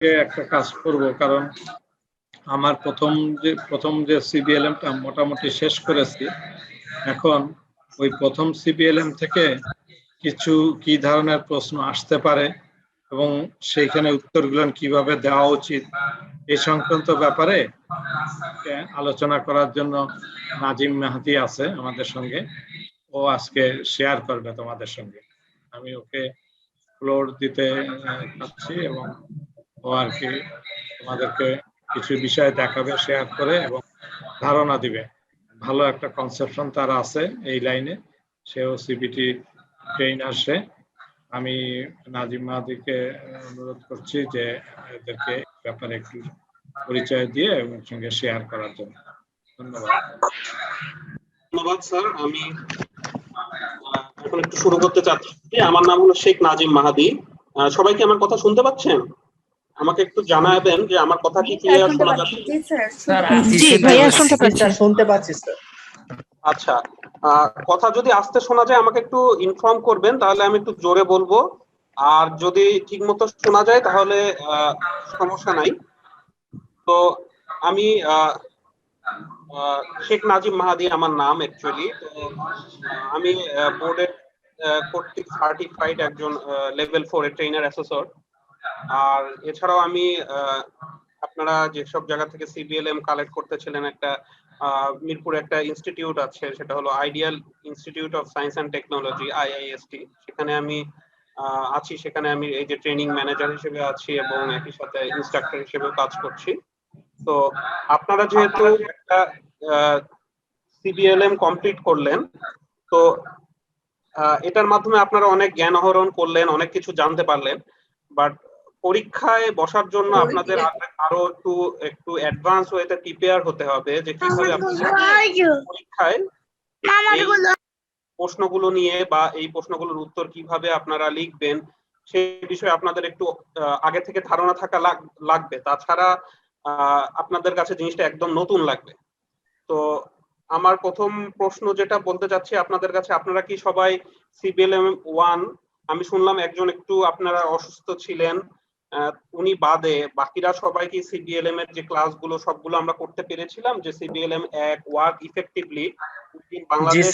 একটা কাজ করব, কারণ আমার প্রথম যে সিবিএলএমটা মোটামুটি শেষ করেছি। এখন ওই প্রথম সিবিএলএম থেকে কিছু কি ধরনের প্রশ্ন আসতে পারে এবং সেইখানে উত্তরগুলো কিভাবে দেওয়া উচিত এই সংক্রান্ত ব্যাপারে আলোচনা করার জন্য নাজিম মেহাদি আছে আমাদের সঙ্গে। ও আজকে শেয়ার করবে তোমাদের সঙ্গে। আমি ওকে ফ্লোর দিতে চাচ্ছি এবং ও আর কি তোমাদেরকে কিছু বিষয় দেখাবে, শেয়ার করে এবং ধারণা দিবে। ভালো একটা কনসেপশন তার আছে এই লাইনে, সেও সিবিটি ট্রেইনার সে। আমি নাজিম মাহাদিকে অনুরোধ করছি যে এদেরকে ব্যাপারে একটু পরিচয় দিয়ে এবং সঙ্গে শেয়ার করার জন্য। ধন্যবাদ। ধন্যবাদ স্যার। আমি এখন একটু শুরু করতে চাচ্ছি। আমার নাম হলো শেখ নাজিম মাহাদি। সবাই কি আমার কথা শুনতে পাচ্ছেন? আমাকে একটু জানাবেন যে আমার কথা কি ক্লিয়ার শোনা যাচ্ছে? জি ভাইয়া শুনতে পাচ্ছি। শুনতে পাচ্ছি স্যার। আচ্ছা, কথা যদি আস্তে শোনা যায় আমাকে একটু ইনফর্ম করবেন, তাহলে আমি একটু জোরে বলবো। আর যদি ঠিক মতো শোনা যায় তাহলে সমস্যা নাই। তো আমি শেখ নাজিম মাহাদি আমার নাম অ্যাকচুয়ালি। তো আমি বোর্ডের কর্তৃক সার্টিফাইড একজন লেভেল 4 এর ট্রেনার অ্যাসেসর। আর এছাড়াও আমি আপনারা যেসব জায়গা থেকে সিবিএলএম কালেক্ট করতেছিলেন, একটা মিরপুরে একটা ইনস্টিটিউট আছে, সেটা হলো Ideal Institute of Science and Technology, IIST. সেখানে আমি আছি। সেখানে আমি এই যে ট্রেনিং ম্যানেজার হিসেবে আছি এবং একই সাথে ইনস্ট্রাক্টর হিসেবেও কাজ করছি। তো আপনারা যেহেতু একটা সিবিএলএম কমপ্লিট করলেন, তো এটার মাধ্যমে আপনারা অনেক জ্ঞান আহরণ করলেন, অনেক কিছু জানতে পারলেন। বাট পরীক্ষায় বসার জন্য আপনাদের আরো একটু অ্যাডভান্স ওয়েতে প্রিপেয়ার হতে হবে যে কিভাবে আপনারা পরীক্ষায় এই প্রশ্নগুলো নিয়ে বা এই প্রশ্নগুলোর উত্তর কিভাবে আপনারা লিখবেন সেই বিষয়ে আপনাদের একটু আগে থেকে ধারণা থাকা লাগবে। তাছাড়া আপনাদের কাছে জিনিসটা একদম নতুন লাগবে। তো আমার প্রথম প্রশ্ন যেটা বলতে চাচ্ছি আপনাদের কাছে, আপনারা কি সবাই সিবিএলএম 1, আমি শুনলাম একজন একটু আপনারা অসুস্থ ছিলেন, উনি বাদে বাকিরা সবাই কি সিবিএলএম এর যে ক্লাসগুলো সবগুলো আমরা করতে পেরেছিলাম, যে সিবিএলএম 1 work effectively in Bangladesh?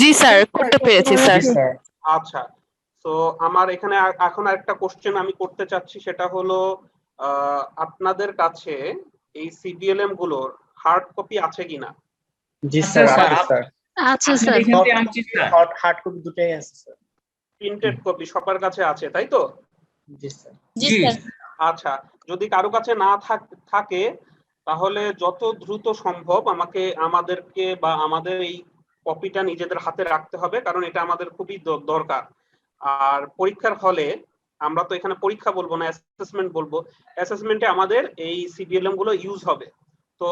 G sir, করতে পেরেছি স্যার। আচ্ছা, তো আমার এখানে এখন আরেকটা কোশ্চেন আমি করতে চাচ্ছি, সেটা হলো আপনাদের কাছে এই সিবিএলএম গুলোর হার্ড কপি আছে কিনা? জি স্যার, আছে স্যার। আচ্ছা স্যার। হার্ড কপি দুটোই আছে স্যার। প্রিন্টেড কপি সবার কাছে আছে, তাই তো? জি স্যার। জি স্যার। আচ্ছা, যদি কারো কাছে না থাকে তাহলে যত দ্রুত সম্ভব আমাদেরকে বা আমাদের এই কপিটা নিজেদের হাতে রাখতে হবে, কারণ এটা আমাদের খুবই দরকার। আর পরীক্ষার হলে আমরা তো এখানে পরীক্ষা বলবো না, অ্যাসেসমেন্ট বলবো। অ্যাসেসমেন্টে আমাদের এই সিবিএলএম গুলো ইউজ হবে। তো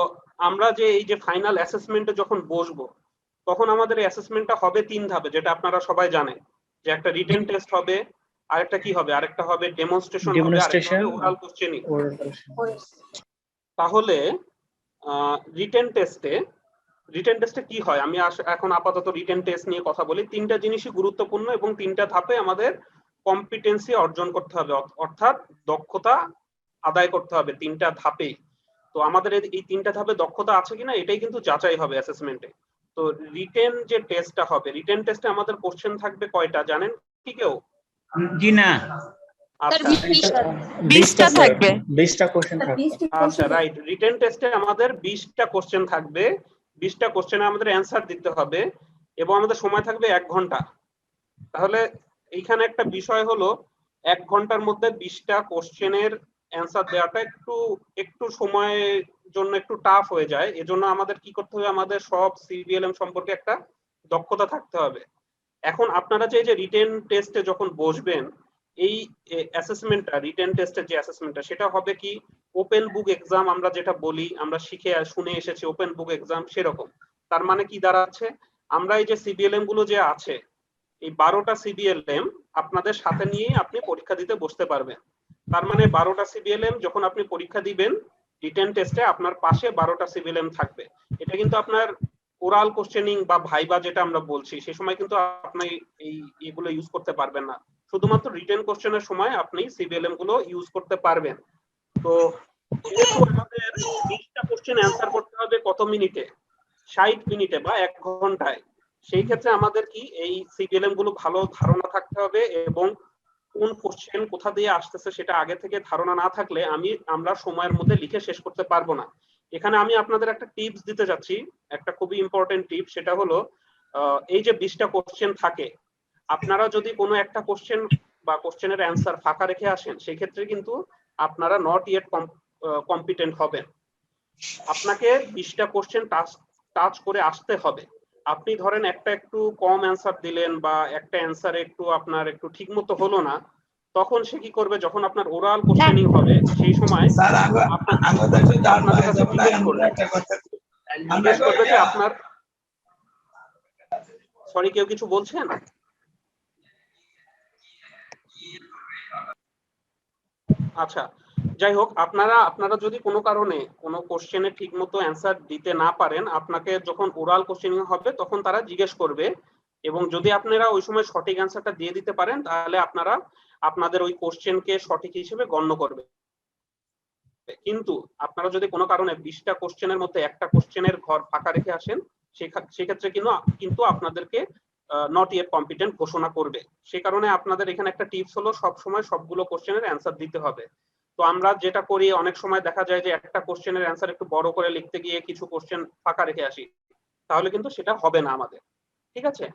আমরা যে এই যে ফাইনাল অ্যাসেসমেন্টে যখন বসবো, তখন আমাদের অ্যাসেসমেন্টটা হবে 3 ধাপে, যেটা আপনারা সবাই জানেন। যে একটা রিটেন টেস্ট হবে, আরেকটা কি হবে, আরেকটা হবে ডেমনস্ট্রেশন হবে, আরেকটা হবে ওরাল কোশ্চেনিং। তাহলে রিটেন টেস্টে কি হয়, আমি এখন আপাতত রিটেন টেস্ট নিয়ে কথা বলি। 3টা জিনিসই গুরুত্বপূর্ণ এবং 3টা ধাপে আমাদের কম্পিটেন্সি অর্জন করতে হবে, অর্থাৎ দক্ষতা আদায় করতে হবে 3টা ধাপেই। তো আমাদের এই 3টা ধাপে দক্ষতা আছে কিনা এটাই কিন্তু যাচাই হবে অ্যাসেসমেন্টে। তো রিটেন যে টেস্টটা হবে, রিটেন টেস্টে আমাদের কোশ্চেন থাকবে কয়টা জানেন কি কেউ? জি না। আচ্ছা, 20টা থাকবে। 20টা কোশ্চেন থাকবে। আচ্ছা, রাইট। রিটেন টেস্টে আমাদের 20টা কোশ্চেন থাকবে। 20টা কোশ্চেনে আমাদের অ্যানসার দিতে হবে এবং আমাদের সময় থাকবে 1 ঘন্টা। তাহলে এইখানে একটা বিষয় হলো 1 ঘন্টার মধ্যে 20টা কোশ্চেনের অ্যানসার দেওয়াটা একটু সময়ের জন্য একটু টাফ হয়ে যায়। এজন্য আমাদের কি করতে হবে, আমাদের সব সিবিএলএম সম্পর্কে একটা দক্ষতা থাকতে হবে। এখন আপনারা যে রিটেন টেস্টে যখন বসবেন, এই অ্যাসেসমেন্টটা, রিটেন টেস্টের যে অ্যাসেসমেন্টটা, সেটা হবে কি ওপেন বুক এক্সাম, আমরা যেটা বলি, আমরা শিখে শুনে এসেছি ওপেন বুক এক্সাম, সেরকম। তার মানে কি দাঁড়াচ্ছে, আমরা এই যে সিবিএলএম গুলো যে আছে, এই 12টা সিবিএলএম আপনাদের সাথে নিয়ে আপনি পরীক্ষা দিতে বসতে পারবেন। তার মানে 12টা সিবিএলএম যখন আপনি পরীক্ষা দিবেন রিটেন টেস্টে, আপনার পাশে 12টা সিবিএলএম থাকবে। এটা কিন্তু আপনার ওরাল কোশ্চেনিং বা ভাইবা যেটা আমরা বলছি, সে সময় কিন্তু আপনি এগুলো ইউজ করতে পারবেন না। শুধুমাত্র রিটেন কোশ্চেনের সময় আপনি সিবিএলএম গুলো ইউজ করতে পারবেন। তো যেহেতু আমাদের 20টা কোশ্চেন অ্যান্সার করতে হবে কত মিনিটে, 60 মিনিটে বা 1 ঘন্টায়, সেই ক্ষেত্রে আমাদের কি এই সিপিএলএম গুলো ভালো ধারণা থাকতে হবে, এবং কোন কোশ্চেন কোথা দিয়ে আসতেছে সেটা আগে থেকে ধারণা না থাকলে আমরা সময়ের মধ্যে লিখে শেষ করতে পারবো না। এখানে আমি আপনাদের একটা টিপস দিতে যাচ্ছি, একটা খুবই ইম্পর্টেন্ট টিপস, সেটা হলো এই যে 20টা কোশ্চেন থাকে, আপনারা যদি কোনো একটা কোশ্চেন বা কোশ্চেনের অ্যান্সার ফাঁকা রেখে আসেন, সেই ক্ষেত্রে কিন্তু আপনারা নট ইয়েট কম্পিটেন্ট হবেন। আপনাকে 20টা কোশ্চেন টাচ করে আসতে হবে। আপনি ধরেন একটা একটু কম অ্যান্সার দিলেন বা একটা অ্যান্সারে একটু আপনার একটু ঠিক মতো হলো না, তখন সে কি করবে, যখন আপনার ওরাল কোশ্চেনিং হবে সেই সময় আপনাদের কাছে জিজ্ঞেস করবে যে আপনার, সরি কেউ কিছু বলছেন? আচ্ছা, যাই হোক, আপনারা যদি কোনো কারণে কোনো কোশ্চেনে ঠিক মতো অ্যান্সার দিতে না পারেন, আপনাকে যখন ওরাল কোশ্চেনিং হবে তখন তারা জিজ্ঞেস করবে, এবং যদি আপনারা ওই সময় সঠিক অ্যান্সারটা দিয়ে দিতে পারেন তাহলে আপনাদের ওই কোশ্চেনকে সঠিক হিসেবে গণ্য করবে। কিন্তু আপনারা যদি কোনো কারণে 20টা কোশ্চেনের মধ্যে একটা কোশ্চেনের ঘর ফাঁকা রেখে আসেন, সেক্ষেত্রে কিন্তু আপনাদেরকে নট ইয়েট কম্পিটেন্ট ঘোষণা করবে। সেই কারণে আপনাদের এখানে একটা টিপস হলো সবসময় সবগুলো কোশ্চেনের অ্যান্সার দিতে হবে। তো আমরা যেটা করি, অনেক সময় দেখা যায় যে একটা কোশ্চেনের অ্যান্সার একটু বড় করে লিখতে গিয়ে কিছু কোশ্চেন ফাঁকা রেখে আসি, তাহলে কিন্তু সেটা হবে না আমাদের, ঠিক আছে?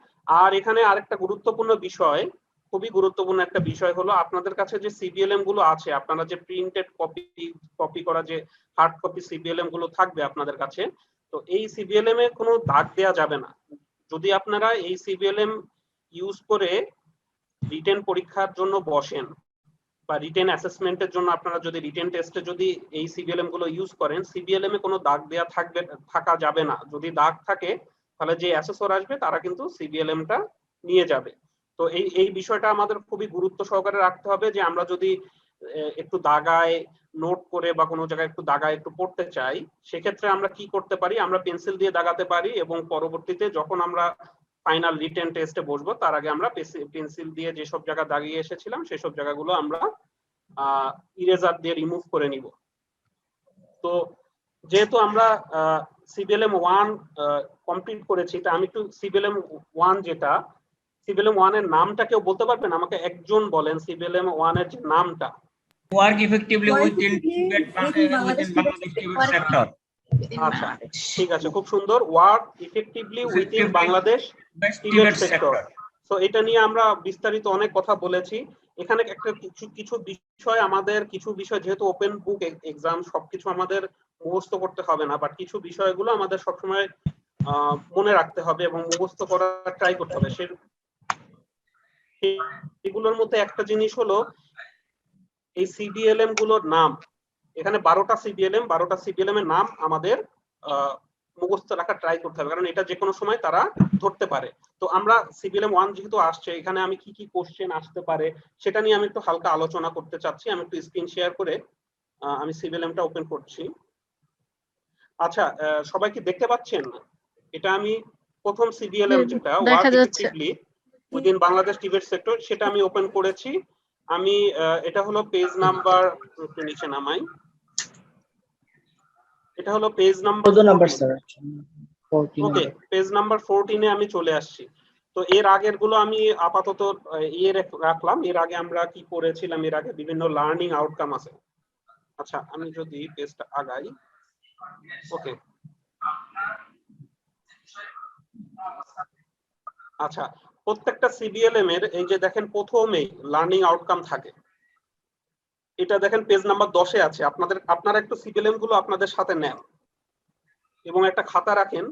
আর এখানে আরেকটা গুরুত্বপূর্ণ বিষয়, খুবই গুরুত্বপূর্ণ একটা বিষয় হলো, আপনাদের কাছে যে সিবিএলএম গুলো আছে, আপনারা যে প্রিন্টেড কপি করা যে হার্ড কপি সিবিএলএম গুলো থাকবে আপনাদের কাছে, তো এই সিবিএলএম এ কোনো দাগ দেওয়া যাবে না। যদি আপনারা এই সিবিএলএম ইউজ করে রিটেন পরীক্ষার জন্য বসেন বা রিটেন অ্যাসেসমেন্টের জন্য আপনারা যদি রিটেন টেস্টে যদি এই সিবিএলএম গুলো ইউজ করেন, সিবিএলএম এ কোনো দাগ দেওয়া থাকা যাবে না। যদি দাগ থাকে তাহলে যে অ্যাসেসর আসবে তারা কিন্তু সিবিএলএমটা নিয়ে যাবে। তো এই বিষয়টা আমাদের খুবই গুরুত্ব সহকারে রাখতে হবে, যে আমরা যদি একটু দাগায় নোট করে বা কোনো জায়গায় একটু দাগায় একটু পড়তে চাই, সেক্ষেত্রে আমরা কি করতে পারি, আমরা পেন্সিল দিয়ে দাগাতে পারি, এবং পরবর্তীতে যখন আমরা ফাইনাল রিটেন টেস্টে বসবো তার আগে আমরা পেন্সিল দিয়ে যেসব জায়গা দাগিয়ে এসেছিলাম সেসব জায়গাগুলো আমরা ইরেজার দিয়ে রিমুভ করে নিব। তো যেহেতু আমরা সিবিএলএম 1 কমপ্লিট করেছি, তা আমি একটু সিবিএলএম 1 যেটা, সিবিএলএম 1 এর নামটা কেউ বলতে পারবেন? আমাকে একজন বলেন সিবিএলএম 1 এর যে নামটা। Work effectively within Bangladesh Tibet sector. আচ্ছা, ঠিক আছে, খুব সুন্দর, work effectively within Bangladesh Tibet sector. তো এটা নিয়ে আমরা বিস্তারিত অনেক কথা বলেছি। এখানে একটা কিছু বিষয়, আমাদের কিছু বিষয় যেহেতু ওপেন বুক এক্সাম, সবকিছু আমাদের মুখস্থ করতে হবে না, বাট কিছু বিষয়গুলো আমাদের সবসময় মনে রাখতে হবে এবং মুখস্থ করার ট্রাই করতে হবে। সেগুলোর মধ্যে একটা জিনিস হলো এই সিবিএলএম গুলোর নাম। এখানে 12টা সিবিএলএম এর নাম আমাদের মুখস্থ রাখা ট্রাই করতে হবে, কারণ এটা যে কোনো সময় তারা ধরতে পারে। তো আমরা সিবিএলএম 1 যেহেতু আসছে, এখানে আমি কি কি কোশ্চেন আসতে পারে সেটা নিয়ে আমি একটু হালকা আলোচনা করতে চাচ্ছি। আমি একটু স্ক্রিন শেয়ার করে আমি সিবিএলএমটা ওপেন করছি। আচ্ছা, সবাই কি দেখতে পাচ্ছেন? এটা আমি প্রথম সিবিএলএম যেটা work effectively within Bangladesh Tibet sector, সেটা আমি ওপেন করেছি। আমি এটা হলো পেজ নাম্বার, একটু নিচে নামাই, এটা হলো পেজ নাম্বার স্যার। ওকে, পেজ নাম্বার 14 এ আমি চলে আসছি। তো এর আগের গুলো আমি আপাতত রাখলাম। এর আগে আমরা কি করেছিলাম, এর আগে বিভিন্ন লার্নিং আউটকাম আছে। আচ্ছা, আমি যদি পেজটা আগাই, ওকে, আচ্ছা, প্রত্যেকটা সিবিএলএম এর এই যে দেখেন প্রথমেই লার্নিং আউটকাম থাকে, এটা দেখেন পেজ নাম্বার 10 এ আছে। আপনারা একটু সিবিএলএম গুলো আপনাদের সাথে নেন এবং একটা খাতা রাখেন,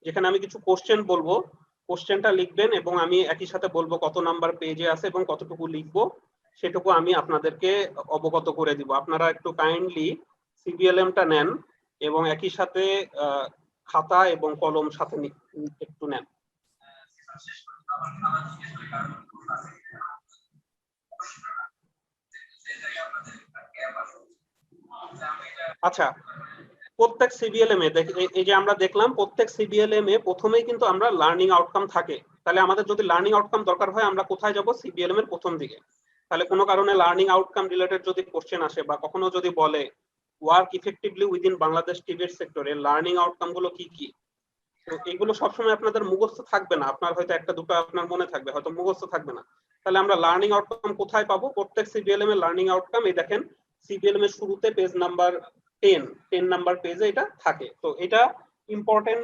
যেখানে আমি কিছু কোশ্চেন বলবো, কোশ্চেনটা লিখবেন এবং আমি একই সাথে বলবো কত নাম্বার পেজে আছে এবং কতটুকু লিখবো সেটুকু আমি আপনাদেরকে অবগত করে দিব। আপনারা একটু কাইন্ডলি সিবিএলএমটা নেন এবং একই সাথে খাতা এবং কলম সাথে একটু নেন। আচ্ছা, প্রত্যেক সিবিএলএম এ এই যে আমরা দেখলাম, প্রত্যেক সিবিএলএম এ প্রথমেই কিন্তু আমরা লার্নিং আউটকাম থাকে। তাহলে আমাদের যদি লার্নিং আউটকাম দরকার হয় আমরা কোথায় যাব? সিবিএলএম এর প্রথম দিকে। তাহলে কোনো কারণে লার্নিং আউটকাম রিলেটেড যদি কোশ্চেন আসে বা কখনো যদি বলে work effectively within Bangladesh Tibet সেক্টরে লার্নিং আউটকাম গুলো কি কি। তো এগুলো সবসময় আপনাদের মুখস্থ থাকবে না, আপনার হয়তো একটা দুটো আপনার মনে থাকবে, হয়তো মুখস্থ থাকবে না। তাহলে আমরা লার্নিং আউটকাম কোথায় পাবো? প্রত্যেক সিবিএলএম এর লার্নিং আউটকাম এই দেখেন সিবিএলএম এর শুরুতে পেজ নাম্বার 10 নাম্বার পেজে এটা থাকে। তো এটা ইম্পর্টেন্ট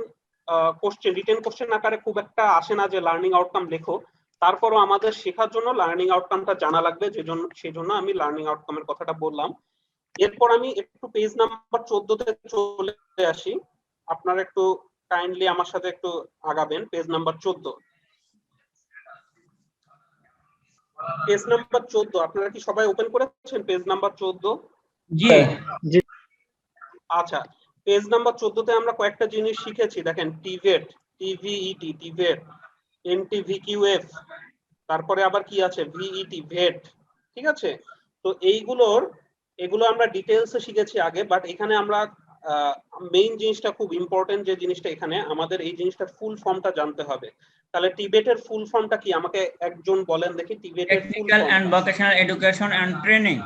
কোশ্চেন, রিটেন কোশ্চেন আকারে খুব একটা আসে না যে লার্নিং আউটকাম লেখো, তারপরও আমাদের শেখার জন্য লার্নিং আউটকামটা জানা লাগবে, সেজন্য আমি লার্নিং আউটকামের কথাটা বললাম। এরপর আমি একটু পেজ নাম্বার 14 তে চলে আসি, আপনারা একটু কাইন্ডলি আমার সাথে একটু আগাবেন। পেজ নাম্বার 14, পেজ নাম্বার 14 আপনারা কি সবাই ওপেন করেছেন? Page number 14। জি আচ্ছা, পেজ নাম্বার 14 তে আমরা কয়েকটা জিনিস শিখেছি। দেখেন টিভেট, টিভিইটি, টিভেট, এনটিভিকিউএফ, তারপরে আবার কি আছে ভিইটি, ভেট। ঠিক আছে, তো এগুলো আমরা ডিটেইলসে শিখেছি আগে, বাট এখানে আমরা মেইন জিনিসটা খুব ইম্পর্টেন্ট, যে জিনিসটা এখানে আমাদের এই জিনিসটার ফুল ফর্মটা জানতে হবে। তাহলে টিবেটের ফুল ফর্মটা কি আমাকে একজন বলেন দেখি, টিবেটের full technical form. And vocational education and training.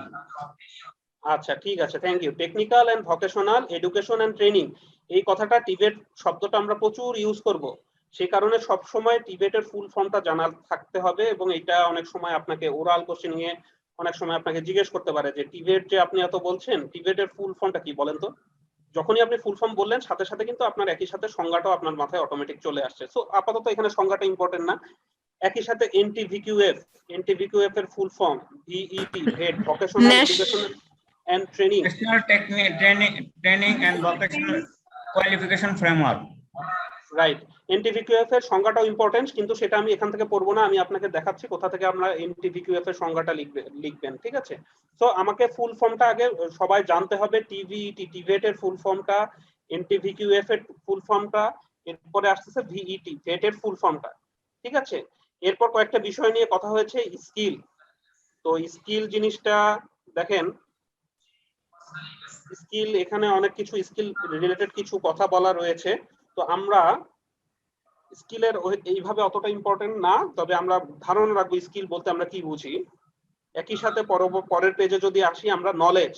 আচ্ছা ঠিক আছে, thank you. Technical and vocational education and training, এই কথাটা টিবেট শব্দটা আমরা প্রচুর ইউজ করব, সেই কারণে সব সময় টিবেটের ফুল ফর্মটা জানা থাকতে হবে। এবং এটা অনেক সময় আপনাকে ওরাল কোশ্চেন নিয়ে অনেক সময় আপনাকে জিজ্ঞেস করতে পারে যে টিবেট যে আপনি এত বলছেন, টিবেটের ফুল ফর্মটা কি বলেন তো। যখনই আপনি ফুল ফর্ম বললেন সাথে সাথে কিন্তু আপনার একই সাথে সংজ্ঞাটাও আপনার মাথায় অটোমেটিক চলে আসছে। সো আপাতত এখানে সংজ্ঞাটা ইম্পর্টেন্ট না। একই সাথে এনটিভিকিউএফ, এনটিভিকিউএফ এর full form VET, VET, vocational education and training. National training and vocational qualification framework. Right, NTVQF এর সংজ্ঞাটাও ইম্পর্টেন্ট, কিন্তু সেটা আমি এখান থেকে পড়বো না, আমি আপনাকে দেখাচ্ছি কোথা থেকে আমরা এনটিভিকিউএফ এর সংজ্ঞাটা লিখবেন। ঠিক আছে, তো আমাকে ফুল ফর্মটা আগে সবাই জানতে হবে। টিভিইটি, টিভেট এর ফুল ফর্মটা, এনটিভিকিউএফ এর ফুল ফর্মটা, এরপরে আসতেছে ভিইটি, ভেট এর ফুল ফর্মটা। ঠিক আছে, এরপর কয়েকটা বিষয় নিয়ে কথা হয়েছে। স্কিল, তো স্কিল জিনিসটা দেখেন, স্কিল এখানে অনেক কিছু স্কিল রিলেটেড কিছু কথা বলা রয়েছে। তো আমরা স্কিলের এইভাবে অতটা ইম্পর্টেন্ট না, তবে আমরা ধারণা রাখবো স্কিল বলতে আমরা কি বুঝি। একই সাথে পরের পেজে যদি আসি আমরা নলেজ,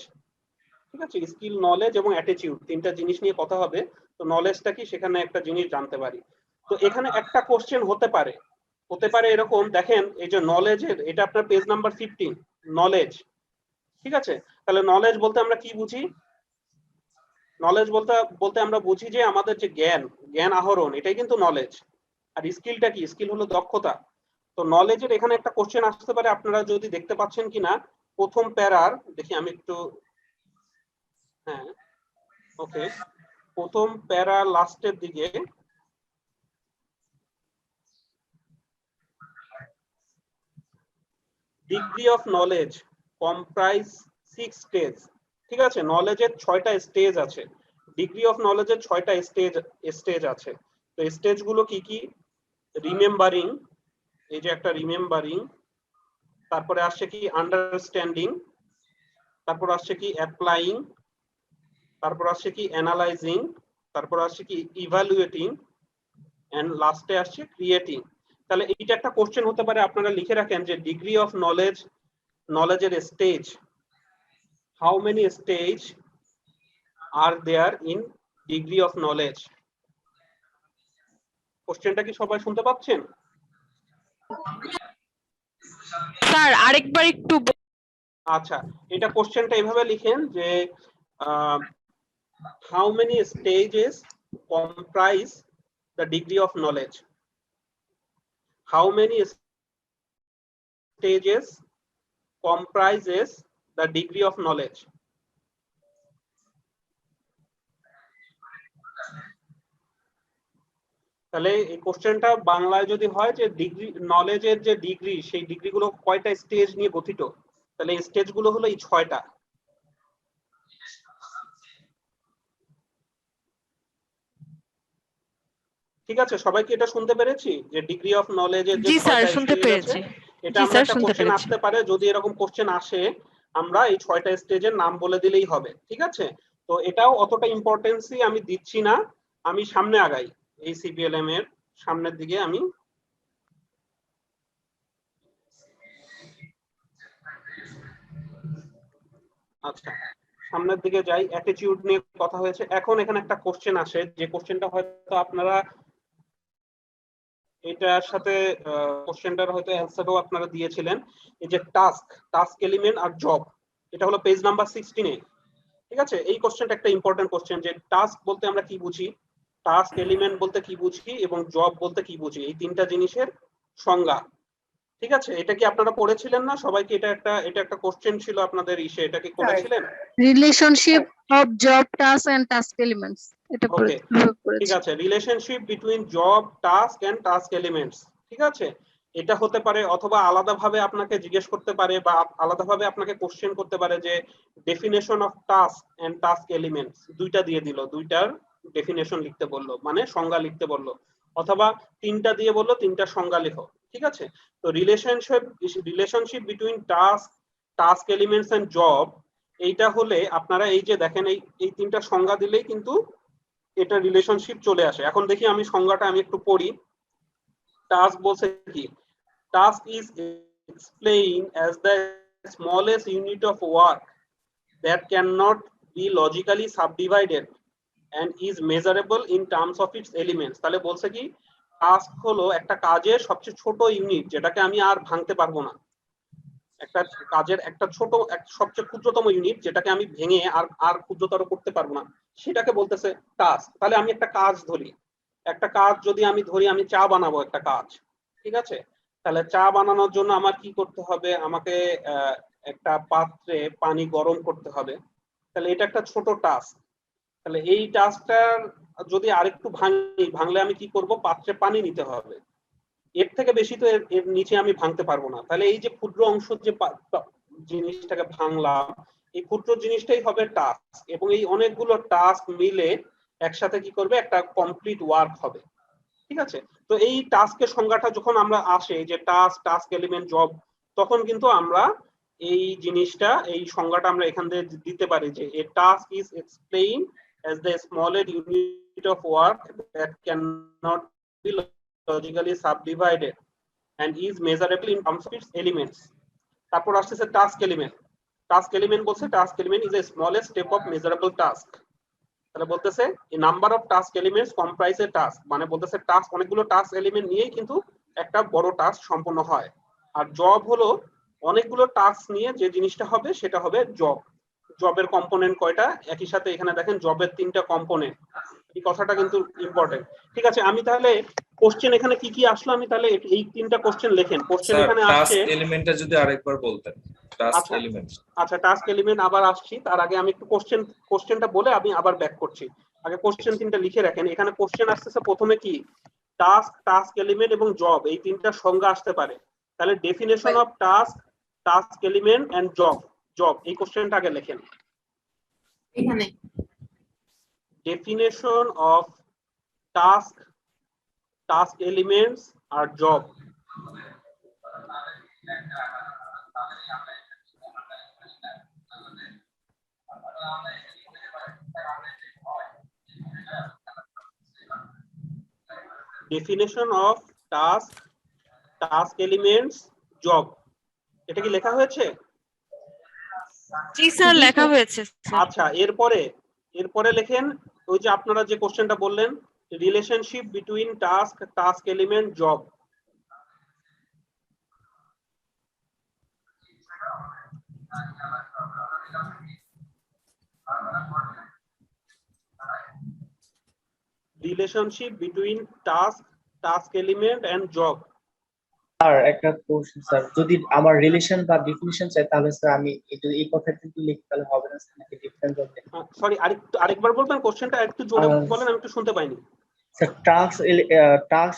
ঠিক আছে, স্কিল, নলেজ এবং অ্যাটিটিউড, তিনটা জিনিস নিয়ে কথা হবে। তো নলেজটা কি সেখানে একটা জিনিস জানতে পারি। তো এখানে একটা কোশ্চেন হতে পারে এরকম, দেখেন এই যে নলেজের, এটা আপনার পেজ নাম্বার 15, নলেজ। ঠিক আছে, তাহলে নলেজ বলতে আমরা কি বুঝি? নলেজ বলতে আমরা বুঝি যে আমাদের যে জ্ঞান আহরণ, এটাই কিন্তু নলেজ। আর স্কিলটা কি? স্কিল হলো দক্ষতা। তো নলেজের এখানে একটা কোশ্চেন আসতে পারে, আপনারা যদি দেখতে পাচ্ছেন কিনা প্রথম প্যারার, দেখি আমি একটু, হ্যাঁ ওকে, প্রথম প্যারা লাস্টের দিকে degree of knowledge comprise 6 stage. ঠিক আছে, নলেজের 6টা স্টেজ আছে, ডিগ্রি অফ নলেজের 6টা স্টেজ আছে। তো স্টেজ গুলো কি কি? রিমেম্বারিং, এই যে একটা রিমেম্বারিং, তারপরে আসছে কি আন্ডারস্ট্যান্ডিং, তারপর আসছে কি অ্যাপ্লাইং, তারপর আসছে কি অ্যানালাইজিং, তারপর আসছে কি ইভালুয়েটিং, এন্ড লাস্টে আসছে ক্রিয়েটিং। তাহলে এইটা একটা কোশ্চেন হতে পারে, আপনারা লিখে রাখেন যে ডিগ্রি অফ নলেজ, নলেজের stage, how many stage are there in degree of knowledge. কোশ্চেনটা কি সবাই শুনতে পাচ্ছেন? স্যার আরেকবার একটু। আচ্ছা, এটা কোশ্চেনটা এইভাবে লিখেন যে how many stages comprise the degree of knowledge, how many stages comprises the degree of knowledge. তাহলে এই কোশ্চেনটা বাংলায় যদি হয় যে ডিগ্রি, নলেজের যে ডিগ্রি, সেই ডিগ্রিগুলো কয়টা স্টেজ নিয়ে গঠিত, তাহলে এই স্টেজগুলো হলো এই 6টা। ঠিক আছে, সবাই কি এটা শুনতে পেরেছি যে ডিগ্রি অফ নলেজের যে 6টা স্টেজ আছে, এটা আমরা একটা কোশ্চেন আসতে পারে, যদি এরকম কোশ্চেন আসে আমরা এই 6টা স্টেজের নাম বলে দিলেই হবে। ঠিক আছে, তো এটাও অতটা ইম্পর্টেন্সই আমি দিচ্ছি না, আমি সামনে আগাই, এই সিপিএলএম এর সামনের দিকে আমি। আচ্ছা, সামনের দিকে যাই, অ্যাটিটিউড নিয়ে কথা হয়েছে। এখন এখানে একটা কোশ্চেন আসে, যে কোশ্চেনটা হয়তো আপনারা এটার সাথে কোশ্চেনটার হয়তো অ্যান্সারও আপনারা দিয়েছিলেন। এই যে টাস্ক এলিমেন্ট আর জব, এটা হলো পেজ নাম্বার 16 এ। ঠিক আছে, এই কোশ্চেনটা একটা ইম্পর্টেন্ট কোশ্চেন, যে টাস্ক বলতে আমরা কি বুঝি, টাস্ক এলিমেন্ট বলতে কি বুঝি এবং জব বলতে কি বুঝি, এই তিনটা জিনিসের সংজ্ঞা। ঠিক আছে, এটা কি আপনারা পড়েছিলেন না সবাইকে? এটা একটা কোশ্চেন ছিল আপনাদের ইসে, এটা কি করেছিলেন? Relationship of job task and task elements, এটা ওকে, ঠিক পড়েছি। আছে, relationship between job task and task elements. ঠিক আছে, এটা হতে পারে অথবা আলাদাভাবে আপনাকে জিজ্ঞেস করতে পারে বা আলাদাভাবে আপনাকে কোশ্চেন করতে পারে যে definition of task and task elements, দুইটা দিয়ে দিল, দুইটার ডেফিনেশন লিখতে বললো, মানে সংজ্ঞা লিখতে বললো, অথবা তিনটা দিয়ে বললো তিনটা সংজ্ঞা লিখো। ঠিক আছে, তো relationship between task elements and job, এইটা হলে আপনারা এই যে দেখেন, এই তিনটা সংজ্ঞা দিলেই কিন্তু এটা রিলেশনশিপ চলে আসে। এখন দেখি আমি সংজ্ঞাটা আমি একটু পড়ি। টাস্ক বলছে কি, task is explain as the smallest unit of work that can not be logically subdivided and is measurable in terms of its elements। তাহলে বলছে কি, টাস্ক হলো একটা কাজের সবচেয়ে ছোট ইউনিট, যেটাকে আমি আর ভাঙতে পারবো না। একটা কাজের একটা সবচেয়ে ক্ষুদ্রতম ইউনিট, যেটাকে আমি ভেঙে আর ক্ষুদ্রতর করতে পারবো না, সেটাকে বলতেছে টাস্ক। তাহলে আমি একটা কাজ ধরি, আমি চা বানাবো একটা কাজ। ঠিক আছে, তাহলে চা বানানোর জন্য আমার কি করতে হবে, আমাকে একটা পাত্রে পানি গরম করতে হবে। তাহলে এটা একটা ছোট টাস্ক। তাহলে এই টাস্কটার যদি আরেকটু ভাঙলে আমি কি করব, পাত্রে পানি নিতে হবে, এর থেকে বেশি তো এর নিচে আমি ভাঙতে পারবো না। তাহলে এই যে ক্ষুদ্র অংশ যে জিনিসটাকে ভাঙলাম, এই ক্ষুদ্র জিনিসটাই হবে টাস্ক, এবং এই অনেকগুলো টাস্ক মিলে একসাথে কি করবে, একটা কমপ্লিট ওয়ার্ক হবে। ঠিক আছে, তো এই টাস্কের সংজ্ঞাটা যখন আমরা আসে যে টাস্ক এলিমেন্ট জব, তখন কিন্তু আমরা এই জিনিসটা, এই সংজ্ঞাটা আমরা এখান থেকে দিতে পারি যে a task is explained as the smallest unit of work that cannot be logically subdivided and is measurable in terms of its elements। তারপর আসছে টাস্ক এলিমেন্ট বলছে task element is a smallest step of measurable task। তাহলে বলতেছে এই number of task elements comprise A task, মানে বলতেছে task, অনেকগুলো task element নিয়েই কিন্তু একটা বড় টাস্ক সম্পন্ন হয়। আর জব হলো অনেকগুলো টাস্ক নিয়ে যে জিনিসটা হবে সেটা হবে জব। জবের কম্পোনেন্ট কয়টা, একই সাথে এখানে দেখেন জবের তিনটা কম্পোনেন্ট, এই কথাটা কিন্তু ইম্পর্টেন্ট। ঠিক আছে, আমি তাহলে কোশ্চেন এখানে কি কি আসলো, আমি তাহলে এই তিনটা কোশ্চেন লেখেন। কোশ্চেন এখানে আসছে, টাস্ক এলিমেন্টটা যদি আরেকবার বলতেন, টাস্ক এলিমেন্ট। আচ্ছা, টাস্ক এলিমেন্ট আবার আসছি, তার আগে আমি একটু কোশ্চেনটা বলে আমি আবার ব্যাক করছি। আগে কোশ্চেন তিনটা লিখে রাখেন। এখানে কোশ্চেন আসতেছে প্রথমে কি, টাস্ক এলিমেন্ট এবং জব, এই তিনটা সংজ্ঞা আসতে পারে। তাহলে definition of task element and job, এই কোশ্চেনটা আগে লেখেন। এখানে ডেফিনেশন অফ টাস্ক এলিমেন্টস আর job. Definition of task elements job, এটা কি লেখা হয়েছে? জি স্যার, লেখা হয়েছে। আচ্ছা, এরপরে লেখেন ওই যে আপনারা যে কোশ্চেনটা বললেন, relationship between task element job. Relationship between task element and job. আর একটা কোশ্চেন স্যার, যদি আমার রিলেশন বা ডেফিনিশন চাই তাহলে স্যার আমি যদি এই কথাটা কিন্তু লিখতে তাহলে হবে না স্যার, নাকি ডিফারেন্ট হবে? সরি, আরেকবার বলবেন কোশ্চেনটা, একটু জোরে বলেন, আমি একটু শুনতে পাইনি। স্যার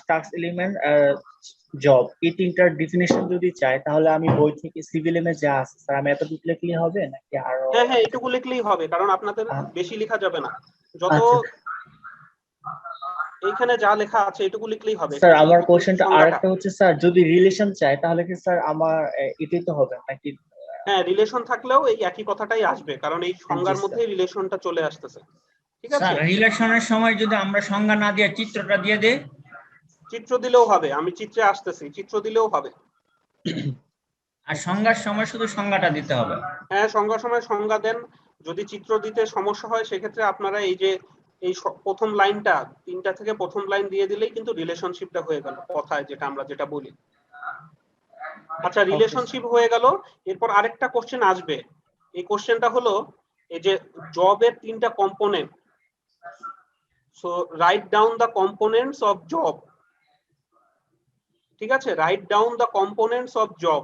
টাস্ক এলিমেন্ট জব, এই তিনটার ডেফিনিশন যদি চাই তাহলে আমি বই থেকে সিভিএলএম এ যা আছে স্যার আমি এতটুকু লিখলেই হবে নাকি আরো? হ্যাঁ, এটুকু লিখলেই হবে, কারণ আপনাদের বেশি লেখা যাবে না, যত এইখানে যা লেখা আছে এটুকু লিখলেই হবে। স্যার আমার কোশ্চেনটা আরেকটা হচ্ছে স্যার, যদি রিলেশন চাই তাহলে কি স্যার আমার এটাই তো হবে নাকি? হ্যাঁ, রিলেশন থাকলেও এই একই কথাটাই আসবে, কারণ এই সংজ্ঞার মধ্যেই রিলেশনটা চলে আসতেছে। ঠিক আছে, স্যার রিলেশনের সময় যদি আমরা সংজ্ঞা না দিয়ে চিত্রটা দিয়ে দেই, চিত্র দিলেও হবে, আমি চিত্রে আসতেছি, চিত্র দিলেও হবে। আর সংজ্ঞার সময় শুধু সংজ্ঞাটা দিতে হবে। হ্যাঁ, সংজ্ঞার সময় সংজ্ঞা দেন, যদি চিত্র দিতে সমস্যা হয় সেক্ষেত্রে আপনারা এই যে এই প্রথম লাইনটা 3টা থেকে প্রথম লাইন দিয়ে দিলেই কিন্তু রিলেশনশিপটা হয়ে গেল, কথায় যেটা আমরা যেটা বলি। আচ্ছা, রিলেশনশিপ হয়ে গেল। এরপর আরেকটা কোশ্চেন আসবে। এই কোশ্চেনটা হলো এই যে জবের 3টা component. So right down the components of job. ঠিক আছে, right down the components of job.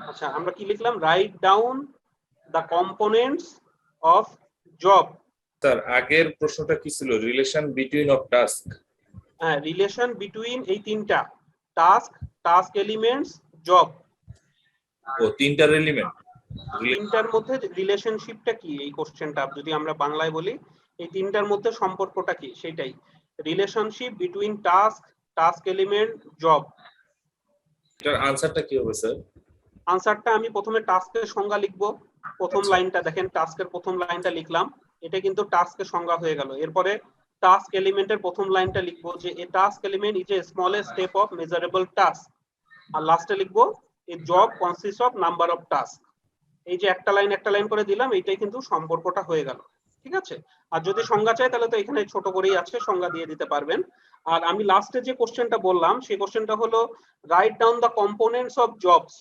আচ্ছা, আমরা কি লিখলাম? Right down the components of job. Sir আগের প্রশ্নটা কি ছিল? Relation between of task. হ্যাঁ, রিলেশন বিটুইন এই 3টা টাস্ক, টাস্ক এলিমেন্টস, জব। ও 3টার এলিমেন্ট। 3টার মধ্যে রিলেশনশিপটা কি, এই কোশ্চেনটা যদি আমরা বাংলায় বলি এই 3টার মধ্যে সম্পর্কটা কি সেটাই। Relationship between task, task element, job. এটার আনসারটা কি হবে স্যার? আনসারটা আমি প্রথমে টাস্কের সংজ্ঞা লিখবো। প্রথম লাইনটা দেখেন, টাস্কের প্রথম লাইনটা লিখলাম, এটা কিন্তু টাস্কের সংজ্ঞা হয়ে গেল। এরপরে টাস্ক এলিমেন্টের প্রথম লাইনটা লিখবো যে a task element is a smallest step of measurable task. আর লাস্টে লিখবো a job consist of number of task. এই যে একটা লাইন করে দিলাম, এইটাই কিন্তু সম্পর্কটা হয়ে গেল। ঠিক আছে, আর যদি সংজ্ঞা চাই তাহলে তো এখানে ছোট করেই আছে, সংজ্ঞা দিয়ে দিতে পারবেন। আর আমি লাস্টে যে কোশ্চেনটা বললাম সেই কোশ্চেনটা হলো right down the components of jobs.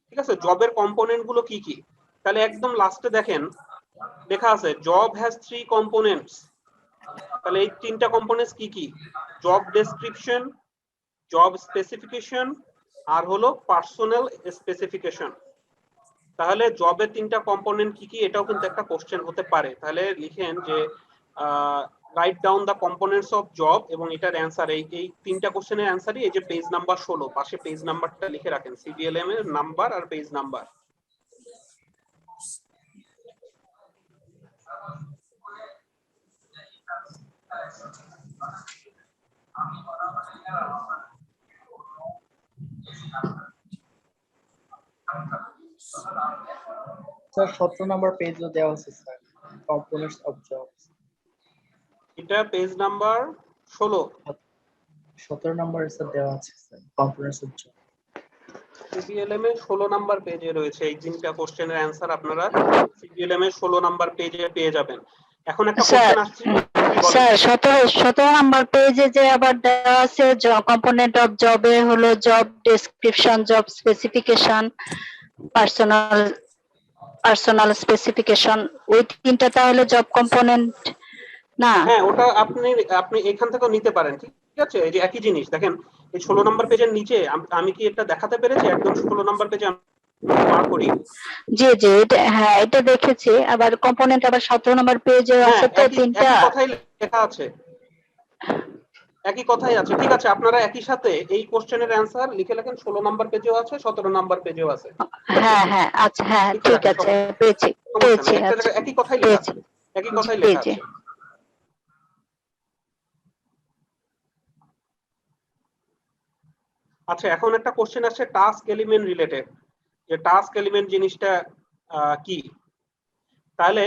ঠিক আছে, জবের কম্পোনেন্ট গুলো কি কি? তাহলে একদম লাস্টে দেখেন লেখা আছে জব হ্যাজ 3 কম্পোনেন্টস। তাহলে এই 3টা কম্পোনেন্টস কি কি? জব ডেসক্রিপশন, জব স্পেসিফিকেশন, আর হলো পার্সোনাল স্পেসিফিকেশন। তাহলে জবের 3টা কম্পোনেন্ট কি কি, এটাও কিন্তু একটা কোশ্চেন হতে পারে। তাহলে লিখেন যে write down the components of job, এবং এটার অ্যান্সার এই 3টা কোশ্চেনের অ্যান্সারই এই যে পেজ নাম্বার 16, পাশে পেজ নাম্বারটা লিখে রাখেন, সিবিএলএম এর নাম্বার আর পেজ নাম্বার। স্যার 17 নম্বর পেজে দেওয়া আছে স্যার, কম্পোনেন্টস অফ জবস। এটা পেজ নাম্বার 16। 17 নম্বরে স্যার দেওয়া আছে স্যার, কম্পোনেন্টস অফ জব। সিবিএলএম এর 16 নাম্বার পেজে রয়েছে এই 3টা কোশ্চেনের অ্যান্সার। আপনারা সিবিএলএম এর 16 নাম্বার পেজে পেয়ে যাবেন। এখন একটা কোশ্চেন আসছে স্যার 17 নাম্বার পেজে যে আবার দেওয়া আছে কম্পোনেন্ট অফ জবে হলো job description, job specification, personal specification. ওই 3টা তাহলে জব কম্পোনেন্ট না? হ্যাঁ, ওটা আপনি এখান থেকেও নিতে পারেন। ঠিক আছে, এই যে একই জিনিস দেখেন এই 16 নাম্বার পেজের নিচে আমি কি এটা দেখাতে পেরেছি? একদম 16 নাম্বার পেজে মার্ক করি। জি জি, হ্যাঁ এটা দেখেছি। আবার কম্পোনেন্ট আবার 17 নাম্বার পেজে আছে, তো 3টা একই কথাই লেখা আছে, একই কথাই আছে। ঠিক আছে, আপনারা একই সাথে এই কোশ্চেনের অ্যান্সার লিখে লেখেন, 16 নাম্বার পেজেও আছে, 17 নাম্বার পেজেও আছে। হ্যাঁ হ্যাঁ, আচ্ছা হ্যাঁ ঠিক আছে, পেয়েছি। আচ্ছা, একই কথাই লেখা আছে, একই কথাই লেখা আছে। আচ্ছা, এখন একটা কোশ্চেন আসছে টাস্ক এলিমেন্ট রিলেটেড, যে টাস্ক এলিমেন্ট জিনিসটা কি। তাহলে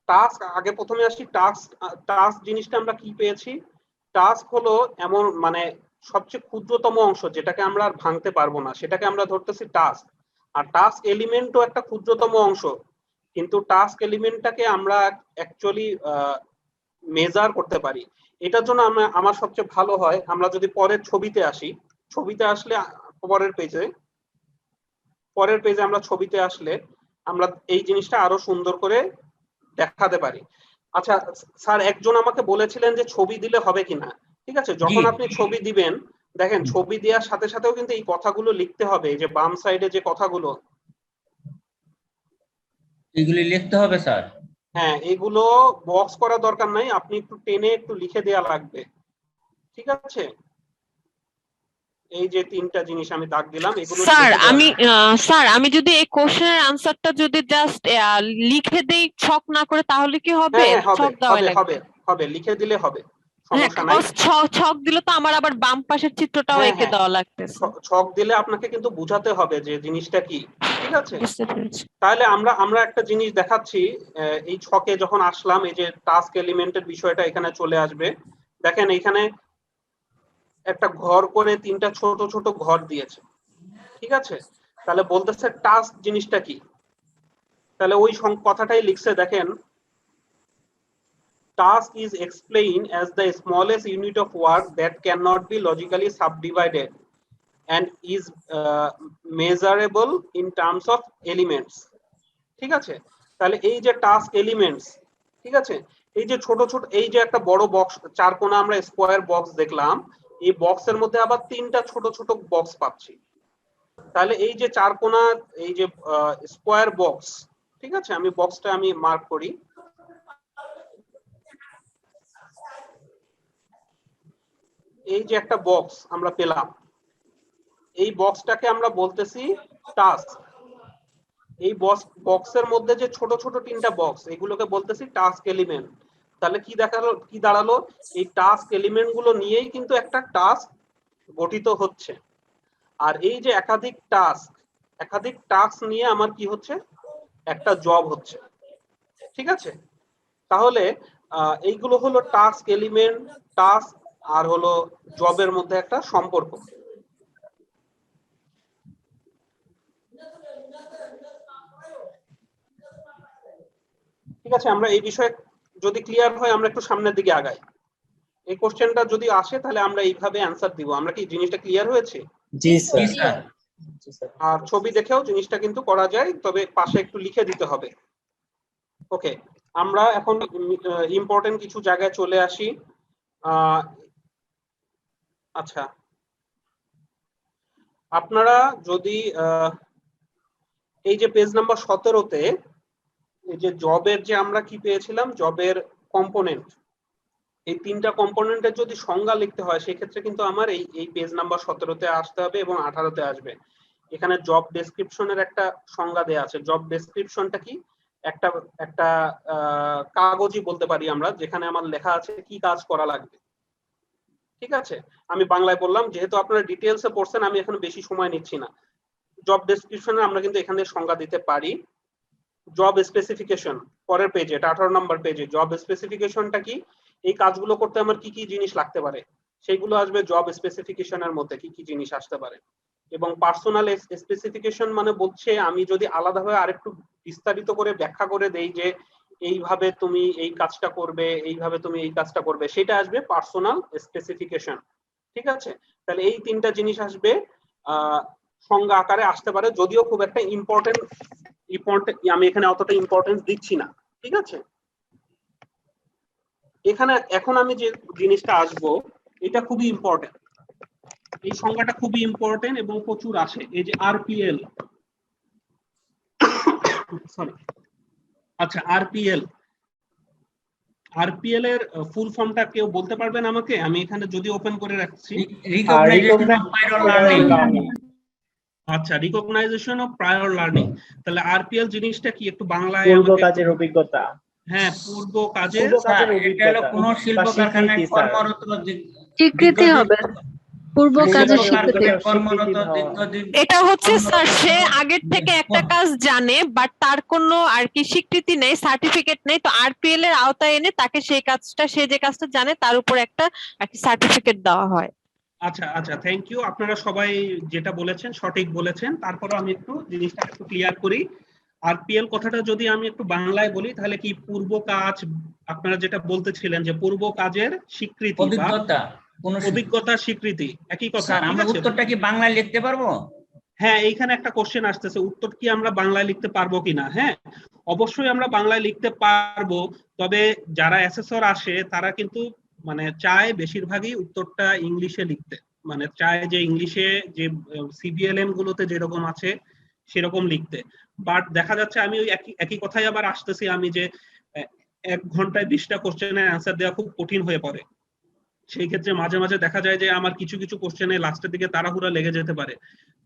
টাস্ক আগে প্রথমে আসি। টাস্ক জিনিসটা আমরা কি পেয়েছি? টাস্ক হলো এমন মানে সবচেয়ে ক্ষুদ্রতম অংশ যেটাকে আমরা আর ভাঙতে পারবো না, সেটাকে আমরা ধরতেছি টাস্ক। আর টাস্ক এলিমেন্টও একটা ক্ষুদ্রতম অংশ, কিন্তু টাস্ক এলিমেন্টটাকে আমরা অ্যাকচুয়ালি মেজার করতে পারি। এটার জন্য আমার সবচেয়ে ভালো হয় আমরা যদি পরের ছবিতে আসি। ছবিতে আসলে পরের পেজে আমরা ছবিতে আসলে আমরা এই জিনিসটা আরো সুন্দর করে দেখাতে পারি। আচ্ছা স্যার, একজন আমাকে বলেছিলেন যে ছবি দিলে হবে কিনা। ঠিক আছে, যখন আপনি ছবি দিবেন দেখেন ছবি দেওয়ার সাথে সাথেও কিন্তু এই কথাগুলো লিখতে হবে, এই যে বাম সাইডে যে কথাগুলো, এগুলি লিখতে হবে স্যার। হ্যাঁ, এগুলো বক্স করা দরকার নাই, আপনি একটু টেনে একটু লিখে দেয়া লাগবে। ঠিক আছে, এই যে 3টা জিনিস আমি দাগ দিলাম, এগুলো স্যার আমি যদি এই কোশ্চেনের আনসারটা যদি জাস্ট লিখে দেই ছক না করে, তাহলে কি হবে? হবে, লিখে দিলে হবে, সমস্যা নাই। ছক দিলে তো আমার আবার বাম পাশের চিত্রটাও হ্যাঁ, এঁকে হ্যাঁ। দেওয়া লাগতেছে। ছক দিলে আপনাকে কিন্তু বুঝাতে হবে যে জিনিসটা কি, ঠিক আছে? বুঝতে পেরেছি। তাহলে আমরা একটা জিনিস দেখাচ্ছি, এই ছকে যখন আসলাম, এই যে টাস্ক এলিমেন্টের বিষয়টা এখানে চলে আসবে। দেখেন এখানে একটা ঘর করে 3টা ছোট ছোট ঘর দিয়েছে, ঠিক আছে? তাহলে বলতেছে টাস্ক জিনিসটা কি, তাহলে ওই কথাটাই লিখছে। দেখেন, task is explained as the smallest unit of work that cannot be logically subdivided and is measurable in terms of elements, ঠিক আছে? তাহলে এই যে টাস্ক এলিমেন্টস, ঠিক আছে, এই যে ছোট ছোট, এই যে একটা বড় বক্স, 4 কোণা আমরা স্কোয়ার বক্স দেখলাম, এই বক্সের মধ্যে আবার 3টা ছোট ছোট বক্স পাচ্ছি। তাহলে এই যে 4 কোণা, এই যে স্কোয়ার বক্স, ঠিক আছে, আমি বক্সটা আমি মার্ক করি। এই যে একটা বক্স আমরা পেলাম, এই বক্সটাকে আমরা বলতেছি টাস্ক। এই বক্সের মধ্যে যে ছোট ছোট 3টা বক্স, এগুলোকে বলতেছি টাস্ক এলিমেন্ট। তাহলে কি দাঁড়ালো, এই টাস্ক এলিমেন্ট গুলো নিয়েই কিন্তু একটা টাস্ক গঠিত হচ্ছে। আর এই যে একাধিক টাস্ক নিয়ে আমার কি হচ্ছে, একটা জব হচ্ছে, ঠিক আছে? তাহলে এইগুলো হলো টাস্ক এলিমেন্ট, টাস্ক আর হলো জবের মধ্যে একটা সম্পর্ক। ঠিক আছে, আমরা এই বিষয়ে যদি ক্লিয়ার হয় আমরা একটু সামনের দিকে আগাই। এই কোশ্চেনটা যদি আসে তাহলে আমরা এইভাবে অ্যানসার দিব। আমরা কি জিনিসটা ক্লিয়ার হয়েছে? জি স্যার। আর ছবি দেখেও জিনিসটা কিন্তু করা যায়, তবে পাশে একটু লিখে দিতে হবে। ওকে, আমরা এখন ইম্পর্টেন্ট কিছু জায়গায় চলে আসি। আচ্ছা, আপনারা যদি এই যে পেজ নাম্বার 17-তে এই যে জবের যে আমরা কি পেয়েছিলাম, জবের কম্পোনেন্ট, এই 3টা কম্পোনেন্টের যদি সংজ্ঞা লিখতে হয় সেক্ষেত্রে কিন্তু আমার এই পেজ নাম্বার 17-তে আসতে হবে এবং 18-তে আসবে। এখানে জব ডেসক্রিপশনের একটা সংজ্ঞা দেয়া আছে। জব ডেসক্রিপশনটা কি, একটা কাগজই বলতে পারি আমরা, যেখানে আমার লেখা আছে কি কাজ করা লাগবে, ঠিক আছে? আমি বাংলায় বললাম, যেহেতু আপনারা ডিটেইলসে পড়ছেন আমি এখন বেশি সময় নিচ্ছি না। জব ডেসক্রিপশনে আমরা কিন্তু এখানে সংজ্ঞা দিতে পারি। জব স্পেসিফিকেশন পরের পেজে, এটা 18 নম্বর পেজে। জব স্পেসিফিকেশনটা কি, এই কাজগুলো করতে আমার কি কি জিনিস লাগতে পারে সেইগুলো আসবে জব স্পেসিফিকেশনের মধ্যে, কি কি জিনিস আসতে পারে। এবং পার্সোনাল স্পেসিফিকেশন মানে বলছে, আমি যদি আলাদাভাবে আরেকটু বিস্তারিত করে ব্যাখ্যা করে দেই যে এইভাবে তুমি এই কাজটা করবে, এইভাবে তুমি এই কাজটা করবে, সেটা আসবে পার্সোনাল স্পেসিফিকেশন, ঠিক আছে? তাহলে এই 3টা জিনিস আসবে, সংজ্ঞা আকারে আসতে পারে, যদিও খুব একটা ইম্পর্টেন্ট আমি এখানে অতটা ইম্পর্টেন্স দিচ্ছি না, ঠিক আছে? এখানে এখন আমি যে জিনিসটা আসবো এটা খুবই ইম্পর্টেন্ট, এই সংজ্ঞাটা খুবই ইম্পর্টেন্ট এবং প্রচুর আসে। এই যে আরপিএল, সরি, আচ্ছা আরপিএল এর ফুল ফর্মটা কেউ বলতে পারবেন আমাকে? আমি এখানে যদি ওপেন করে রাখছি, আচ্ছা, রিকগনাইজেশন অফ প্রায়র লার্নিং। তাহলে আরপিএল জিনিসটা কি একটু বাংলায়? পূর্ব কাজের অভিজ্ঞতা। হ্যাঁ, পূর্ব কাজের অভিজ্ঞতা। কোন শিল্প কারখানায় কর্মরত স্বীকৃতি হবে, পূর্ব কাজের স্বীকৃতি। এটা হচ্ছে স্যার, সে আগের থেকে একটা কাজ জানে বাট তার কোনো আর কি স্বীকৃতি নেই, সার্টিফিকেট নেই, তো আরপিএল এর আওতায় এনে তাকে সেই কাজটা, সে যে কাজটা জানে তার উপর একটা আর কি সার্টিফিকেট দেওয়া হয়। আচ্ছা আচ্ছা, থ্যাংক ইউ। আপনারা সবাই যেটা বলেছেন সঠিক বলেছেন, তারপরে আমি একটু জিনিসটা একটু ক্লিয়ার করি। আরপিএল কথাটা যদি আমি একটু বাংলায় বলি তাহলে কি, পূর্ব কাজ, আপনারা যেটা বলতেছিলেন যে পূর্ব কাজের স্বীকৃতি, অভিজ্ঞতা স্বীকৃতি, একই কথা। আমরা উত্তরটা কি বাংলায় লিখতে পারবো? হ্যাঁ, এইখানে একটা কোশ্চেন আসতেছে, উত্তর কি আমরা বাংলায় লিখতে পারবো কিনা? হ্যাঁ, অবশ্যই আমরা বাংলায় লিখতে পারবো, তবে যারা অ্যাসেসর আসে তারা কিন্তু মানে চায় বেশিরভাগই উত্তরটা ইংলিশে লিখতে, মানে চায় যে ইংলিশে যে সিবিএলএম গুলোতে যেরকম আছে সেরকম লিখতে। বাট দেখা যাচ্ছে আমি ওই একই কথাই আবার আসতেছি আমি, যে 1 ঘন্টায় 20টা কোশ্চেনের অ্যান্সার দেওয়া খুব কঠিন হয়ে পড়ে। সেই ক্ষেত্রে মাঝে মাঝে দেখা যায় যে আমার কিছু কিছু কোশ্চেনে লাস্টের দিকে তাড়াহুড়া লেগে যেতে পারে।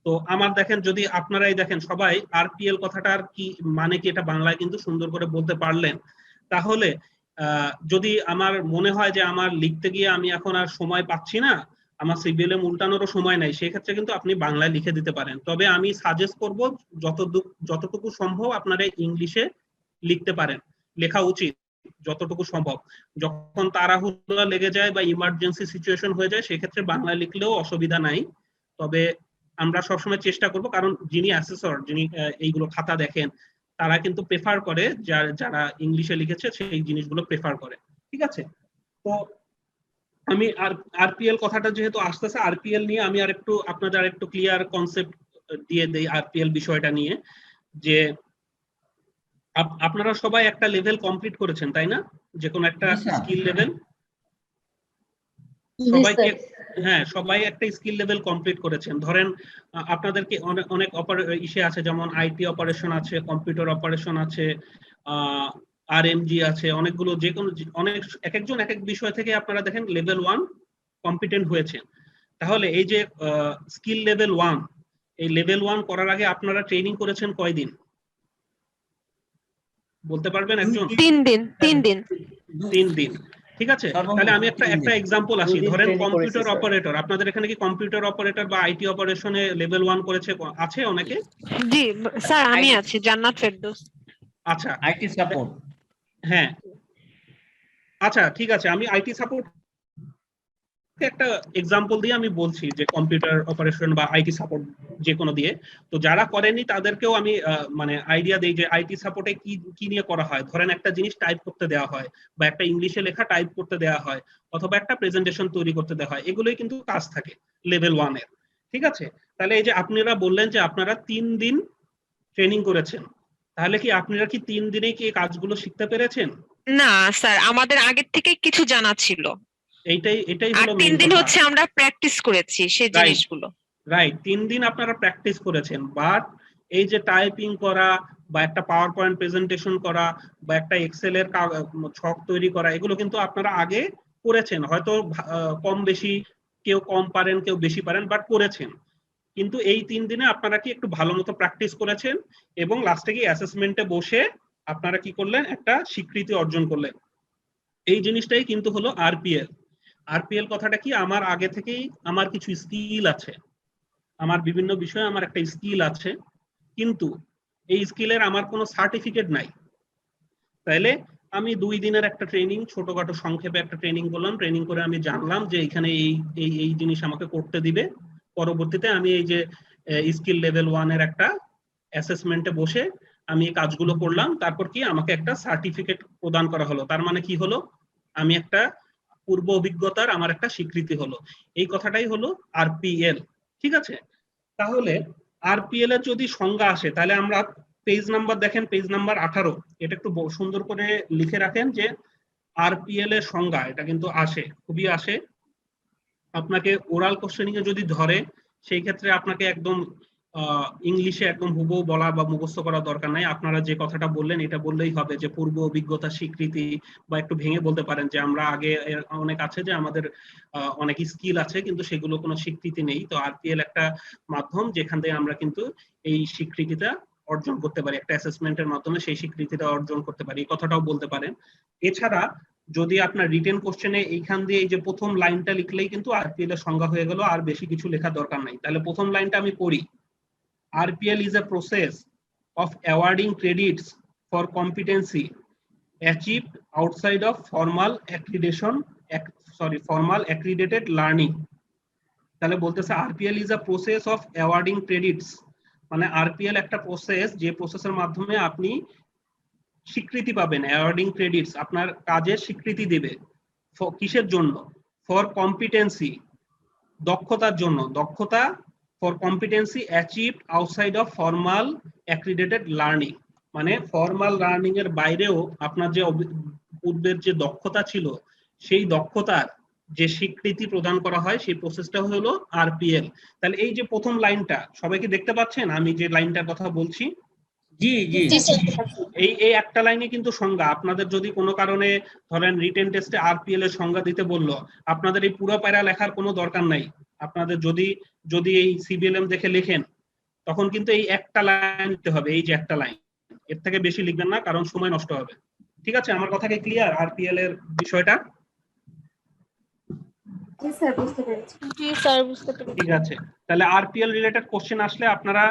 তো আমার দেখেন, যদি আপনারাই দেখেন সবাই আরপিএল কথাটার কি মানে কি এটা বাংলায় কিন্তু সুন্দর করে বলতে পারলেন, তাহলে যদি আমার মনে হয় যে আমার লিখতে গিয়ে আমি এখন আর সময় পাচ্ছি না, আমার সিবিএলএম উল্টানোরও সময় নাই, সেক্ষেত্রে কিন্তু আপনি বাংলায় লিখে দিতে পারেন। তবে আমি সাজেস্ট করব যতটুকু সম্ভব আপনারা ইংলিশে লিখতে পারেন, লেখা উচিত যতটুকু সম্ভব। যখন তাড়াহুড়ো লেগে যায় বা ইমার্জেন্সি সিচুয়েশন হয়ে যায় সেক্ষেত্রে বাংলা লিখলেও অসুবিধা নাই। তবে আমরা সবসময় চেষ্টা করব, কারণ যিনি অ্যাসেসর, যিনি এইগুলো খাতা দেখেন, তারা কিন্তু প্রেফার করে যারা ইংলিশে লিখেছে সেই জিনিসগুলো প্রেফার করে। ঠিক আছে, তো আমি আরপিএল কথাটা যেহেতু আসতেছে, আরপিএল নিয়ে আমি আরেকটু আপনাদের আরেকটু ক্লিয়ার কনসেপ্ট দিয়ে দেই আরপিএল বিষয়টা নিয়ে। যে আপনারা সবাই একটা লেভেল কমপ্লিট করেছেন তাই না, যে কোনো একটা স্কিল লেভেল? সবাইকে, হ্যাঁ সবাই একটা স্কিল লেভেল কমপ্লিট করেছেন। ধরেন আপনাদেরকে অনেক ইসে আছে, যেমন আইটি অপারেশন আছে, কম্পিউটার অপারেশন আছে, আরএমজি আছে, অনেকগুলো, যে কোনো অনেক এক একজন এক এক বিষয় থেকে আপনারা দেখেন লেভেল 1 কম্পিটেন্ট হয়েছেন। তাহলে এই যে স্কিল লেভেল 1, এই লেভেল 1 করার আগে আপনারা ট্রেনিং করেছেন কয়দিন বলতে পারবেন একজন? 3 দিন। 3 দিন, ঠিক আছে। তাহলে আমি একটা এক্সাম্পল আসি। ধরেন কম্পিউটার অপারেটর, আপনাদের এখানে কি কম্পিউটার অপারেটর বা আইটি অপারেশনে লেভেল 1 করেছে আছে অনেকে? জি স্যার, আমি আছি, জান্নাত ফেরদৌস। আচ্ছা, আইটি সাপোর্ট, হ্যাঁ আচ্ছা ঠিক আছে, আমি আইটি সাপোর্ট একটা এক্সাম্পল দিয়ে আমি বলছি যে কম্পিউটার অপারেশন বা আইটি সাপোর্ট যে কোনো দিয়ে। তো যারা করেনি তাদেরকেও আমি মানে আইডিয়া দেই যে আইটি সাপোর্টে কি নিয়ে করা হয়। ধরেন একটা জিনিস টাইপ করতে দেওয়া হয়, বা একটা ইংলিশে লেখা টাইপ করতে দেওয়া হয়, অথবা একটা প্রেজেন্টেশন তৈরি করতে দেওয়া হয়, এগুলোই কিন্তু কাজ থাকে লেভেল 1 এর। ঠিক আছে, তাহলে এই যে আপনারা বললেন যে আপনারা 3 দিন ট্রেনিং করেছেন, তাহলে কি আপনারা কি 3 দিনেই কি এই কাজগুলো শিখতে পেরেছেন? না স্যার, আমাদের আগের থেকে কিছু জানা ছিল। এটাই আর হলো 3 দিন হচ্ছে আমরা প্র্যাকটিস করেছি সেই জিনিসগুলো। রাইট, 3 দিন আপনারা প্র্যাকটিস করেছেন, বাট এই যে টাইপিং করা বা একটা পাওয়ার পয়েন্ট প্রেজেন্টেশন করা বা একটা এক্সেল এর ছক তৈরি করা, এগুলো কিন্তু আপনারা আগে করেছেন। হয়তো কম বেশি, কেউ কম পারেন কেউ বেশি পারেন, বাট করেছেন। কিন্তু এই 3 দিনে আপনারা কি একটু ভালো মতো প্র্যাকটিস করেছেন, এবং লাস্টে কি অ্যাসেসমেন্টে বসে আপনারা কি করলেন, একটা স্বীকৃতি অর্জন করলেন। এই জিনিসটাই কিন্তু হলো আরপিএল। আরপিএল কথাটা কি, আমার আগে থেকেই আমার কিছু স্কিল আছে, আমার বিভিন্ন বিষয়ে আমার একটা স্কিল আছে, কিন্তু এই স্কিলের আমার কোনো সার্টিফিকেট নাই। তাইলে আমি 2 দিনের একটা ট্রেনিং, ছোটখাটো সংক্ষেপে একটা ট্রেনিং করলাম, ট্রেনিং করে আমি জানলাম যে এখানে এই জিনিস আমাকে করতে দিবে। পরবর্তীতে আমি এই যে স্কিল লেভেল 1 এর একটা অ্যাসেসমেন্টে বসে আমি এই কাজগুলো করলাম, তারপর কি আমাকে একটা সার্টিফিকেট প্রদান করা হলো। তার মানে কি হলো, আমি একটা পূর্ব অভিজ্ঞতার আমার একটা স্বীকৃতি হলো। এই কথাটাই হলো আরপিএল। ঠিক আছে, তাহলে আরপিএল এর যদি সংজ্ঞা আসে, তাহলে আমরা পেজ নাম্বার দেখেন, পেজ নাম্বার 18, এটা একটু সুন্দর করে লিখে রাখেন যে আরপিএল এর সংজ্ঞা, এটা কিন্তু আসে, খুবই আসে। আপনাকে ওরাল কোশ্চেনিং এ যদি ধরে, সেই ক্ষেত্রে আপনাকে একদম ইংলিশে একদম হুবহু বলা বা মুখস্থ করার দরকার নাই। আপনারা যে কথাটা বললেন এটা বললেই হবে যে পূর্ব অভিজ্ঞতা স্বীকৃতি, বা একটু ভেঙে বলতে পারেন যে আমরা আগে অনেক আছে যে আমাদের অনেক স্কিল আছে কিন্তু সেগুলো কোনো স্বীকৃতি নেই। তো আরপিএল একটা মাধ্যম যেখান থেকে আমরা কিন্তু এই স্বীকৃতিটা অর্জন করতে পারি, একটা অ্যাসেসমেন্টের মাধ্যমে সেই স্বীকৃতিটা অর্জন করতে পারি, এই কথাটাও বলতে পারেন। এছাড়া যদি আপনার রিটেন কোশ্চেনে এইখান দিয়ে এই যে প্রথম লাইনটা লিখলেই কিন্তু আরপিএল এর সংজ্ঞা হয়ে গেল, আর বেশি কিছু লেখার দরকার নাই। তাহলে প্রথম লাইনটা আমি পড়ি। RPL is a process of awarding credits for competency achieved outside of formal accredited learning. তাহলে বলতেছে RPL is a process of awarding credits, মানে RPL একটা প্রসেস, যে প্রসেসের মাধ্যমে আপনি স্বীকৃতি পাবেন, অ্যাওয়ার্ডিং ক্রেডিটস, আপনার কাজের স্বীকৃতি দেবে। কিসের জন্য? ফর কম্পিটেন্সি, দক্ষতার জন্য, দক্ষতা for competency achieved outside of formal accredited learning, মানে ফর্মাল লার্নিং এর বাইরেও আপনার যে পূর্বের যে দক্ষতা ছিল সেই দক্ষতার যে স্বীকৃতি প্রদান করা হয়, সেই প্রসেসটা হলো আরপিএল। তাহলে এই যে প্রথম লাইনটা সবাই কি দেখতে পাচ্ছেন আমি যে লাইনটার কথা বলছি? জি জি, এই একটা লাইনে কিন্তু সংজ্ঞা। আপনাদের যদি কোনো কারণে ধরেন রিটেন টেস্টে আরপিএল এর সংজ্ঞা দিতে বললো, আপনাদের এই পুরো প্যারা লেখার কোনো দরকার নাই। আপনাদের যদি এই সিবিএলএম দেখে লেখেন, তখন কিন্তু এই একটা লাইন দিতে হবে, এই যে একটা লাইন, এর থেকে বেশি লিখবেন না, কারণ সময় নষ্ট হবে। ঠিক আছে, আমার কথা কি ক্লিয়ার আরপিএল এর বিষয়টা? জি স্যার বুঝতে পেরেছি। ঠিক আছে, তাহলে আরপিএল রিলেটেড কোশ্চেন আসলে আপনারা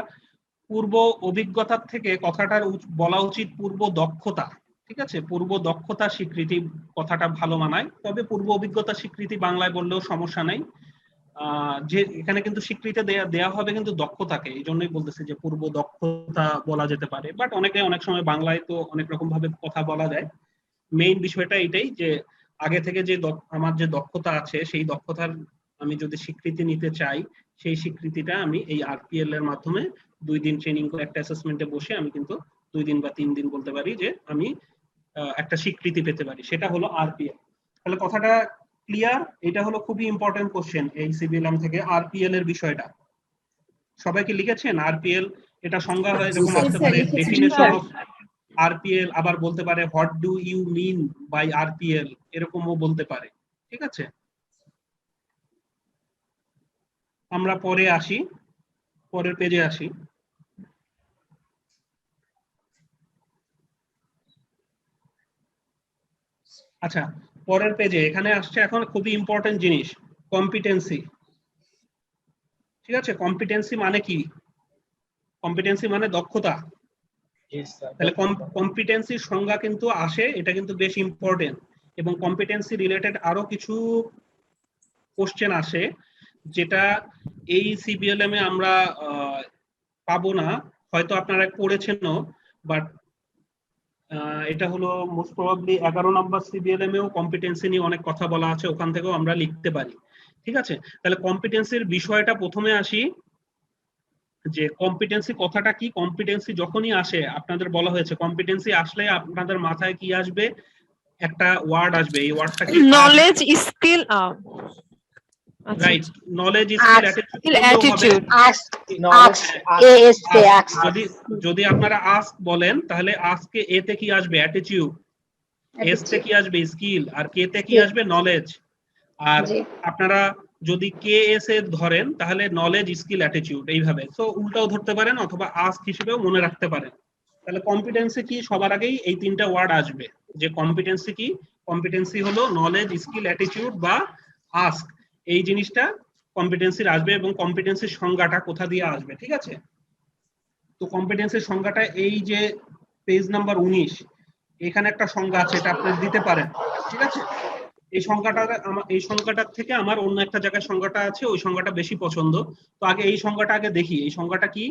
পূর্ব অভিজ্ঞতার থেকে কথাটার বলা উচিত পূর্ব দক্ষতা। ঠিক আছে, পূর্ব দক্ষতা স্বীকৃতি কথাটা ভালো মানায়, তবে পূর্ব অভিজ্ঞতা স্বীকৃতি বাংলায় বললেও সমস্যা নেই। যে এখানে কিন্তু স্বীকৃতি দেয়া হবে কিন্তু দক্ষতাকে, এই জন্যই বলতেছি যে পূর্ব দক্ষতা বলা যেতে পারে, বাট অনেক সময় বাংলায় তো অনেক রকম ভাবে কথা বলা যায়। মেইন বিষয়টা এটাই যে আগে থেকে যে আমার যে দক্ষতা আছে সেই দক্ষতার আমি যদি স্বীকৃতি নিতে চাই, সেই স্বীকৃতিটা আমি এই আরপিএল এর মাধ্যমে 2 দিন ট্রেনিং করে একটা অ্যাসেসমেন্টে বসে আমি কিন্তু 2 দিন বা 3 দিন বলতে পারি যে আমি একটা স্বীকৃতি পেতে পারি, সেটা হলো আরপিএল। তাহলে কথাটা ক্লিয়ার? এটা হলো খুবই ইম্পর্টেন্ট কোশ্চেন এই সিবিএলএম থেকে, আরপিএল এর বিষয়টা। সবাই কি লিখেছেন? আরপিএল এটা সংজ্ঞা হয় এরকম আসতে পারে, ডেফিনেশন অফ আরপিএল, আবার বলতে পারে what do you mean by RPL, এরকমও বলতে পারে। ঠিক আছে, আমরা পরে আসি, পরের পেজে আসি। আচ্ছা, পরের পেজে এখানে আসছে এখন খুবই ইম্পর্টেন্ট জিনিস, কম্পিটেন্সি। ঠিক আছে, কম্পিটেন্সি মানে কি? কম্পিটেন্সি মানে দক্ষতা। তাহলে কম্পিটেন্সির সংজ্ঞা কিন্তু আসে, এটা কিন্তু বেশ ইম্পর্টেন্ট, এবং কম্পিটেন্সি রিলেটেড আরো কিছু কোশ্চেন আসে যেটা এই সিবিএলএম এ আমরা পাবো না, হয়তো আপনারা পড়েছেনও, বাট এটা হলো মোস্ট প্রবাবলি 11 নম্বর সিবিএলএম এও কম্পিটেন্সি নিয়ে অনেক কথা বলা আছে, ওখান থেকেও আমরা লিখতে পারি। ঠিক আছে, তাহলে কম্পিটেন্সির বিষয়টা প্রথমে আসি যে কম্পিটেন্সি কথাটা কি। কম্পিটেন্সি যখনই আসে আপনাদের বলা হয়েছে, কম্পিটেন্সি আসলে আপনাদের মাথায় কি আসবে? একটা ওয়ার্ড আসবে, এই ওয়ার্ডটা কি? Knowledge skill, right, knowledge skill attitude. যদি আপনারা আস্ক বলেন তাহলে আস্কে এ তে কি আসবে? অ্যাটিটিউড, এস তে কি আসবে? স্কিল, আর কে তে কি আসবে? নলেজ। আর আপনারা যদি কে এস এ ধরেন তাহলে নলেজ স্কিল অ্যাটিটিউড, এইভাবে। সো উল্টাও ধরতে পারেন অথবা আস্ক হিসেবেও মনে রাখতে পারেন। তাহলে কম্পিটেন্সি কি? সবার আগেই এই 3টা ওয়ার্ড আসবে যে কম্পিটেন্সি কি। কম্পিটেন্সি হলো নলেজ স্কিল অ্যাটিটিউড বা আস্ক, এই জিনিসটা কম্পিটেন্সির আসবে, এবং কম্পিটেন্সির সংজ্ঞাটা কোথা দিয়ে আসবে। ঠিক আছে, তো কম্পিটেন্সির সংজ্ঞাটা এই যে পেজ নাম্বার 19, এখানে একটা সংজ্ঞা আছে, এটা আপনি দিতে পারেন। ঠিক আছে, এই সংজ্ঞাটার থেকে আমার অন্য একটা জায়গায় সংজ্ঞাটা আছে, ওই সংজ্ঞাটা বেশি পছন্দ। তো আগে এই সংজ্ঞাটা আগে দেখি, এই সংজ্ঞাটা কি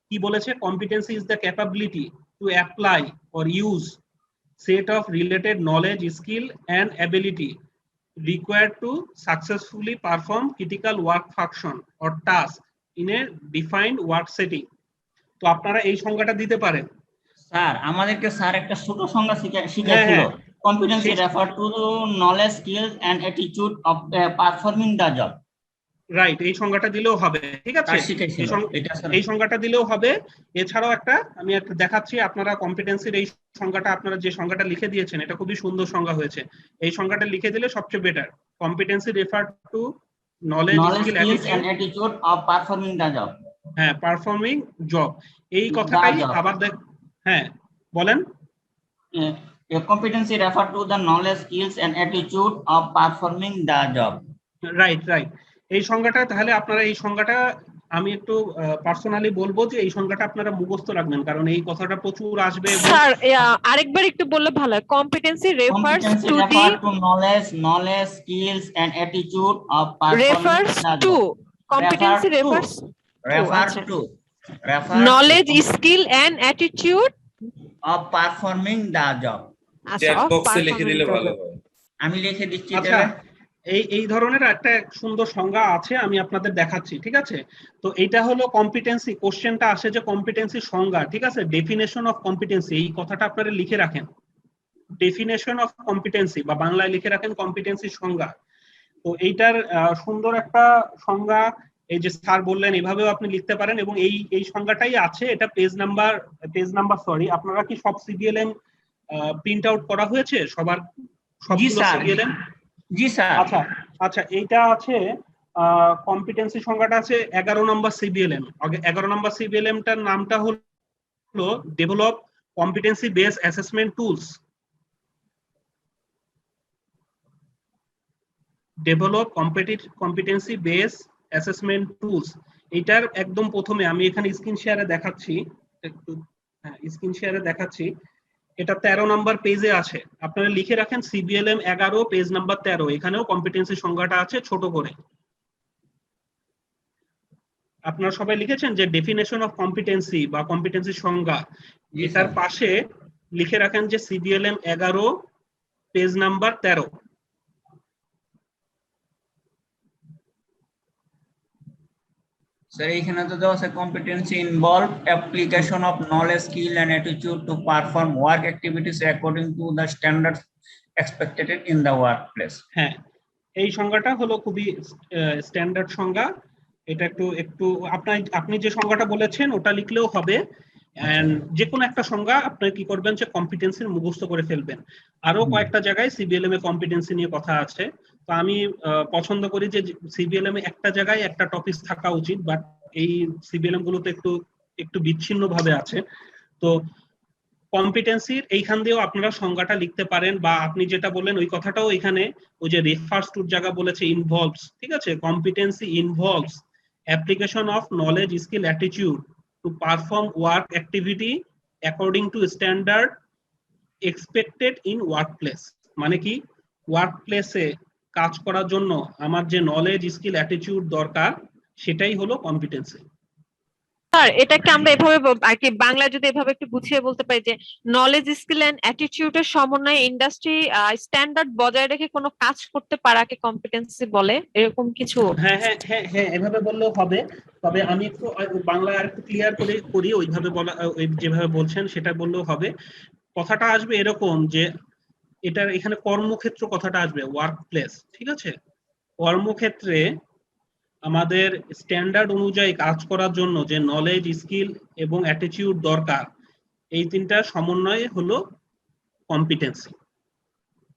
কি বলেছে? Competency is the capability to apply or use set of related knowledge skill and ability required to successfully perform critical work function or task in a defined work setting. তো আপনারা এই সংজ্ঞাটা দিতে পারেন। স্যার আমাদেরকে স্যার একটা ছোট সংজ্ঞা শিখিয়েছিল, competency refer to knowledge skills and attitude of performing the job. Right, এই সংজ্ঞাটা দিলেও হবে। ঠিক আছে, এই সংজ্ঞাটা দিলেও হবে। এছাড়াও আমি একটা দেখাচ্ছি, আপনারা কম্পিটেন্সির এই সংজ্ঞাটা, আপনারা যে সংজ্ঞাটা লিখে দিয়েছেন এটা খুবই সুন্দর সংজ্ঞা হয়েছে, এই সংজ্ঞাটা লিখে দিলে সবচেয়ে better. Competency refer to knowledge skill and attitude of performing the job. হ্যাঁ, পারফর্মিং জব, এই কথাটাই আবার হ্যাঁ বলেন। Competency refer to the knowledge skills and attitude of performing the job. Right right, এই সংজ্ঞাটা, তাহলে আপনারা এই সংজ্ঞাটা আমি একটু পার্সোনালি বলবো যে এই সংজ্ঞাটা আপনারা মুখস্থ রাখবেন, কারণ এই কথাটা প্রচুর আসবে। স্যার আরেকবার একটু বললে ভালো হয়। Competency refers to the knowledge skills and attitude of refers to competency refers to knowledge skill and attitude of performing the job. Chat বক্সে লিখে দিলে ভালো হয়, আমি লিখে দিচ্ছি। আচ্ছা, এই ধরনের একটা সুন্দর সংজ্ঞা আছে, আমি আপনাদের দেখাচ্ছি। ঠিক আছে, তো এইটা হলো কম্পিটেন্সি। কোশ্চেনটা আসে যে কম্পিটেন্সি সংজ্ঞা। ঠিক আছে, ডেফিনেশন অফ কম্পিটেন্সি, এই কথাটা আপনারা লিখে রাখেন, ডেফিনেশন অফ কম্পিটেন্সি, বা বাংলায় লিখে রাখেন কম্পিটেন্সি সংজ্ঞা। তো এইটার সুন্দর একটা সংজ্ঞা, এই যে স্যার বললেন এভাবেও আপনি লিখতে পারেন, এবং এই সংজ্ঞাটাই আছে। এটা পেজ নাম্বার সরি, আপনারা কি সব সিবিএলএম প্রিন্ট আউট করা হয়েছে সবার? সবগুলো সিবিএলএম? জি স্যার। আচ্ছা আচ্ছা, এইটা আছে কম্পিটেন্সি সংজ্ঞাটা আছে 11 নম্বর সিবিএলএম। 11 নম্বর সিবিএলএম টার নামটা হলো develop competency base assessment tools. Develop competency base assessment tools. এটার একদম প্রথমে আমি এখানে স্ক্রিন শেয়ারে দেখাচ্ছি, একটু স্ক্রিন শেয়ারে দেখাচ্ছি, এটা 13 নাম্বার পেজে আছে। আপনারা লিখে রাখেন সিবিএলএম 11 পেজ নাম্বার 13, এখানেও কম্পিটেন্সি সংজ্ঞাটা আছে ছোট করে। আপনারা সবাই লিখেছেন যে ডেফিনেশন অফ কম্পিটেন্সি বা কম্পিটেন্সি সংজ্ঞা, এটার পাশে লিখে রাখেন যে সিবিএলএম 11 পেজ নাম্বার 13। স্যার এখানে তো দেওয়া আছে competency involve application of knowledge skill and attitude to perform work activities according to the standards expected in the workplace. হ্যাঁ, এই সংজ্ঞাটা হলো খুবই স্ট্যান্ডার্ড সংজ্ঞা। এটা একটু একটু আপনি যে সংজ্ঞাটা বলেছেন ওটা লিখলেও হবে। এন্ড যে কোনো একটা সংজ্ঞা আপনি কি করবেন যে কম্পিটেন্সির মুখস্থ করে ফেলবেন। আরো কয়েকটা জায়গায় সিবিএলএম এ কম্পিটেন্সি নিয়ে কথা আছে, তো আমি পছন্দ করি যে সিবিএলএম এ একটা জায়গায় একটা টপিক থাকা উচিত, বাট এই সিবিএলএম গুলোতে একটু একটু বিচ্ছিন্ন ভাবে আছে। তো কম্পিটেন্সির এইখান দিয়েও আপনারা সংজ্ঞাটা লিখতে পারেন, বা আপনি যেটা বললেন ওই কথাটাও এখানে ওই যে রেফার্স টুর জায়গা বলেছে ইনভলভস, ঠিক আছে, competency involves application of knowledge skill attitude to perform work activity according to standard expected in workplace. মানে কি, ওয়ার্কপ্লেসে কাজ করার জন্য আমার যে নলেজ স্কিল অ্যাটিটিউড দরকার সেটাই হলো কম্পিটেন্সি। স্যার এটাকে আমরা এভাবে আর কি বাংলায় যদি এভাবে একটু গুছিয়ে বলতে পারি যে নলেজ স্কিল এন্ড অ্যাটিটিউডের সমন্বয়ে ইন্ডাস্ট্রি স্ট্যান্ডার্ড বজায় রেখে কোনো কাজ করতে পারাকে কম্পিটেন্সি বলে, এরকম কিছু। হ্যাঁ হ্যাঁ হ্যাঁ হ্যাঁ, এভাবে বললেও হবে, তবে আমি একটু বাংলা আর একটু ক্লিয়ার করে করি, ওইভাবে বলা যেভাবে বলছেন সেটা বললেও হবে। কথাটা আসবে এরকম যে এটার এখানে কর্মক্ষেত্র কথাটা আসবে, ওয়ার্ক প্লেস, ঠিক আছে। কর্মক্ষেত্রে আমাদের স্ট্যান্ডার্ড অনুযায়ী কাজ করার জন্য যে নলেজ স্কিল এবং অ্যাটিটিউড দরকার, এই তিনটার সমন্বয় হলো কম্পিটেন্সি,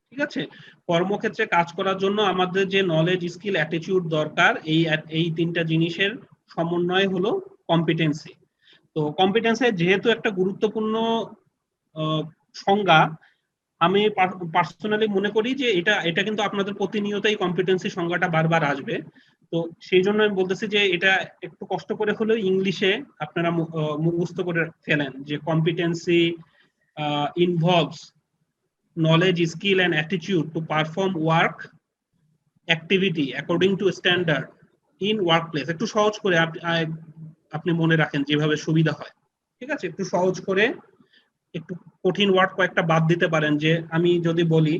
ঠিক আছে। কর্মক্ষেত্রে কাজ করার জন্য আমাদের যে নলেজ স্কিল অ্যাটিটিউড দরকার, এই তিনটা জিনিসের সমন্বয় হলো কম্পিটেন্সি। তো কম্পিটেন্সি যেহেতু একটা গুরুত্বপূর্ণ সংজ্ঞা, আমি পার্সোনালি মনে করি যে এটা কিন্তু আপনাদের প্রতিনিয়তই কম্পিটেন্সি সংজ্ঞাটা বারবার আসবে। তো সেই জন্য আমি বলতেছি যে এটা একটু কষ্ট করে হলেও ইংলিশে আপনারা মুখস্থ করে ফেলেন যে competency involves knowledge, skill and attitude to perform work activity according to standard in workplace। একটু সহজ করে আপনি মনে রাখেন যেভাবে সুবিধা হয়, ঠিক আছে। একটু সহজ করে, একটু কঠিন ওয়ার্ড কয়েকটা বাদ দিতে পারেন। যে আমি যদি বলি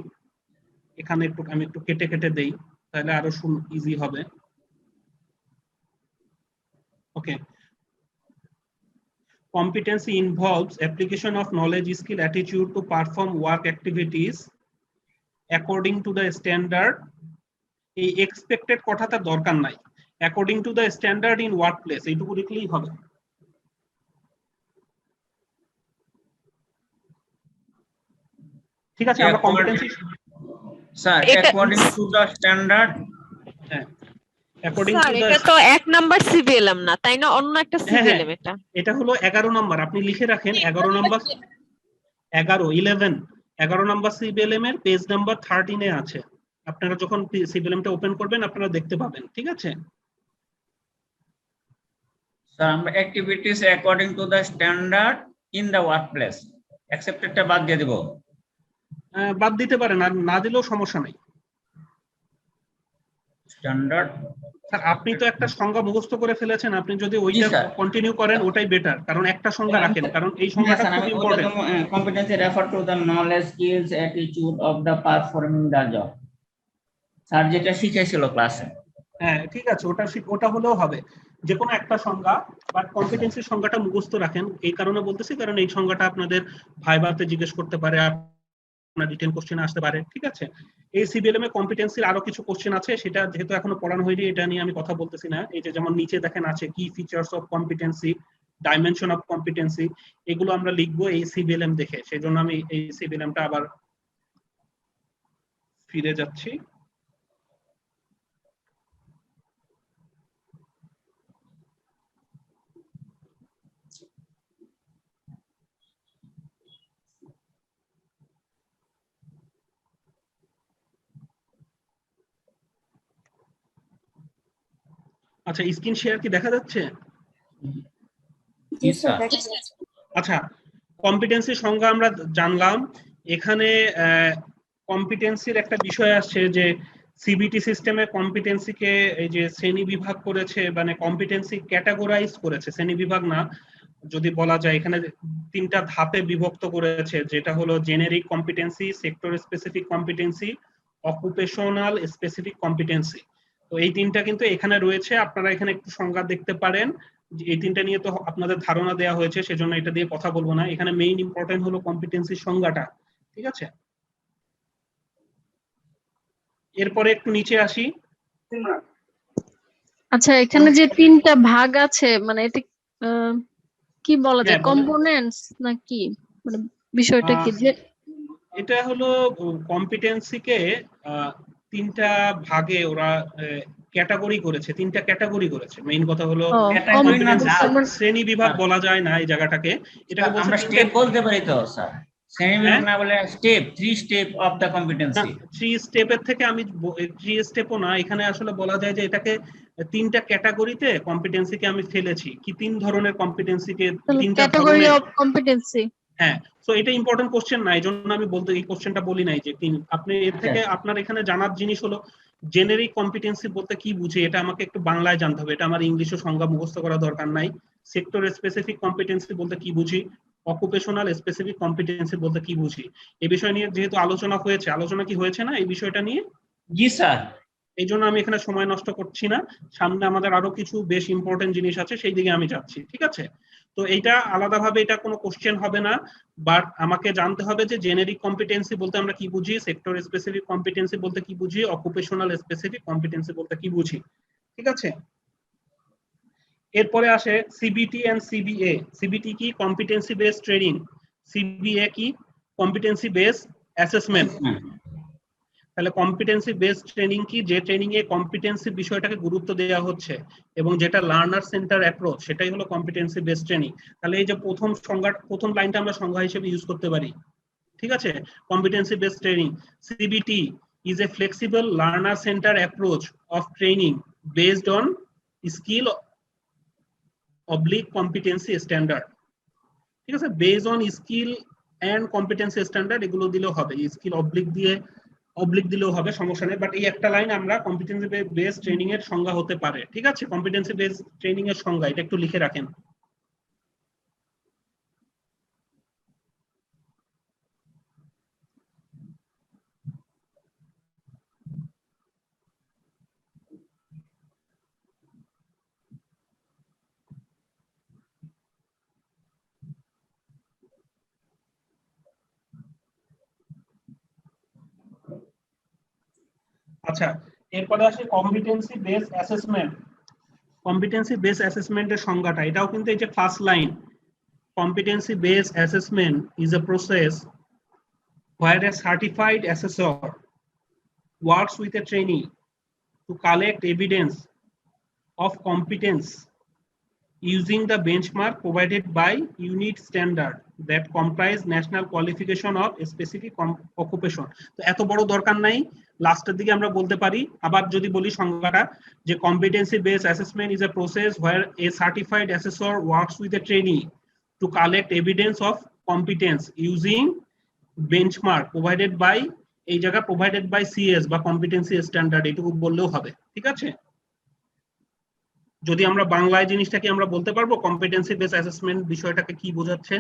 এখানে আমি একটু কেটে কেটে দেই, তাহলে আরো ইজি হবে। ওকে, competency involves application of knowledge, skill, attitude to perform work activities according to the standard। এই এক্সপেক্টেড কথাটা দরকার নাই, according to the standard in workplace এইটুকু লিখলেই হবে। ঠিক আছে, আমরা competency sir according to the standard, হ্যাঁ অ্যাকর্ডিং স্যার টু দ্য, এটা তো এক নাম্বার সিবিএলএম না তাই না, অন্য একটা সিবিএলএম। এটা হলো 11 নাম্বার, আপনি লিখে রাখেন 11 নাম্বার, 11 নাম্বার সিবিএলএম এর পেজ নাম্বার 13 এ আছে। আপনারা যখন সিবিএলএম টা ওপেন করবেন আপনারা দেখতে পাবেন, ঠিক আছে। স্যার আমরা activities according to the standard in the workplace অ্যাকসেপ্টেডটা বাদ দিয়ে দেব। বাদ দিতে পারেন, আর না দিলেও সমস্যা নাই। স্ট্যান্ডার্ড স্যার আপনি তো একটা সংজ্ঞা মুখস্থ করে ফেলেছেন, আপনি যদি ওইটা কন্টিনিউ করেন ওটাই বেটার, কারণ একটা সংজ্ঞা রাখেন, কারণ এই সংজ্ঞাটা খুব important. Competency refer to the knowledge skills attitude of the performing the job. Sir যেটা শিখেছিল ক্লাসে, হ্যাঁ ঠিক আছে, ওটা হলেও হবে, যে কোনো একটা সংজ্ঞা, বাট কম্পিটেন্সির সংজ্ঞাটা মুখস্থ রাখেন। এই কারণে বলতেছি কারণ এই সংজ্ঞাটা আপনাদের ভাইভাতে জিজ্ঞেস করতে পারে, আপনার রিটেন কোশ্চেনে আসতে পারে, ঠিক আছে। এই সিবিএলএম এ কম্পিটেন্সির আরো কিছু কোশ্চেন আছে, সেটা যেহেতু এখনো পড়ানো হয়নি এটা নিয়ে আমি কথা বলতেছি না। এই যে যেমন নিচে দেখেন আছে কি features of competency, dimension of competency, এগুলো আমরা লিখবো এই সিবিএলএম দেখে। সেই জন্য আমি এই সিবিএলএমটা আবার ফিরে যাচ্ছি। আচ্ছা, স্ক্রিন শেয়ার কি দেখা যাচ্ছে? জি স্যার। আচ্ছা, কম্পিটেন্সি সংজ্ঞা আমরা জানলাম। এখানে কম্পিটেন্সির একটা বিষয় আসছে যে সিবিটি সিস্টেমে কম্পিটেন্সিকে এই যে শ্রেণী বিভাগ করেছে, মানে কম্পিটেন্সি ক্যাটাগরাইজ করেছে, শ্রেণী বিভাগ না যদি বলা যায়, এখানে 3টা ধাপে বিভক্ত করেছে, যেটা হলো generic competency, sector specific competency, occupational specific competency. তো এই 3টা কিন্তু এখানে রয়েছে, আপনারা এখানে একটু সংজ্ঞা দেখতে পারেন। এই 3টা নিয়ে তো আপনাদের ধারণা দেওয়া হয়েছে, সেজন্য এটা দিয়ে কথা বলবো না। এখানে মেইন ইম্পর্টেন্ট হলো কম্পিটেন্সির সংজ্ঞাটা, ঠিক আছে? এরপরে একটু নিচে আসি। আচ্ছা, এখানে যে 3টা ভাগ আছে, মানে এটা কি বলা যায়, কম্পোনেন্টস নাকি, মানে বিষয়টা কি? যে এটা হলো কম্পিটেন্সিকে 3টা ভাগে ওরা ক্যাটাগরি করেছে, 3টা ক্যাটাগরি করেছে। মেইন কথা হলো শ্রেণী বিভাগ বলা যায় না এই জায়গাটাকে, এটাকে আমরা স্টেপ বলতে পারি তো স্যার, শ্রেণী বিভাগ না বলে step, 3 step of the competency. 3 স্টেপের থেকে আমি 3 স্টেপও না, এখানে আসলে বলা যায় যে এটাকে 3টা ক্যাটাগরিতে কম্পিটেন্সিকে আমি ফেলেছি। কি 3 ধরনের কম্পিটেন্সিকে, 3টা ক্যাটাগরি অফ কম্পিটেন্সি। হ্যাঁ, সো এটা ইম্পর্টেন্ট কোশ্চেন না, এইজন্য আমি বলতে এই কোশ্চেনটা বলি নাই যে আপনি এর থেকে আপনার এখানে জানার জিনিস হলো জেনারিক কম্পিটেন্সি বলতে কি বুঝে, এটা আমাকে একটু বাংলায় জানতে হবে, এটা আমার ইংলিশে সংজ্ঞা মুখস্থ করা দরকার নাই। সেক্টর স্পেসিফিক কম্পিটেন্সি বলতে কি বুঝি, অকুপেশনাল স্পেসিফিক কম্পিটেন্সি বলতে কি বুঝি, এই বিষয় নিয়ে যেহেতু আলোচনা হয়েছে, আলোচনা কি হয়েছে না এই বিষয়টা নিয়ে? জি স্যার। এই জন্য আমি এখানে সময় নষ্ট করছি না, সামনে আমাদের আরো কিছু বেশ ইম্পর্টেন্ট জিনিস আছে, সেই দিকে আমি যাচ্ছি, ঠিক আছে? তো এইটা আলাদাভাবে এটা কোনো কোশ্চেন হবে না, বাট আমাকে জানতে হবে যে জেনেরিক কম্পিটেন্সি বলতে আমরা কি বুঝি, সেক্টর স্পেসিফিক কম্পিটেন্সি বলতে কি বুঝি, অকুপেশনাল স্পেসিফিক কম্পিটেন্সি বলতে কি বুঝি, ঠিক আছে? এরপরে আসে সিবিটি এন্ড সিবিএ। সিবিটি কি? Competency based training. সিবিএ কি? Competency based assessment. তাহলে কম্পিটেন্সি বেসড ট্রেনিং কি? যে ট্রেনিং এ কম্পিটেন্সি বিষয়টাকে গুরুত্ব দেওয়া হচ্ছে এবং যেটা লার্নার সেন্টার অ্যাপ্রোচ, সেটাই হলো কম্পিটেন্সি বেসড ট্রেনিং। তাহলে এই যে প্রথম লাইনটা আমরা সংজ্ঞা হিসেবে ইউজ করতে পারি, ঠিক আছে? Competency based training, CBT is a flexible learner center approach of training based on skill / competency standard, ঠিক আছে? based on skill and competency standard এগুলো দিলেও হবে, স্কিল অবলিক দিলেও হবে, সমস্যা নেই। বাট এই একটা লাইন আমরা কম্পিটেন্সি বেসড ট্রেনিং এর সংজ্ঞা হতে পারে, ঠিক আছে? কম্পিটেন্সি বেসড ট্রেনিং এর সংজ্ঞা এটা একটু লিখে রাখেন। আচ্ছা, এরপরে আসে competency base assessment. Competency base অ্যাসেসমেন্টের সংজ্ঞাটা, এটাও কিন্তু এই যে first line, competency base assessment is a process where a certified assessor works with a trainee to collect evidence of competence using the benchmark provided by unit standard that comprise national qualification of a specific occupation। তো এত বড় দরকার নাই, লাস্টের দিকে আমরা বলতে পারি। আবার যদি বলি সংজ্ঞাটা, যে competency based assessment is a process where a certified assessor works with a trainee to collect evidence of competence using benchmark provided by, এই জায়গা provided by CS বা competency standard, এটুকু বললেও হবে, ঠিক আছে? যদি আমরা বাংলায় জিনিসটাকে আমরা বলতে পারবো কম্পিটেন্সি বেসড অ্যাসেসমেন্ট বিষয়টাকে কি বোঝাচ্ছে?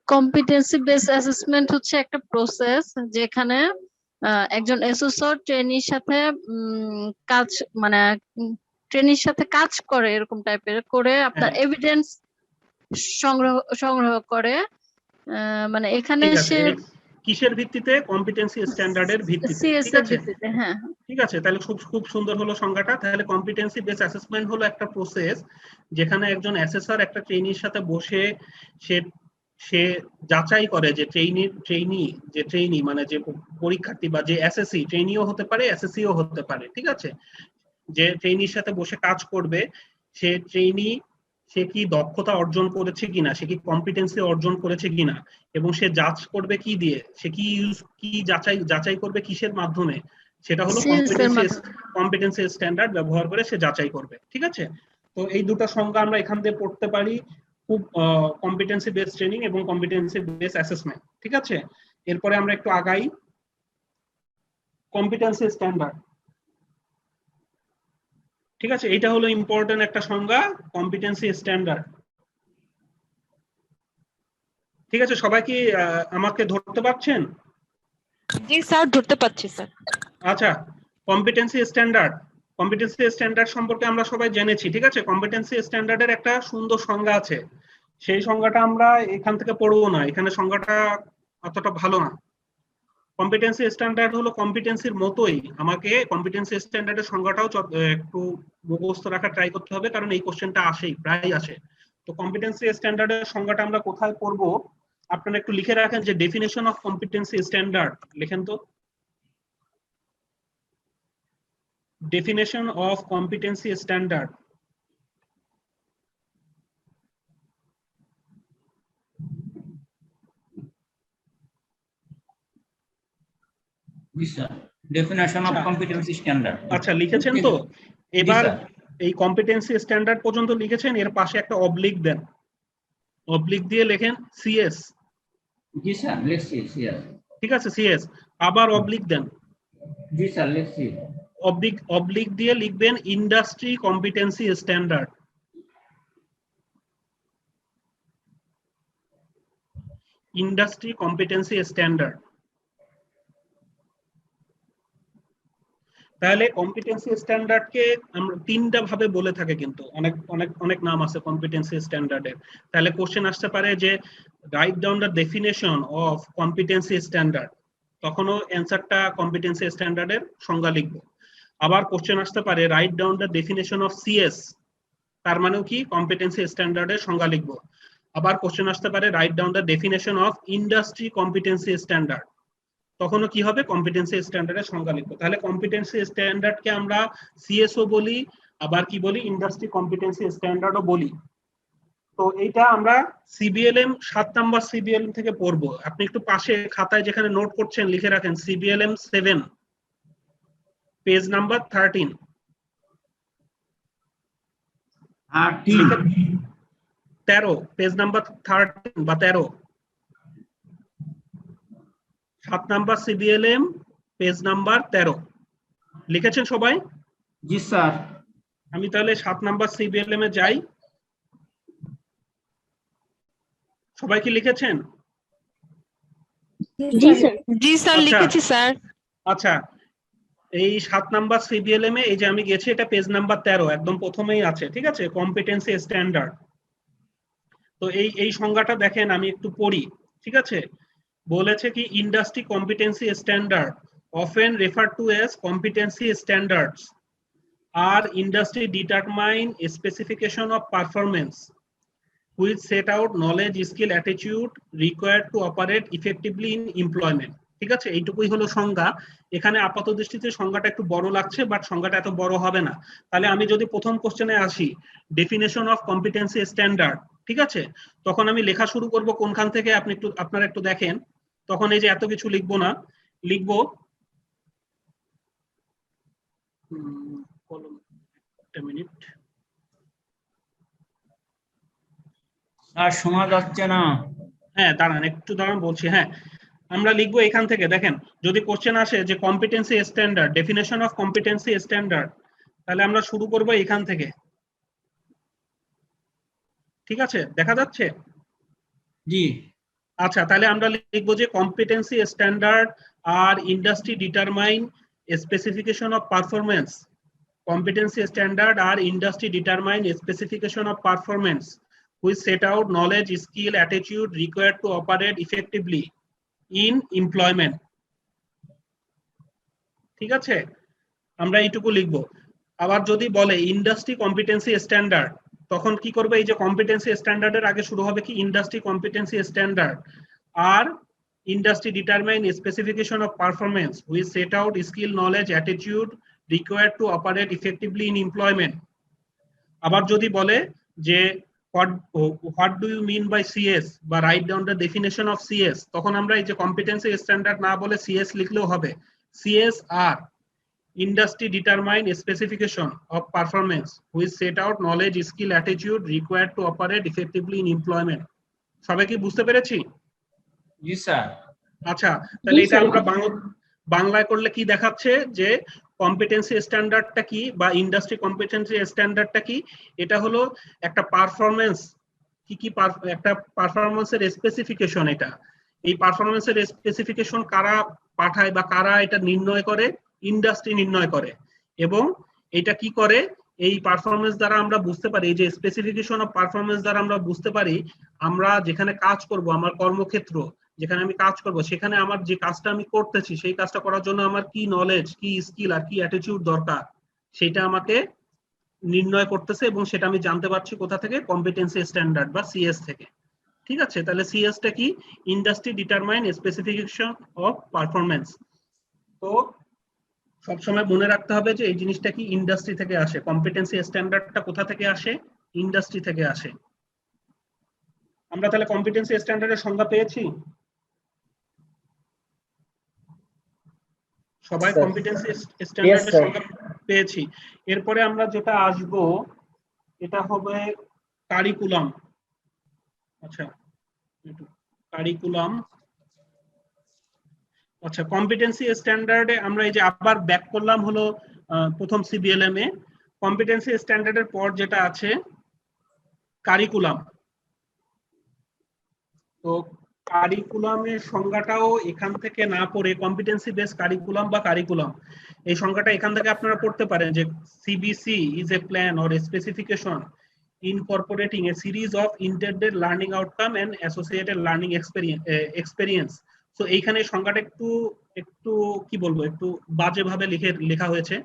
কম্পিটেন্সি বেসড অ্যাসেসমেন্ট হচ্ছে একটা প্রসেস যেখানে একজন অ্যাসেসর ট্রেনির সাথে কাজ, মানে ট্রেনির সাথে কাজ করে, এরকম টাইপের করে আপনার এভিডেন্স সংগ্রহ করে। মানে এখানে সে কিসের ভিত্তিতে? কম্পিটেন্সি স্ট্যান্ডার্ডের ভিত্তিতে, ঠিক আছে? হ্যাঁ, ঠিক আছে। তাহলে খুব সুন্দর হলো সংজ্ঞাটা। তাহলে কম্পিটেন্সি বেসড অ্যাসেসমেন্ট হলো একটা প্রসেস যেখানে একজন অ্যাসেসর একটা ট্রেনির সাথে বসে সে যাচাই করে যে ট্রেনি মানে যে পরীক্ষার্থী বা যে এসএসসি, ট্রেনিও হতে পারে এসএসসিও হতে পারে, ঠিক আছে? যে ট্রেনির সাথে বসে কাজ করবে, সে ট্রেনি সে কি দক্ষতা অর্জন করেছে কিনা, সে কি কম্পিটেন্সি অর্জন করেছে কিনা, এবং সে যাচ করবে কি দিয়ে, সে কি যাচাই করবে কিসের মাধ্যমে? সেটা হলো কম্পিটেন্সি স্ট্যান্ডার্ড ব্যবহার করে সে যাচাই করবে। ঠিক আছে, তো এই দুটো সংজ্ঞা আমরা এখান থেকে পড়তে পারি, খুব কম্পিটেন্সি বেস ট্রেনিং এবং কম্পিটেন্সি বেস অ্যাসেসমেন্ট। ঠিক আছে, এরপরে আমরা একটু আগাই। কম্পিটেন্সি স্ট্যান্ডার্ড, ঠিক আছে, এটা হলো ইম্পর্টেন্ট একটা সংজ্ঞা, কম্পিটেন্সি স্ট্যান্ডার্ড। ঠিক আছে, সবাই কি আমাকে ধরতে পারছেন? জি স্যার, ধরতে পারছি স্যার। আচ্ছা, কম্পিটেন্সি স্ট্যান্ডার্ড সম্পর্কে আমরা সবাই জেনেছি। ঠিক আছে, কম্পিটেন্সি স্ট্যান্ডার্ডের একটা সুন্দর সংজ্ঞা আছে, সেই সংজ্ঞাটা আমরা এখান থেকে পড়বো না, এখানে সংজ্ঞাটা অতটা ভালো না। কম্পিটেন্সি স্ট্যান্ডার্ড হলো কম্পিটেন্সির মতোই, আমাকে কম্পিটেন্সি স্ট্যান্ডার্ডের সংজ্ঞাটাও একটু মুখস্থ রাখা ট্রাই করতে হবে, কারণ এই কোশ্চেনটা আসেই, প্রায় আসে। তো কম্পিটেন্সি স্ট্যান্ডার্ডের সংজ্ঞাটা আমরা কোথায় পড়বো, আপনারা একটু লিখে রাখেন যে ডেফিনেশন অফ কম্পিটেন্সি স্ট্যান্ডার্ড, লিখেন তো। Definition of competency standard. Definition of competency standard. আচ্ছা, লিখেছেন তো? এবার এই কম্পিটেন্সি স্ট্যান্ডার্ড পর্যন্ত লিখেছেন, এর পাশে একটা অবলিক দেন, অবলিক দিয়ে লেখেন সিএস। জি স্যার, লিখছি সিএস। ঠিক আছে, সিএস, আবার অবলিক দেন। জি স্যার, লিখছি। অবলিক দিয়ে লিখবেন industry competency standard. Industry competency standard. তাহলে কম্পিটেন্সি স্ট্যান্ডার্ডকে আমরা তিনটা ভাবে বলে থাকে, কিন্তু অনেক অনেক অনেক নাম আছে কম্পিটেন্সি স্ট্যান্ডার্ডের। তাহলে কোশ্চেন আসতে পারে যে write down the definition of competency standard, তখনও অ্যান্সারটা কম্পিটেন্সি স্ট্যান্ডার্ডের সংজ্ঞা লিখবো। আবার কোশ্চেন আসতে পারে right down the definition of CS, তার মানেও কি কম্পিটেন্সি স্ট্যান্ডার্ডের সংজ্ঞা লিখবো। আবার কোশ্চেন আসতে পারে right down the definition of industry competency standard, তখনও কি হবে কম্পিটেন্সি স্ট্যান্ডার্ডের সংজ্ঞা লিখবো। তাহলে কম্পিটেন্সি স্ট্যান্ডার্ডকে আমরা সিএসও বলি, আবার কি বলি, ইন্ডাস্ট্রি কম্পিটেন্সি স্ট্যান্ডার্ডও বলি। তো এইটা আমরা সিবিএলএম 7 নাম্বার সিবিএলএম থেকে পড়বো। আপনি একটু পাশে খাতায় যেখানে নোট করছেন লিখে রাখেন সিবিএলএম 7 পেজ নাম্বার 13। 13 পেজ নাম্বার 13 বা 13, 7 নাম্বার সিবিএলএম পেজ নাম্বার 13। লিখেছেন সবাই? জি স্যার। আমি তাহলে 7 নাম্বার সিবিএলএম এ যাই। সবাই কি লিখেছেন? জি স্যার, লিখেছি স্যার। আচ্ছা, এই 7 নাম্বার সিবিএলএম এ এই যে আমি গেছি, এটা পেজ নাম্বার 13, একদম প্রথমেই আছে। ঠিক আছে, কম্পিটেন্সি স্ট্যান্ডার্ড। তো এই সংজ্ঞাটা দেখেন, আমি একটু পড়ি। ঠিক আছে, বলেছে কি industry competency standard often referred to as competency standards are industry determine a specification of performance which set out knowledge, skill, attitude required to operate effectively in employment. ঠিক আছে, এইটুকুই হলো সংজ্ঞা। এখানে আপাত দৃষ্টিতে সংজ্ঞাটা একটু বড় লাগছে, বাট সংজ্ঞাটা এত বড় হবে না। তাহলে আমি যদি প্রথম কোশ্চেনে আসি, ডেফিনেশন অফ কম্পিটেন্সি স্ট্যান্ডার্ড, ঠিক আছে, তখন আমি লেখা শুরু করব কোনখান থেকে, আপনারা একটু দেখেন। তখন এই যে এত কিছু লিখবো না, লিখবো একটা মিনিট, আর শোনা যাচ্ছে না। হ্যাঁ দাঁড়ান, একটু দাঁড়ান বলছি। হ্যাঁ, আমরা লিখবো এখান থেকে। দেখেন, যদি কোশ্চেন আসে যে competency standard, definition of competency standard, তাহলে আমরা শুরু করব এখান থেকে। ঠিক আছে, দেখা যাচ্ছে? জি। আচ্ছা, তাহলে আমরা লিখবো যে competency standard are industry determine specification of performance. Competency standard are industry determine a specification of performance which set out knowledge, skill, attitude required to operate effectively in employment. ঠিক আছে, আমরা এইটুকু লিখবো। আবার যদি বলে ইন্ডাস্ট্রি কম্পিটেন্সি স্ট্যান্ডার্ড, তখন কি করবে, এই যে কম্পিটেন্সি স্ট্যান্ডার্ডের আগে শুরু হবে কি industry competency standard are industry determine a specification of performance which set out skill, knowledge, attitude required to operate effectively in employment. আবার যদি বলে যে what do you mean by CS বা write down the definition of CS, তখন আমরা এই যে competency standard না বলে CS লিখলেও হবে। CS are industry determine a specification of performance which set out knowledge, skill, attitude required to operate effectively in employment. সবাই কি বুঝতে পেরেছি? জি স্যার। আচ্ছা, তাহলে এটা আমরা বাংলায় করলে কি দেখাচ্ছে যে কম্পিটেন্সি স্ট্যান্ডার্ডটা কি বা ইন্ডাস্ট্রি কম্পিটেন্সি স্ট্যান্ডার্ডটা কি? এটা হলো একটা পারফরম্যান্স, কি একটা পারফরম্যান্সের স্পেসিফিকেশন। এটা এই পারফরম্যান্সের স্পেসিফিকেশন কারা পাঠায় বা কারা এটা নির্ণয় করে? ইন্ডাস্ট্রি নির্ণয় করে। এবং এটা কি করে? এই পারফরম্যান্স দ্বারা আমরা বুঝতে পারি, এই যে স্পেসিফিকেশন অফ পারফরম্যান্স দ্বারা আমরা বুঝতে পারি আমরা যেখানে কাজ করব, আমার কর্মক্ষেত্র যেখানে আমি কাজ করব, সেখানে আমার যে কাজটা আমি করতেছি সেই কাজটা করার জন্য আমার কি নলেজ, কি স্কিল আর কি অ্যাটিটিউড দরকার সেটা আমাকে নির্ণয় করতেছে, এবং সেটা আমি জানতে পারছি কোথা থেকে? কম্পিটেন্সি স্ট্যান্ডার্ড বা সিএস থেকে। ঠিক আছে, তাহলে সিএসটা কি? Industry determine specification of performance. তো সবসময় মনে রাখতে হবে যে এই জিনিসটা কি? ইন্ডাস্ট্রি থেকে আসে। কম্পিটেন্সি স্ট্যান্ডার্ডটা কোথা থেকে আসে? ইন্ডাস্ট্রি থেকে আসে। আমরা তাহলে কম্পিটেন্সি স্ট্যান্ডার্ডের সংজ্ঞা পেয়েছি? সবাই কম্পিটেন্সি স্ট্যান্ডার্ডের সংজ্ঞা পেয়েছি। এরপরে আমরা যেটা আসব এটা হবে কারিকুলাম। আচ্ছা, কারিকুলাম। আচ্ছা, কম্পিটেন্সি স্ট্যান্ডার্ডে আমরা এই যে আবার ব্যাক করলাম হলো প্রথম সিবিএলএম এ। কম্পিটেন্সি স্ট্যান্ডার্ডের পর যেটা আছে কারিকুলাম। তো কারিকুলামের সংজ্ঞাটাও এখান থেকে না পড়ে কম্পিটেন্সি বেস কারিকুলাম বা কারিকুলাম এই সংজ্ঞাটা এখান থেকে আপনারা পড়তে পারেন যে CBC is a plan or a specification incorporating a series of intended learning outcome and associated learning experience. So এইখানে সংজ্ঞাটা একটু কি বলবো, একটু বাজে ভাবে লেখা হয়েছে।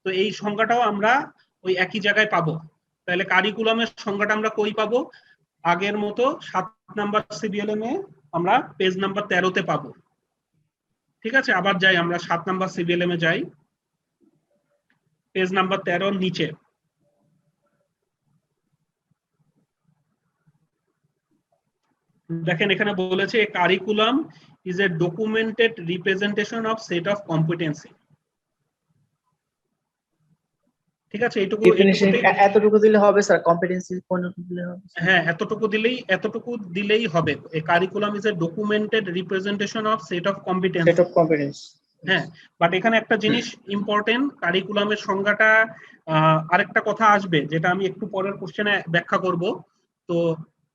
তো এই সংজ্ঞাটাও আমরা ওই একই জায়গায় পাবো। তাহলে কারিকুলামের সংজ্ঞাটা আমরা কই পাবো? আগের মতো 7 নাম্বার সিবিএলএম এ আমরা পেজ নাম্বার 13 তে পাবো। ঠিক আছে, আবার যাই আমরা 7 নাম্বার সিবিএলএম এ যাই, পেজ নাম্বার 13 নিচে। দেখেন এখানে বলেছে curriculum is a documented representation of set of competency. ঠিক আছে, এতটুকু দিলে হবে স্যার? কম্পিটেন্সি কোনটুকু দিলে হবে? হ্যাঁ, এতটুকু দিলেই হবে। A curriculum is a documented representation of set of competency. Set of competency. হ্যাঁ, বাট এখানে একটা জিনিস ইম্পর্টেন্ট, কারিকুলামের সংজ্ঞাটা আরেকটা কথা আসবে যেটা আমি একটু পরের কোশ্চেনে ব্যাখ্যা করব। তো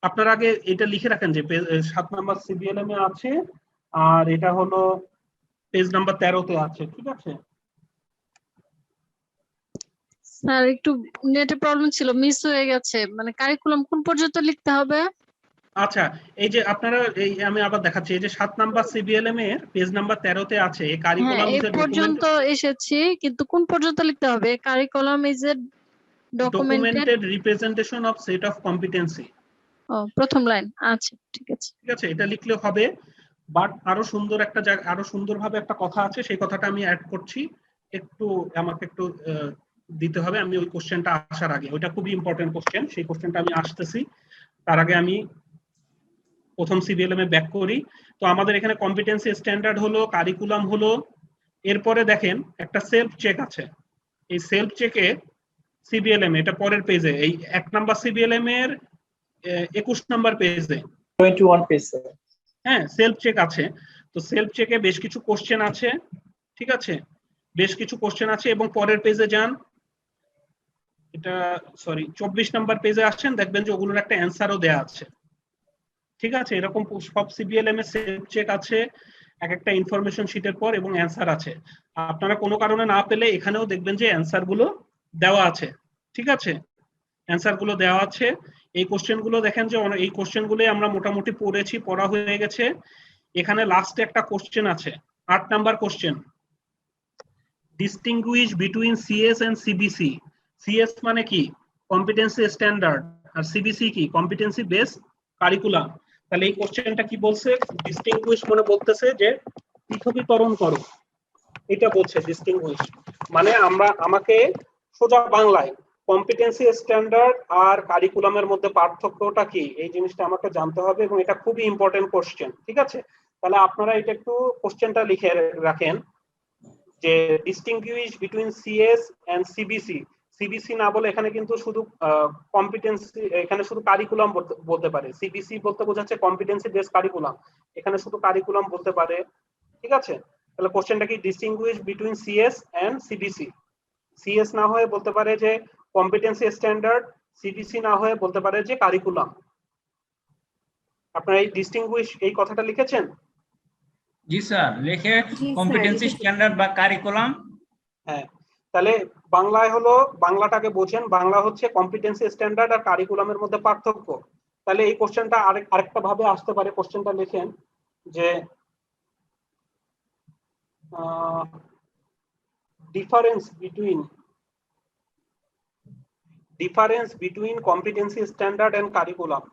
আপনারা আগে এটা লিখে রাখেন যে 7 নাম্বার সিবিএলএম এ আছে আর এটা হলো পেজ নাম্বার 13 তে আছে। ঠিক আছে স্যার, একটু নেটে প্রবলেম ছিল, মিস হয়ে গেছে। মানে কারিকুলাম কোন পর্যন্ত লিখতে হবে? আচ্ছা, এই যে আপনারা এই আমি আবার দেখাচ্ছি, এই যে 7 নাম্বার সিবিএলএম এর পেজ নাম্বার 13 তে আছে এই কারিকুলাম এই পর্যন্ত এসেছি, কিন্তু কোন পর্যন্ত লিখতে হবে? Curriculum is a documented representation of set of competency. ও, প্রথম লাইন। আচ্ছা, ঠিক আছে। ঠিক আছে, এটা লিখলে হবে। বাট আরো সুন্দর একটা আরো সুন্দরভাবে একটা কথা আছে, সেই কথাটা আমি অ্যাড করছি। আমাকে একটু দিতে হবে, আমি ওই কোশ্চেনটা আসার আগে, ওইটা খুবই ইম্পর্টেন্ট কোশ্চেন, সেই কোশ্চেনটা আমি আসতেছি। তার আগে আমি প্রথম সিবিএলএম এ ব্যাক করি। তো আমাদের এখানে কম্পিটেন্সি স্ট্যান্ডার্ড হলো, কারিকুলাম হলো। এরপরে দেখেন একটা সেলফ চেক আছে। এই সেলফ চেকে সিবিএলএম, এটা পরের পেজে, এই 1 নাম্বার সিবিএলএম এর 21 নাম্বার পেজে 21 পেজে হ্যাঁ সেলফ চেক আছে। তো সেলফ চেকে বেশ কিছু কোশ্চেন আছে। ঠিক আছে, বেশ কিছু কোশ্চেন আছে এবং পরের পেজে যান, এটা 24 নাম্বার পেজে আসছেন, দেখবেন যে ওগুলোর একটা অ্যানসারও দেয়া আছে। ঠিক আছে, এরকম সব সিবিএলএম এর সেলফ চেক আছে এক একটা ইনফরমেশন শিটের পর, এবং অ্যানসার আছে। আপনারা কোনো কারণে না পেলে এখানেও দেখবেন যে অ্যানসার গুলো দেওয়া আছে। ঠিক আছে, অ্যানসার গুলো দেওয়া আছে। এই কোশ্চেন গুলো দেখেন যে এই কোশ্চেন গুলো আমরা মোটামুটি পড়া হয়ে গেছে। এখানে লাস্টে একটা কোশ্চেন আছে, 8 number question, distinguish between CS and CBC. CS মানে কি? কম্পিটেন্সি স্ট্যান্ডার্ড, আর সিবিসি কি? Competency base curriculum. তাহলে এই কোশ্চেনটা কি বলছে? ডিস্টিংগুইশ মানে বলতেছে যে পৃথকীকরণ করো, এটা বলছে ডিস্টিংগুইশ মানে আমাকে সোজা বাংলায় কম্পিটেন্সি স্ট্যান্ডার্ড আর কারিকুলামের মধ্যে পার্থক্যটা কি, এই জিনিসটা আমাকে জানতে হবে, এবং এটা খুবই ইম্পর্টেন্ট কোশ্চেন। ঠিক আছে, তাহলে আপনারা এটা একটু কোশ্চেনটা লিখে রাখেন। যে distinguish between CS and CBC. CBC না বলে এখানে কিন্তু শুধু কম্পিটেন্সি, এখানে শুধু কারিকুলাম বলতে পারে। সিবিসি বলতে বোঝাচ্ছে কম্পিটেন্সি বেস কারিকুলাম, এখানে শুধু কারিকুলাম বলতে পারে। ঠিক আছে, তাহলে কোশ্চেনটা কি distinguish between CS and CBC. CS না হয়ে বলতে পারে যে কম্পিটেন্সি স্ট্যান্ডার্ড, সিবিসি না হয়ে বলতে পারে যে কারিকুলাম। আপনারা এই ডিস্টিংগুইশ এই কথাটা লিখেছেন? জি স্যার, লিখে কম্পিটেন্সি স্ট্যান্ডার্ড বা কারিকুলাম। হ্যাঁ, তাহলে বাংলায় হলো, বাংলাটাকে বোঝেন, বাংলা হচ্ছে কম্পিটেন্সি স্ট্যান্ডার্ড আর কারিকুলামের মধ্যে পার্থক্য। তাহলে এই কোশ্চেনটা আরেকটা ভাবে আসতে পারে। কোশ্চেনটা লেখেন যে difference between competency standard and curriculum.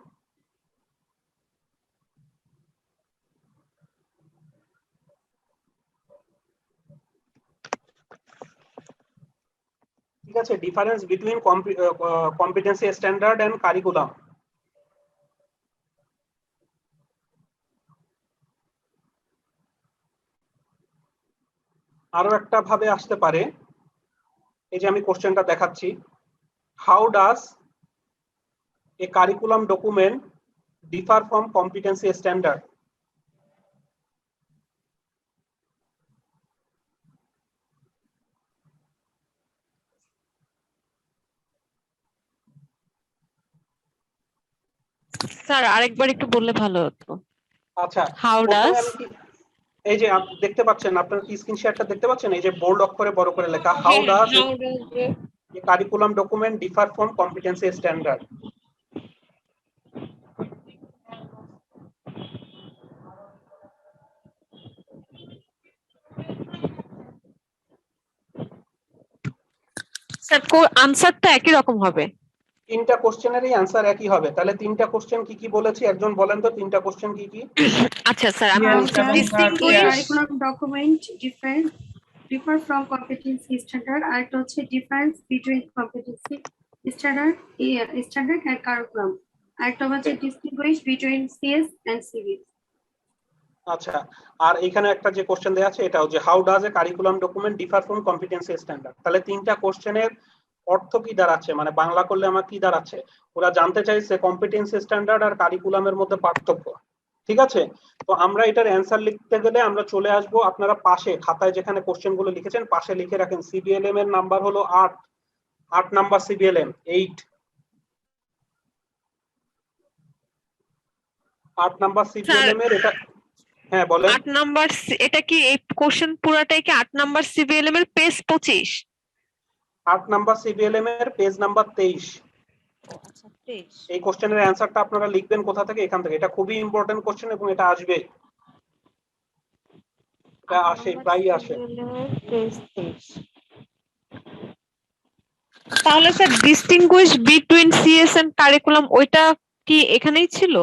ঠিক আছে, difference between competency standard and curriculum. আরো একটা ভাবে আসতে পারে, এই যে আমি কোশ্চেনটা দেখাচ্ছি, how does a curriculum document differ from competency standard. Sir আরেকবার একটু বললে ভালো হতো। আচ্ছা, হাউ ডাজ, এই যে দেখতে পাচ্ছেন, আপনার কি স্ক্রিন শেয়ারটা দেখতে পাচ্ছেন? এই যে বোল্ড অক্ষরে বড় করে লেখা, how does a curriculum document differ from competency standard. Sir আনসারটা একই রকম হবে? তিনটা কোশ্চেনেরই অ্যানসার একই হবে। তাহলে তিনটা কোশ্চেন কি কি বলেছি একজন বলেন তো, তিনটা কোশ্চেন কি কি? আচ্ছা স্যার, আপনি curriculum document differ from competency standard, আরেকটা হচ্ছে difference between competency standard and curriculum, আরেকটা হচ্ছে distinguish between CS and CBS. আচ্ছা, আর এখানে একটা যে কোশ্চেন দেয়া আছে এটাও যে how does a curriculum document differ from competency standard. তাহলে তিনটা কোশ্চেনের অর্থ কি দাঁড়াচ্ছে, মানে বাংলা করলে আমার কি দাঁড়াচ্ছে? ওরা জানতে চাইছে কম্পিটেন্সি স্ট্যান্ডার্ড আর কারিকুলামের মধ্যে পার্থক্য। ঠিক আছে, তো আমরা এটার অ্যান্সার লিখতে গেলে আমরা চলে আসব, আপনারা পাশে খাতায় যেখানে কোশ্চেন গুলো লিখেছেন পাশে লিখে রাখেন। সিবিএলএম এর নাম্বার হলো 8 নাম্বার সিবিএলএম 8 নাম্বার সিবিএলএম এর এটা। হ্যাঁ বলেন। 8 নাম্বার, এটা কি এই কোশ্চেন পুরাটাই কি 8 নাম্বার সিবিএলএম এর পেজ 25? 8 নাম্বার সিবিএলএম এর পেজ নাম্বার 23। এই কোশ্চেনের অ্যানসারটা আপনারা লিখবেন কোথা থেকে? এখান থেকে। এটা খুবই ইম্পর্টেন্ট কোশ্চেন এবং এটা আসবে, এটা আসে, প্রায়ই আসে। তাহলে sir distinguish between CS and curriculum ওইটা কি এখানেই ছিল?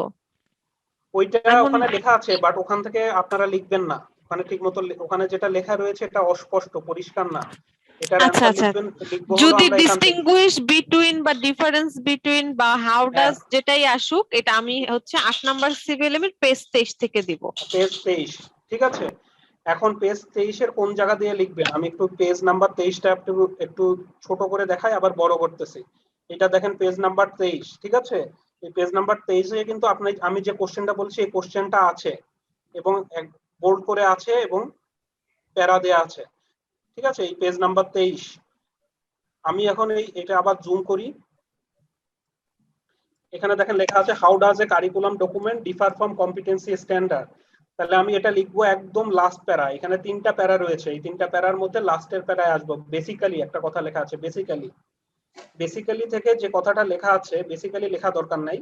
ওইটা ওখানে লেখা আছে, বাট ওখান থেকে আপনারা লিখবেন না। ওখানে ঠিকমতো ওখানে যেটা লেখা রয়েছে এটা অস্পষ্ট, পরিষ্কার না। এটার অ্যানসার লিখবেন, লিখবো যদি ডিস্টিংগুইশ বিটুইন বা ডিফারেন্স বিটুইন বা হাউ ডাজ যেটাই আসুক, এটা আমি হচ্ছে 8 নাম্বার সিবিএলএম এর পেজ 23 থেকে দিব। পেজ 23, ঠিক আছে। এখন পেজ 23 এর কোন জায়গা দিয়ে লিখবেন? আমি একটু পেজ নাম্বার 23টা একটু ছোট করে দেখাই, আবার বড় করতেছি। এটা দেখেন পেজ নাম্বার 23, ঠিক আছে। এই পেজ নাম্বার 23 এ কিন্তু আমি যে কোশ্চেনটা বলছি এই কোশ্চেনটা আছে এবং বোল্ড করে আছে এবং প্যারা দেয়া আছে, ঠিক আছে। এই পেজ নাম্বার 23 আমি এখন এটা আবার জুম করি। এখানে দেখেন লেখা আছে how does a curriculum document differ from competency standard. তাহলে আমি এটা লিখবো একদম লাস্ট প্যারা। এখানে 3টা প্যারা রয়েছে, এই 3টা প্যারার মধ্যে লাস্টের প্যারায় আসবো। বেসিক্যালি একটা কথা লেখা আছে, বেসিক্যালি থেকে যে কথাটা লেখা আছে, বেসিক্যালি লেখা দরকার নাই,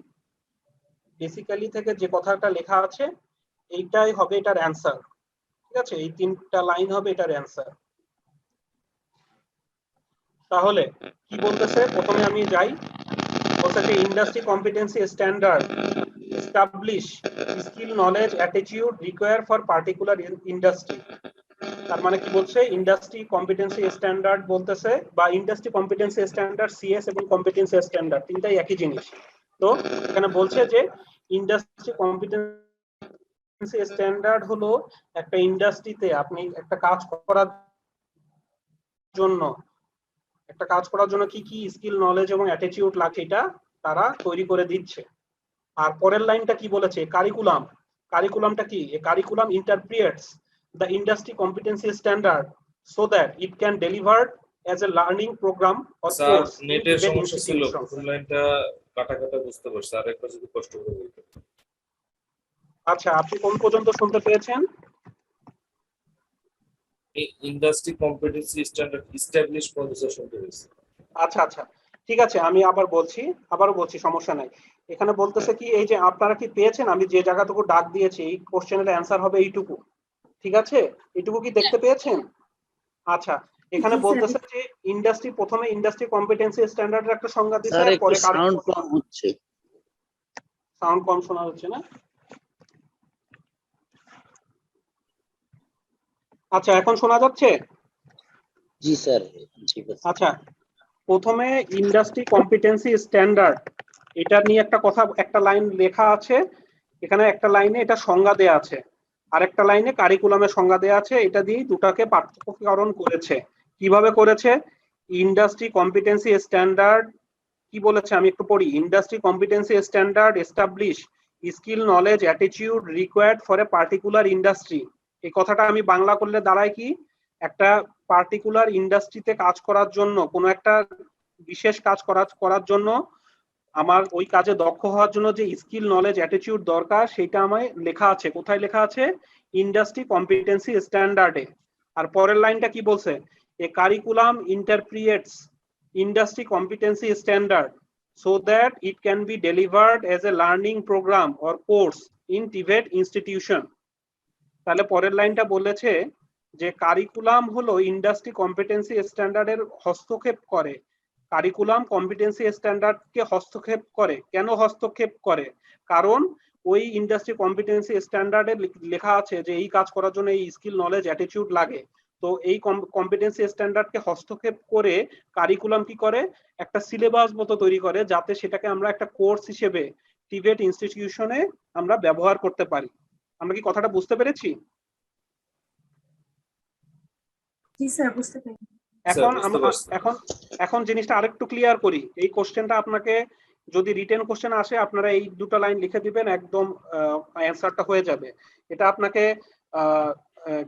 বেসিক্যালি থেকে যে কথাটা লেখা আছে এইটাই হবে এটার অ্যানসার, ঠিক আছে। এই 3টা লাইন হবে এটার অ্যানসার। তাহলে কি বলতেছে? প্রথমে আমি যাই, বলতেছে industry competency standard establish skill knowledge attitude require for particular industry. তার মানে কি বলছে? ইন্ডাস্ট্রি কম্পিটেন্সি স্ট্যান্ডার্ড বলতেছে, বা ইন্ডাস্ট্রি কম্পিটেন্সি স্ট্যান্ডার্ড সিএস এবং কম্পিটেন্সি স্ট্যান্ডার্ড তিনটাই একই জিনিস। তো এখানে বলছে যে ইন্ডাস্ট্রি কম্পিটেন্সি স্ট্যান্ডার্ড হলো একটা ইন্ডাস্ট্রিতে আপনি একটা কাজ করার জন্য কি কি স্কিল নলেজ এবং অ্যাটিটিউড লাগে এটা তারা তৈরি করে দিচ্ছে। আর পরের লাইনটা কি বলেছে, কারিকুলামটা কি, a curriculum interprets the industry competency standard so that it can delivered as a learning program or sir course. নেটের সমস্যা ছিল, প্রথম লাইনটা কাটা কাটা বুঝতে পারছি, আর একবার যদি কষ্ট করে বলতেন। আচ্ছা, আপনি কোন পর্যন্ত শুনতে পেয়েছেন? ইন্ডাস্ট্রি কম্পিটেন্সি স্ট্যান্ডার্ড এস্টাবলিশ পর্যন্ত শুনতে পেয়েছি। আচ্ছা আচ্ছা, ঠিক আছে, আমি আবারও বলছি, সমস্যা নাই। এখানে বলতেছে কি, এই যে আপনারা কি পেয়েছেন, আমি যে জায়গাটুকু ডাক দিয়েছি এই কোশ্চেনের অ্যান্সার হবে এইটুকু, ঠিক আছে? এইটুকু কি দেখতে পেয়েছেন? আচ্ছা, এখানে বলতেছে যে প্রথমে ইন্ডাস্ট্রি কম্পিটেন্সি স্ট্যান্ডার্ডের একটা সংজ্ঞা দিয়েছে, পরে সাউন্ড কম হচ্ছে। সাউন্ড কম শোনা হচ্ছে না? আচ্ছা, এখন শোনা যাচ্ছে? জি স্যার, ঠিক আছে। আচ্ছা, প্রথমে ইন্ডাস্ট্রি কম্পিটেন্সি স্ট্যান্ডার্ড এটা নিয়ে একটা লাইন লেখা আছে, এখানে একটা লাইনে এটা সংজ্ঞা দেয়া আছে, আর একটা লাইনে কারিকুলামের সংজ্ঞা দেয়া আছে। এটা দিয়ে দুটাকে পার্থক্যকরণ করেছে। কিভাবে করেছে? ইন্ডাস্ট্রি কম্পিটেন্সি স্ট্যান্ডার্ড কি বলেছে আমি একটু পড়ি। Industry competency standard establish skill knowledge attitude required for a particular industry. এই কথাটা আমি বাংলা করলে দাঁড়ায় কি, একটা পার্টিকুলার ইন্ডাস্ট্রিতে কাজ করার জন্য, কোনো একটা বিশেষ কাজ করার জন্য আমার ওই কাজে দক্ষ হওয়ার জন্য যে স্কিল নলেজ অ্যাটিটিউড দরকার সেটা আমায় লেখা আছে। কোথায় লেখা আছে? Industry competency স্ট্যান্ডার্ডে। আর পরের লাইনটা কি বলছে? A curriculum interprets industry competency standard so that it can be delivered as a learning program or course in TVET institution. তাহলে পরের লাইনটা বলেছে যে কারিকুলাম হলো ইন্ডাস্ট্রি কম্পিটেন্সি স্ট্যান্ডার্ডের হস্তক্ষেপ করে। কারিকুলাম কম্পিটেন্সি স্ট্যান্ডার্ডকে হস্তক্ষেপ করে। কেন হস্তক্ষেপ করে? কারণ ওই ইন্ডাস্ট্রি কম্পিটেন্সি স্ট্যান্ডার্ডে লেখা আছে যে এই কাজ করার জন্য এই স্কিল নলেজ অ্যাটিটিউড লাগে। তো এই কম্পিটেন্সি স্ট্যান্ডার্ডকে হস্তক্ষেপ করে কারিকুলাম কি করে? একটা সিলেবাস মতো তৈরি করে, যাতে সেটাকে আমরা একটা কোর্স হিসেবে টিভেট ইনস্টিটিউশনে আমরা ব্যবহার করতে পারি। আমরা কি কথাটা বুঝতে পেরেছি? জি স্যার, বুঝতে পেরেছি। এখন জিনিসটা আরেকটু ক্লিয়ার করি। এই কোশ্চেনটা আপনাকে যদি রিটেন কোশ্চেন আসে, আপনারা এই দুটো লাইন লিখে দিবেন, একদম অ্যান্সারটা হয়ে যাবে। এটা আপনাকে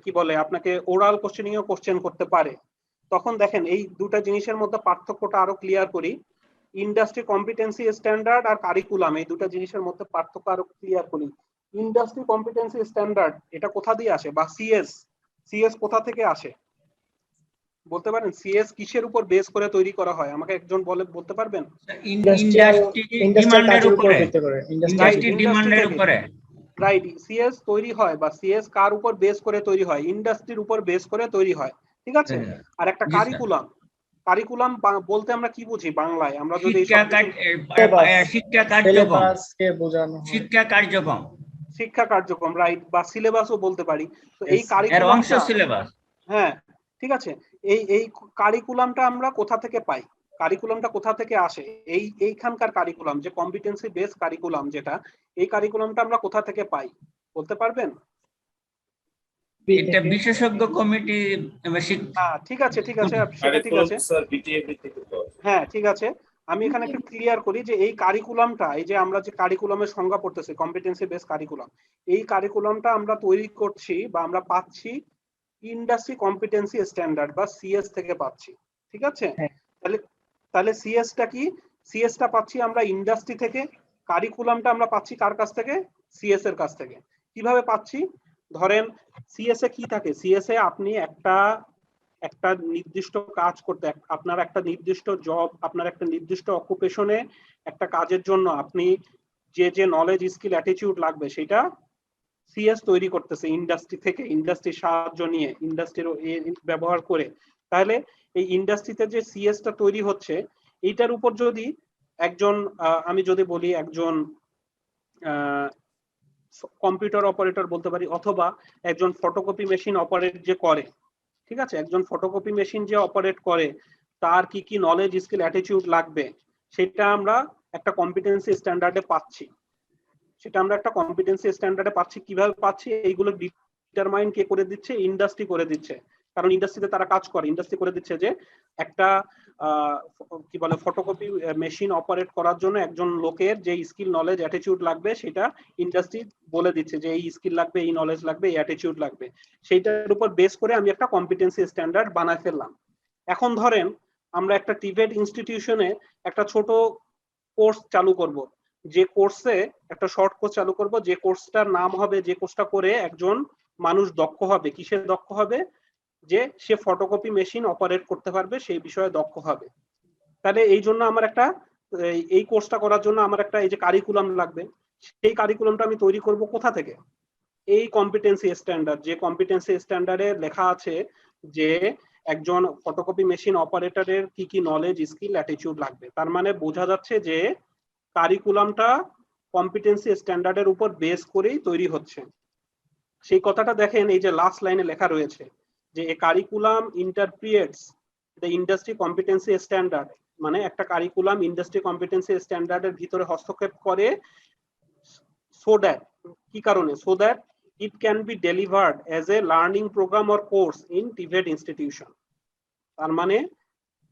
কি বলে, আপনাকে ওরাল কোশ্চেনিংও কোশ্চেন করতে পারে। তখন দেখেন এই দুটো জিনিসের মধ্যে পার্থক্যটা আরো ক্লিয়ার করি। ইন্ডাস্ট্রি কম্পিটেন্সি স্ট্যান্ডার্ড আর কারিকুলাম, এই দুটো জিনিসের মধ্যে পার্থক্য আরো ক্লিয়ার করি। ইন্ডাস্ট্রি কম্পিটেন্সি স্ট্যান্ডার্ড এটা কোথা দিয়ে আসে, বা সিএস কোথা থেকে আসে বলতে পারেন? সিএস কিসের উপর বেস করে তৈরি করা হয়? আমাকে একজন বলতে পারবেন? রাইট, সিএস তৈরি হয়, বা সিএস কার উপর বেস করে তৈরি হয়? ইন্ডাস্ট্রির উপর বেস করে তৈরি হয়, ঠিক আছে? আর একটা কারিকুলাম বলতে আমরা কি বুঝি বাংলায়? আমরা যদি শিক্ষা কার্যক্রম, রাইট, বা সিলেবাসও বলতে পারি। তো এই কারিকুলাম, হ্যাঁ ঠিক আছে, এই কারিকুলামটা আমরা কোথা থেকে পাই? কারিকুলামটা কোথা থেকে আসে? এইখানকার কারিকুলাম যে কম্পিটেন্সি বেস কারিকুলাম, যেটা এই কারিকুলামটা আমরা কোথা থেকে পাই বলতে পারবেন? এটা বিশেষজ্ঞ কমিটি। ঠিক আছে, সেটা ঠিক আছে, হ্যাঁ ঠিক আছে। আমি এখানে একটু ক্লিয়ার করি যে এই কারিকুলামটা, এই যে আমরা যে কারিকুলামের সংজ্ঞা পড়তেছি কম্পিটেন্সি বেস কারিকুলাম, এই কারিকুলামটা আমরা তৈরি করছি বা আমরা পাচ্ছি ইন্ডাস্ট্রি কম্পিটেন্সি স্ট্যান্ডার্ড বা সিএস থেকে পাচ্ছি, ঠিক আছে? তাহলে সিএসটা কি? সিএসটা পাচ্ছি আমরা ইন্ডাস্ট্রি থেকে, কারিকুলামটা আমরা পাচ্ছি কার কাছ থেকে? সিএস এর কাছ থেকে। কিভাবে পাচ্ছি? ধরেন সিএস এ কি থাকে? সিএস এ আপনি একটা নির্দিষ্ট কাজ করতে, আপনার একটা নির্দিষ্ট জব, আপনার একটা নির্দিষ্ট অকুপেশনে একটা কাজের জন্য আপনি যে নলেজ স্কিল অ্যাটিটিউড লাগবে সেটা সিএস তৈরি করতেছে ইন্ডাস্ট্রি থেকে, ইন্ডাস্ট্রির সাহায্য নিয়ে, ইন্ডাস্ট্রির ব্যবহার করে। তাহলে এই ইন্ডাস্ট্রিতে যে সিএসটা তৈরি হচ্ছে, এইটার উপর যদি একজন, আমি যদি বলি একজন কম্পিউটার অপারেটর বলতে পারি, অথবা একজন ফটোকপি মেশিন অপারেট যে করে, ঠিক আছে, একজন ফটোকপি মেশিন যে অপারেট করে, তার কি কি নলেজ স্কিল অ্যাটিটিউড লাগবে সেটা আমরা একটা কম্পিটেন্সি স্ট্যান্ডার্ডে পাচ্ছি। কিভাবে পাচ্ছি? এইগুলো ডিটারমাইন কে করে দিচ্ছে? ইন্ডাস্ট্রি করে দিচ্ছে। কারণ ইন্ডাস্ট্রিতে তারা কাজ করে, ইন্ডাস্ট্রি করে দিচ্ছে যে একটা কি বলে ফটোকপি মেশিন অপারেট করার জন্য একজন লোকের যে স্কিল নলেজ অ্যাটিটিউড লাগবে সেটা ইন্ডাস্ট্রি বলে দিচ্ছে যে এই স্কিল লাগবে, এই নলেজ লাগবে, এই অ্যাটিটিউড লাগবে। সেইটার উপর বেস করে আমি একটা কম্পিটেন্সি স্ট্যান্ডার্ড বানায় ফেললাম। এখন ধরেন আমরা একটা টিভেট ইনস্টিটিউশনে একটা ছোট কোর্স চালু করব, যে কোর্সে একটা শর্ট কোর্স চালু করব, যে কোর্সটার নাম হবে, যে কোর্সটা করে একজন মানুষ দক্ষ হবে। কিসে দক্ষ হবে? যে সে ফটোকপি মেশিন অপারেট করতে পারবে, সেই বিষয়ে দক্ষ হবে। তাহলে এই জন্য আমার একটা এই কোর্সটা করার জন্য আমার একটা এই যে কারিকুলাম লাগবে, সেই কারিকুলামটা আমি তৈরি করব কোথা থেকে? এই কম্পিটেন্সি স্ট্যান্ডার্ড, যে কম্পিটেন্সি স্ট্যান্ডার্ডে লেখা আছে যে একজন ফটোকপি মেশিন অপারেটরের কি কি নলেজ, স্কিল, অ্যাটিটিউড লাগবে। তার মানে বোঝা যাচ্ছে যে কারিকুলামটা কম্পিটেন্সি স্ট্যান্ডার্ডের উপর বেস করেই তৈরি হচ্ছে। সেই কথাটা দেখেন এই যে লাস্ট লাইনে লেখা রয়েছে যে a curriculum interprets the industry competency standard, মানে একটা কারিকুলাম ইন্ডাস্ট্রি কম্পিটেন্সি স্ট্যান্ডার্ডের ভিতরে হস্তক্ষেপ করে সো দ্যাট, কি কারণে? So that it can be delivered as a learning program or course in TVET institution। তার মানে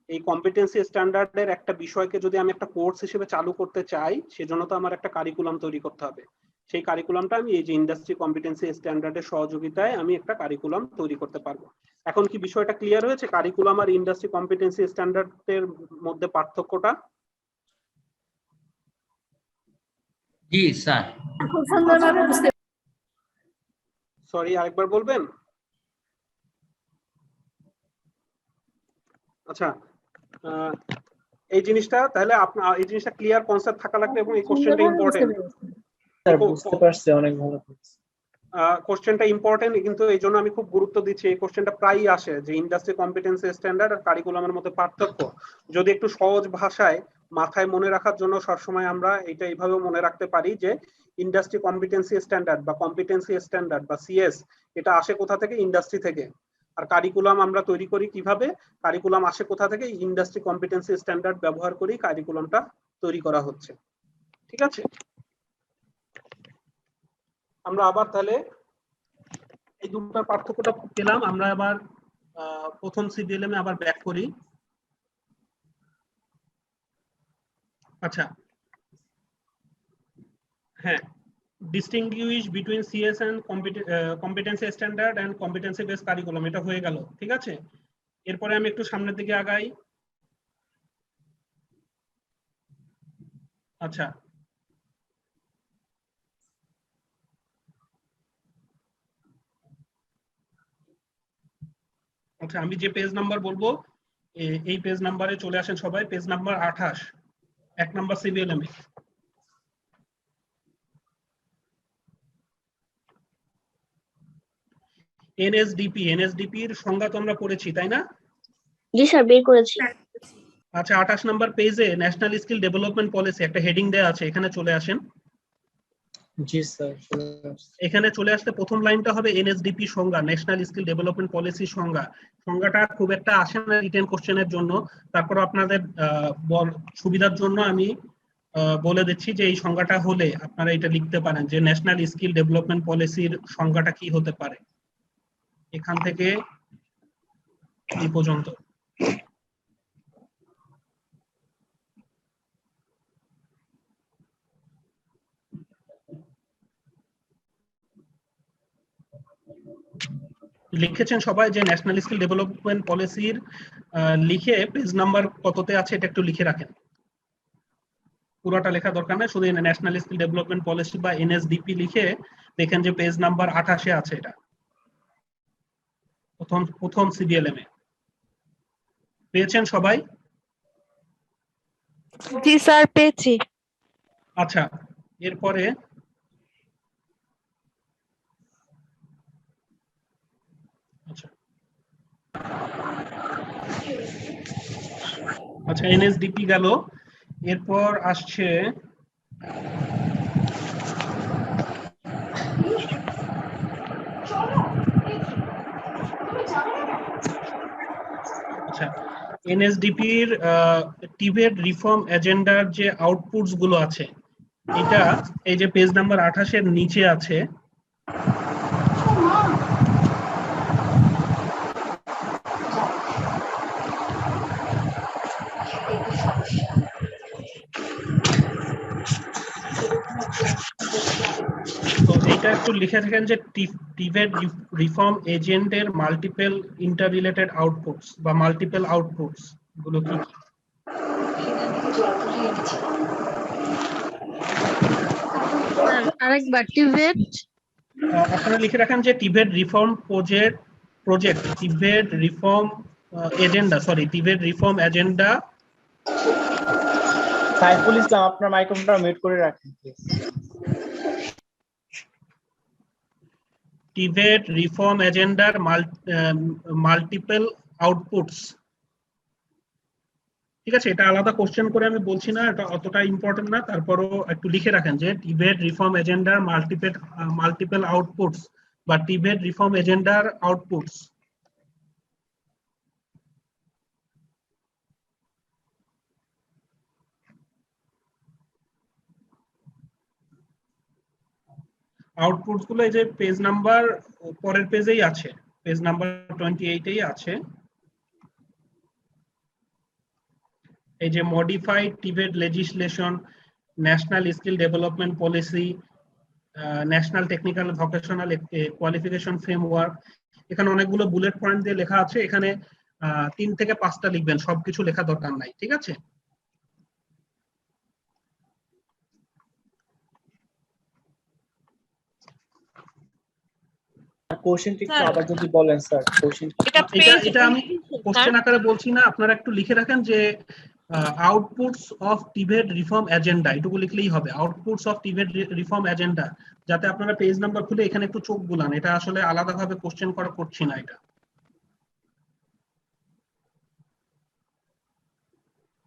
এই কম্পিটেন্সি স্ট্যান্ডার্ডের একটা বিষয়কে যদি আমি একটা কোর্স হিসেবে চালু করতে চাই, সেজন্য তো আমার একটা কারিকুলাম তৈরি করতে হবে। সেই কারিকুলামটা আমি এই যে ইন্ডাস্ট্রি কম্পিটেন্সি স্ট্যান্ডার্ডের সহযোগিতায় আমি একটা কারিকুলাম তৈরি করতে পারবো। এখন কি বিষয়টা ক্লিয়ার হয়েছে কারিকুলাম আর ইন্ডাস্ট্রি কম্পিটেন্সি স্ট্যান্ডার্ডের মধ্যে পার্থক্যটা? জি স্যার। সরি, আরেকবার বলবেন? আচ্ছা, এই জিনিসটা তাহলে আপনার এই জিনিসটা ক্লিয়ার কনসেপ্ট থাকা লাগবে এবং এই কোশ্চেনটা ইম্পর্টেন্ট। স্যার বুঝতে পারছি, অনেক ভালো। কোশ্চেনটা ইম্পর্টেন্ট, কিন্তু এই জন্য আমি খুব গুরুত্ব দিচ্ছি। এই কোশ্চেনটা প্রায়ই আসে যে ইন্ডাস্ট্রি কম্পিটেন্সি স্ট্যান্ডার্ড আর কারিকুলামের মধ্যে পার্থক্য। যদি একটু সহজ ভাষায় মাথায় মনে রাখার জন্য সবসময় আমরা এটা এইভাবে মনে রাখতে পারি যে ইন্ডাস্ট্রি কম্পিটেন্সি স্ট্যান্ডার্ড বা কম্পিটেন্সি স্ট্যান্ডার্ড বা সিএস, এটা আসে কোথা থেকে? ইন্ডাস্ট্রি থেকে। আর কারিকুলাম আমরা তৈরি করি কিভাবে? কারিকুলাম আসে কোথা থেকে? ইন্ডাস্ট্রি কম্পিটেন্সি স্ট্যান্ডার্ড ব্যবহার করেই কারিকুলামটা তৈরি করা হচ্ছে। ঠিক আছে, আমরা আবার তাহলে এই দুটোর পার্থক্যটা পেলাম। আমরা আবার প্রথম সিবিএলএম এ আবার ব্যাক করি। আচ্ছা, হ্যাঁ, distinguish between CS and competency standard and competency based curriculum, এটা হয়ে গেল। ঠিক আছে, এরপরে আমি একটু সামনের দিকে আগাই। আচ্ছা, আচ্ছা, আমি যে পেজ নাম্বার বলবো এই পেজ নাম্বারে চলে আসেন সবাই। পেজ নাম্বার 28, 1 নাম্বার সিবিএলএম এ। এনএসডিপি, এনএসডিপি এর সংজ্ঞা তো আমরা পড়েছি, তাই না? জি স্যার, বের করেছি। আচ্ছা, 28 নাম্বার পেজে ন্যাশনাল স্কিল ডেভেলপমেন্ট পলিসি একটা হেডিং দেয়া আছে, এখানে চলে আসেন। জি স্যার। এখানে চলে আসতে প্রথম লাইনটা হবে এনএসডিপি সংজ্ঞা, ন্যাশনাল স্কিল ডেভেলপমেন্ট পলিসি সংজ্ঞা। সংজ্ঞাটা খুব একটা আসে না রিটেন কোশ্চেনের জন্য, তারপর আপনাদের সুবিধার জন্য আমি বলে দিচ্ছি যে এই সংজ্ঞাটা হলে আপনারা এটা লিখতে পারেন যে ন্যাশনাল স্কিল ডেভেলপমেন্ট পলিসির সংজ্ঞাটা কি হতে পারে, এখান থেকে এই পর্যন্ত। লিখেছেন সবাই যে ন্যাশনাল স্কিল ডেভেলপমেন্ট পলিসির লিখে পেজ নাম্বার কততে আছে এটা একটু লিখে রাখেন। পুরোটা লেখা দরকার নেই, শুধু ন্যাশনাল স্কিল ডেভেলপমেন্ট পলিসি বা এনএসডিপি লিখে দেখেন যে পেজ নাম্বার 28 এ আছে। এটা প্রথম সিবিএলএম এ পেয়েছেন সবাই? জি স্যার, পেয়েছি। আচ্ছা, এরপরে আচ্ছা এনএসডিপি গেল, এরপর আসছে আচ্ছা এনএসডিপির টিভেট রিফর্ম এজেন্ডার যে আউটপুটস গুলো আছে, এটা এই যে পেজ নাম্বার 28 এর নিচে আছে। একটু লিখে থাকেন যে টিভেট রিফর্ম এজেন্টের মাল্টিপল ইন্টাররিলেটেড আউটপুটস বা মাল্টিপল আউটপুটস গুলো কি কি? আরেকবার টিভেট আপনারা লিখে রাখেন যে TVET reform project TVET reform agenda TVET reform agenda. Saiful Islam আপনার মাইক্রোফোনটা মিউট করে রাখেন প্লিজ। টিভেট রিফর্ম এজেন্ডার মাল্টিপল আউটপুটস। ঠিক আছে, এটা আলাদা কোশ্চেন করে আমি বলছি না, এটা অতটা ইম্পর্টেন্ট না, তারপরও একটু লিখে রাখেন যে টিভেট রিফর্ম এজেন্ডার মাল্টিপল আউটপুটস বা টিভেট রিফর্ম এজেন্ডার আউটপুটস। আউটপুটস গুলো এই যে পেজ নাম্বার পরের পেজেই আছে, পেজ নাম্বার 28 আছে। এই যে modified TVET legislation, national skill development policy, national technical vocational qualification framework, এখানে অনেকগুলো বুলেট পয়েন্ট দিয়ে লেখা আছে, এখানে 3 থেকে 5টা লিখবেন, সবকিছু লেখা দরকার নাই। ঠিক আছে, কোশ্চেনটি একটু আবার যদি বলেন স্যার। কোশ্চেন এটা আমি কোশ্চেন আকারে বলছি না, আপনারা একটু লিখে রাখেন যে outputs of TVET reform agenda, এটুকু লিখলেই হবে, outputs of TVET reform agenda, যাতে আপনারা পেজ নাম্বার খুলে এখানে একটু চোখ বুলান, এটা আসলে আলাদাভাবে কোশ্চেন করা করছি না এটা।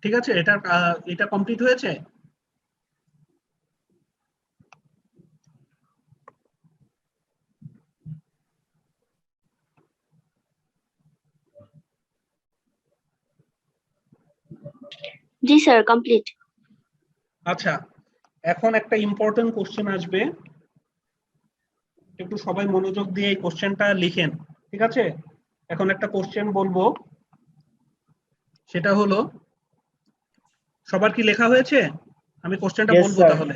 ঠিক আছে, এটা কমপ্লিট হয়েছে। জি স্যার, কমপ্লিট। আচ্ছা, এখন একটা ইম্পর্টেন্ট কোশ্চেন আসবে, একটু সবাই মনোযোগ দিয়ে এই কোশ্চেনটা লিখেন। ঠিক আছে, এখন একটা কোশ্চেন বলবো, সেটা হলো, সবার কি লেখা হয়েছে? আমি কোশ্চেনটা বলবো তাহলে।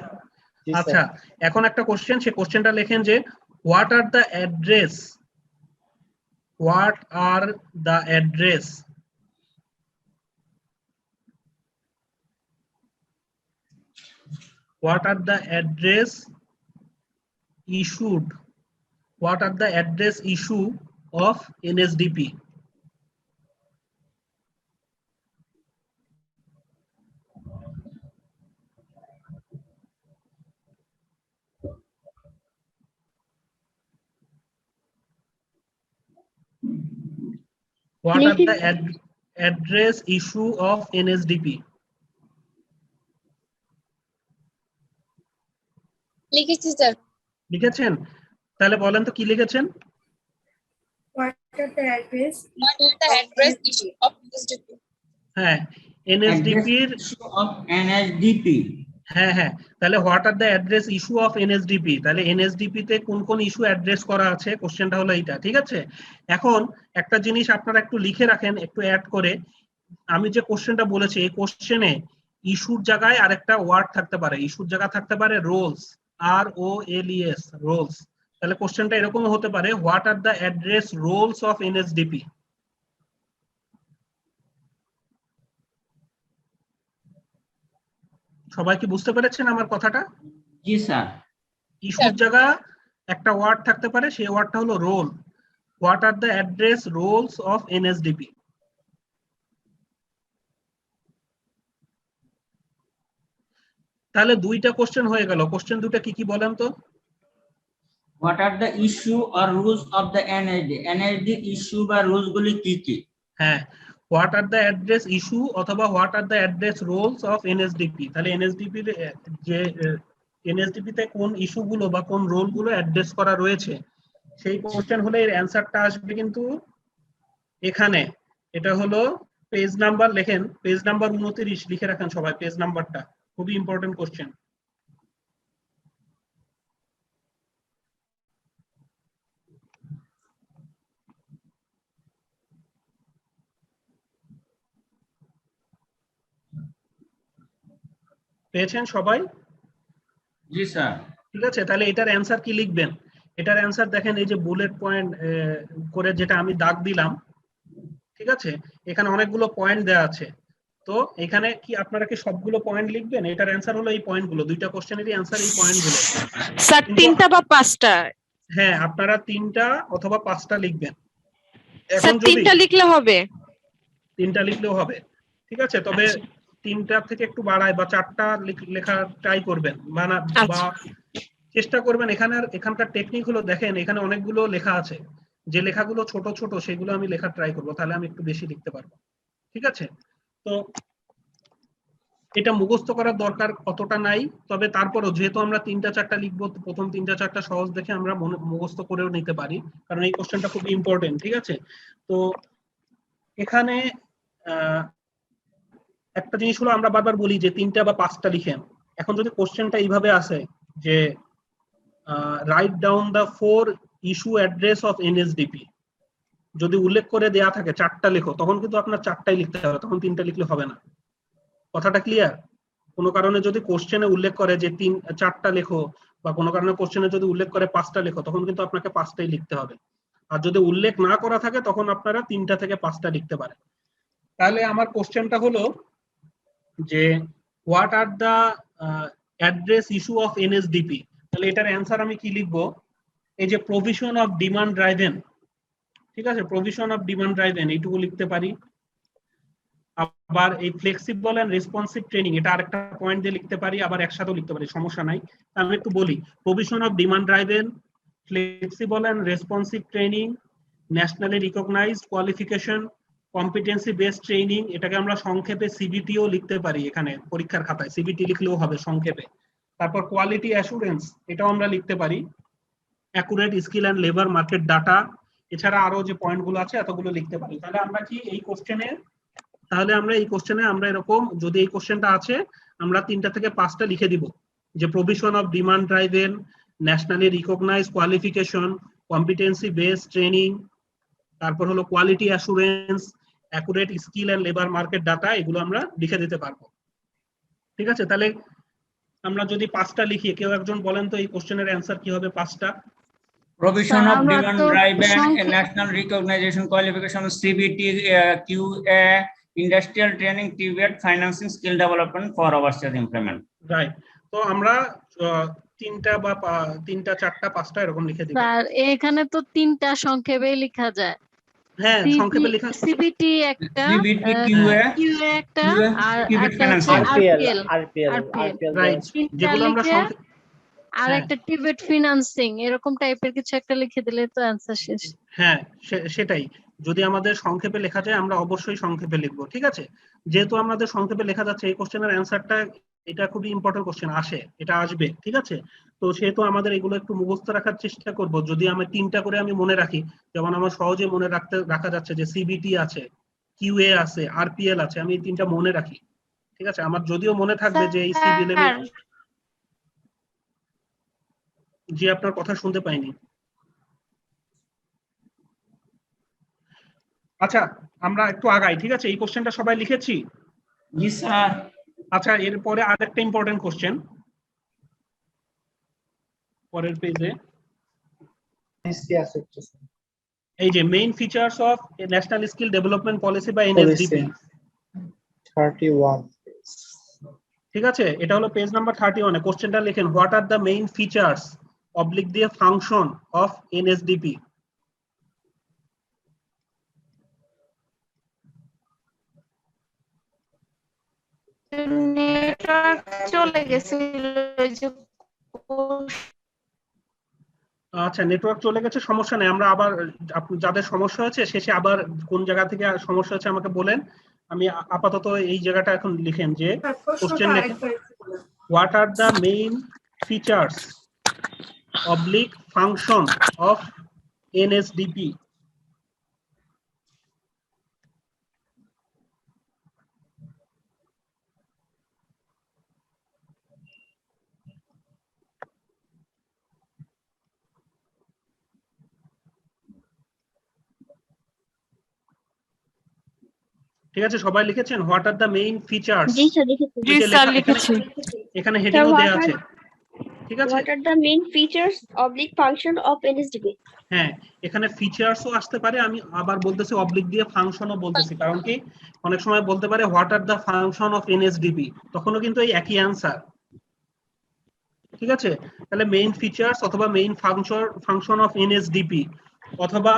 আচ্ছা, এখন একটা কোশ্চেন, সেই কোশ্চেনটা লেখেন যে what are the address issue of NSDP? What are the address issue of NSDP? লিখেছি স্যার। লিখেছেন? তাহলে বলেন তো কি লিখেছেন? What are the address issue of NSDP? হ্যাঁ, NSDP এর NSDP। হ্যাঁ, তাহলে what are the address issue of NSDP, তাহলে NSDP তে কোন কোন ইস্যু অ্যাড্রেস করা আছে, কোশ্চেনটা হলো এইটা। ঠিক আছে, এখন একটা জিনিস আপনারা একটু লিখে রাখেন, একটু অ্যাড করে, আমি যে কোশ্চেনটা বলেছি এই কোশ্চেনে ইস্যুর জায়গায় আরেকটা ওয়ার্ড থাকতে পারে, ইস্যুর জায়গা থাকতে পারে রোলস, ROLES, রোলস। তাহলে কোশ্চেনটা এরকম হতে পারে, what are the address roles of NSDP? সবাই কি বুঝতে পেরেছেন আমার কথাটা? জি স্যার। ইস্যুর জায়গা একটা ওয়ার্ড থাকতে পারে, সেই ওয়ার্ডটা হলো role. What are the address roles of NSDP? তাহলে 2টা কোশ্চেন হয়ে গেল। কোশ্চেন 2টা কি কি বলেন তো? What are the issue or rules of the NSD issue বা রুলস গুলি কি কি? হ্যাঁ, what are the address issue অথবা what are the address roles of NSDP। তাহলে NSDP যে NSDP তে কোন ইস্যু গুলো বা কোন রোল গুলো অ্যাড্রেস করা রয়েছে, সেই কোশ্চেন হলে এর অ্যানসারটা আসবে কিন্তু এখানে। এটা হলো পেজ নাম্বার, লেখেন পেজ নাম্বার 29 লিখে রাখেন সবাই, পেজ নাম্বারটা খুবই ইম্পর্টেন্ট কোশ্চেন। পেয়েছেন সবাই? জি স্যার। ঠিক আছে, তাহলে এটার অ্যানসার কি লিখবেন? এটার অ্যান্সার দেখেন এই যে বুলেট পয়েন্ট করে যেটা আমি দাগ দিলাম, ঠিক আছে, এখানে অনেকগুলো পয়েন্ট দেওয়া আছে। তো এখানে কি আপনারা কি সবগুলো পয়েন্ট লিখবেন? এটার অ্যান্সার হলো এই পয়েন্টগুলো, দুইটা কোশ্চেনেরই অ্যান্সার এই পয়েন্টগুলো। স্যার 3টা বা 5টা? হ্যাঁ, আপনারা 3টা অথবা 5টা লিখবেন। স্যার 3টা লিখলে হবে? 3টা লিখলেও হবে, ঠিক আছে। তবে 3টা থেকে একটু বাড়ায় বা 4টা লেখা ট্রাই করবেন, বা চেষ্টা করবেন। এখানকার টেকনিক হলো দেখেন এখানে অনেকগুলো লেখা আছে, যে লেখাগুলো ছোট ছোট সেগুলো আমি লেখা ট্রাই করবো, তাহলে আমি একটু বেশি লিখতে পারবো, ঠিক আছে। তো এটা মুখস্থ করার দরকার অতটা নাই, তবে তারপরও যেহেতু আমরা 3টা 4টা লিখবো, প্রথম 3টা 4টা সহজ দেখে আমরা মুখস্থ করেও নিতে পারি, কারণ এই কোশ্চেনটা খুব ইম্পর্টেন্ট, ঠিক আছে। তো এখানে একটা জিনিস হলো আমরা বারবার বলি যে 3টা বা 5টা লিখেন। এখন যদি কোশ্চেনটা এইভাবে আসে যে write down the 4 issue address of NSDP, যদি উল্লেখ করে দেয়া থাকে 4টা লেখো, তখন কিন্তু আপনার 4টাই লিখতে হবে, তখন 3টা লিখলে হবে না। কথাটা ক্লিয়ার? কোনো কারণে যদি কোশ্চেনে উল্লেখ করে যে 4টা লেখো, বা কোনো কারণে কোশ্চেনে যদি উল্লেখ করে 5টা লেখো, তখন কিন্তু আপনাকে 5টাই লিখতে হবে। আর যদি উল্লেখ না করা থাকে তখন আপনারা 3টা থেকে 5টা লিখতে পারেন। তাহলে আমার কোশ্চেনটা হলো যে what are the address issue of NSDP. তাহলে এটার অ্যান্সার আমি কি লিখবো? এই যে প্রভিশন অফ ডিমান্ড ড্রাইভেন, ঠিক আছে, প্রভিশন অফ ডিমান্ড ড্রাইভেন এইটুকু লিখতে পারি। আবার এই ফ্লেক্সিবল এন্ড রেসপন্সিভ ট্রেনিং, এটা আরেকটা পয়েন্ট দিয়ে লিখতে পারি, আবার একসাথেও লিখতে পারি, সমস্যা নাই। আমি একটু বলি, provision of demand driven, flexible and responsive training, nationally recognised qualification, competency based training, এটাকে আমরা সংক্ষেপে সিবিটিও লিখতে পারি, এখানে পরীক্ষার খাতায় সিবিটি লিখলেও হবে সংক্ষেপে। তারপর কোয়ালিটি অ্যাসুরেন্স, এটাও আমরা লিখতে পারি। Accurate skill and labour market data, এছাড়া আরো যে পয়েন্টগুলো আছে এতগুলো লিখতে পারি। তাহলে আমরা কি এই কোশ্চেনে আমরা এরকম, যদি এই কোশ্চেনটা আছে আমরা 3টা থেকে 5টা লিখে দিব, যে provision of demand driven, nationally recognise qualification, competency based training, তারপর হলো quality assurance, accurate skill and labour market data, এগুলো আমরা লিখে দিতে পারবো, ঠিক আছে। তাহলে আমরা যদি 5টা লিখি, কেউ একজন বলেন তো এই কোশ্চেনের অ্যান্সার কি হবে 5টা? Provision of demand driven, national recognition qualification, CBT, QA, industrial training, TVET, financing, skill development for overseas employment. Right. তো আমরা 3টা বা 3টা 4টা 5টা এরকম লিখে দিব। স্যার এখানে তো 3টা সংক্ষেপে লেখা যায়। হ্যাঁ, সংক্ষেপে লেখা, সিবিটি একটা, QA একটা, আর একটা আরপিএল, রাইট, যেগুলো আমরা আর একটা টিবেট ফিনান্সিং, এরকম টাইপের কিছু একটা লিখে দিলে তো অ্যান্সার শেষ। হ্যাঁ, সেটাই। যদি আমাদের সংক্ষেপে লেখা যায় আমরা অবশ্যই সংক্ষেপে লিখবো, ঠিক আছে। যেহেতু আমাদের সংক্ষেপে লেখা যাচ্ছে, এই কোশ্চেনের অ্যান্সারটা এটা খুবই ইম্পর্টেন্ট কোশ্চেন, এটা আসবে, ঠিক আছে। তো সেহেতু আমাদের এগুলো একটু মুখস্থ রাখার চেষ্টা করব। যদি আমি 3টা করে আমি মনে রাখি, যেমন আমার সহজে মনে রাখা যাচ্ছে যে সিবিটি আছে, কিউএ আছে, আরপিএল আছে, আমি এই 3টা মনে রাখি, ঠিক আছে। আমার যদিও মনে থাকবে যে এই সিবিএলএম, জি আপনার কথা শুনতে পাইনি। আচ্ছা, আমরা একটু আগাই, ঠিক আছে। এই কোশ্চেনটা সবাই লিখেছি? জি স্যার। আচ্ছা, এরপরে আরেকটা ইম্পর্টেন্ট কোশ্চেন পরের পেজে, এই যে main features of national skill development policy বা এনএসডিপি 31, ঠিক আছে। এটা হলো পেজ নাম্বার 31 এ। কোশ্চেনটা লিখেন, what are the main features oblique দিয়ে ফাংশন অফ এনএসডিপি। নেটওয়ার্ক চলে গেছিল, আচ্ছা, নেটওয়ার্ক চলে গেছে, সমস্যা নেই। আমরা আবার যাদের সমস্যা হয়েছে শেষে আবার কোন জায়গা থেকে সমস্যা হচ্ছে আমাকে বলেন। আমি আপাতত এই জায়গাটা এখন লিখেন যে কোশ্চেন লিখেন, what are the main features oblique function of NSDP. ঠিক আছে, সবাই লিখেছেন what are the main features? জি স্যার লিখেছি। এখানে হেডিংও দেয়া আছে। ঠিক আছে? What are the main features oblique function of NSDP? হ্যাঁ, এখানে ফিচারসও আসতে পারে, আমি আবার বলতেছি অবলিক দিয়ে ফাংশনও বলতেছি, কারণ কি অনেক সময় বলতে পারে what are the function of NSDP, তখনও কিন্তু এই একই অ্যান্সার। ঠিক আছে, তাহলে মেইন ফিচার্স অথবা মেইন ফাংশন অফ এনএসডিপি, অথবা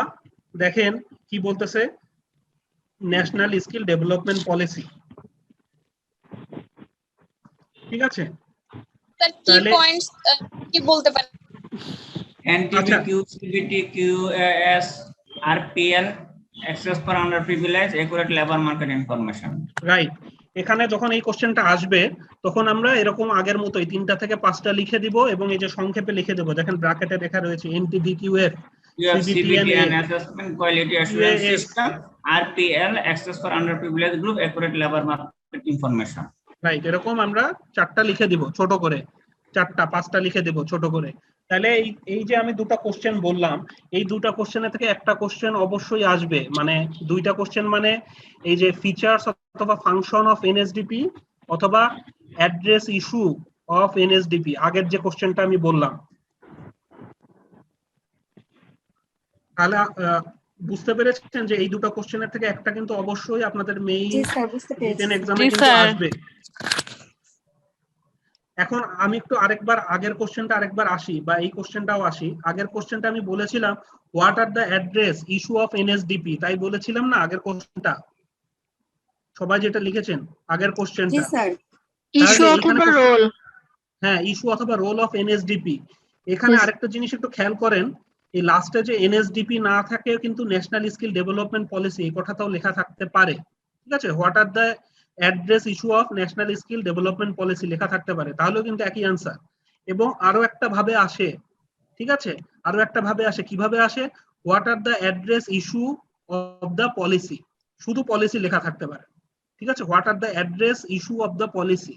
দেখেন কি বলতেছে ন্যাশনাল স্কিল ডেভেলপমেন্ট পলিসি। ঠিক আছে, স্যার কি পয়েন্টস কি বলতে পারেন? NTBQ, CBT, QAS, RPL, access for underprivileged, accurate labor market information. Right, এখানে যখন এই কোশ্চেনটা আসবে তখন আমরা এরকম আগের মতোই 3টা থেকে 5টা লিখে দিব এবং এই যে সংক্ষেপে লিখে দেব, দেখেন ব্র্যাকেটে লেখা রয়েছে NTBQF, CBT and assessment quality assurance system, RPL, access for underprivileged group, accurate labor market information. Right, এরকম আমরা 4টা লিখে দিব ছোট করে, 4টা 5টা লিখে দেব ছোট করে। তাহলে এই যে আমি দুটো কোশ্চেন বললাম, এই দুটো কোশ্চেনের থেকে একটা কোশ্চেন অবশ্যই আসবে, মানে 2টা কোশ্চেন মানে এই যে ফিচার্স অথবা ফাংশন অফ এনএসডিপি অথবা অ্যাড্রেস ইস্যু অফ এনএসডিপি, আগের যে কোশ্চেনটা আমি বললাম। তাহলে বুঝতে পেরেছেন যে এই দুটো কোশ্চেনের থেকে একটা কিন্তু অবশ্যই আপনাদের মেইন রিটেন এক্সামে কিন্তু আসবে। এখন আমি একটু আরেকবার আগের কোশ্চেনটা আরেকবার আসি, বা এই কোশ্চেনটাও আসি। আগের কোশ্চেনটা আমি বলেছিলাম what are the address issue of NSDP, তাই বলেছিলাম না আগের কোশ্চেনটা? সবাই যেটা লিখেছেন আগের কোশ্চেনটা, ইস্যু অথবা রোল। হ্যাঁ, ইস্যু অথবা রোল অফ এনএসডিপি। এখানে আরেকটা জিনিস একটু খেয়াল করেন, এই লাস্টে যে এনএসডিপি না থাকে কিন্তু ন্যাশনাল স্কিল ডেভেলপমেন্ট পলিসি এই কথাটাও লেখা থাকতে পারে। ঠিক আছে, what are the address issue of national skill development policy লেখা থাকতে পারে, তাহলেও কিন্তু একই অ্যান্সার। এবং আরো একটা ভাবে আসে, ঠিক আছে, আরো একটা ভাবে আসে, কিভাবে আসে, what are the address issue of the policy, শুধু পলিসি লেখা থাকতে পারে। ঠিক আছে, what are the address issue of the policy,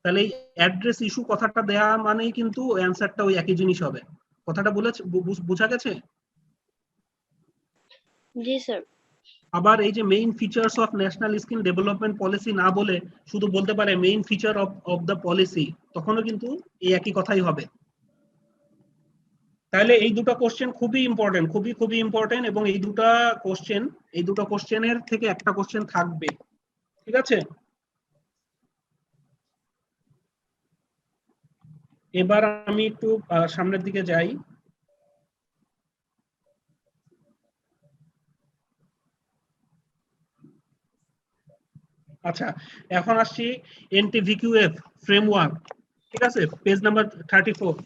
তাহলে এই অ্যাড্রেস ইস্যু কথাটা দেয়া মানেই কিন্তু অ্যান্সারটা ওই একই জিনিস হবে। কথাটা বোঝা গেছে? জি স্যার। আবার এই যে main features of national skill development policy না বলে শুধু বলতে পারে main feature of the policy, তখনও কিন্তু এই একই কথাই হবে। তাহলে এই দুটো কোশ্চেন খুবই ইম্পর্টেন্ট, খুবই ইম্পর্টেন্ট, এবং এই দুটো কোশ্চেনের থেকে একটা কোশ্চেন থাকবে। ঠিক আছে, এবার আমি একটু সামনের দিকে যাই। আচ্ছা, এখন আসছি এনটিভিকিউএফ ফ্রেমওয়ার্ক। ঠিক আছে, পেজ নাম্বার 34।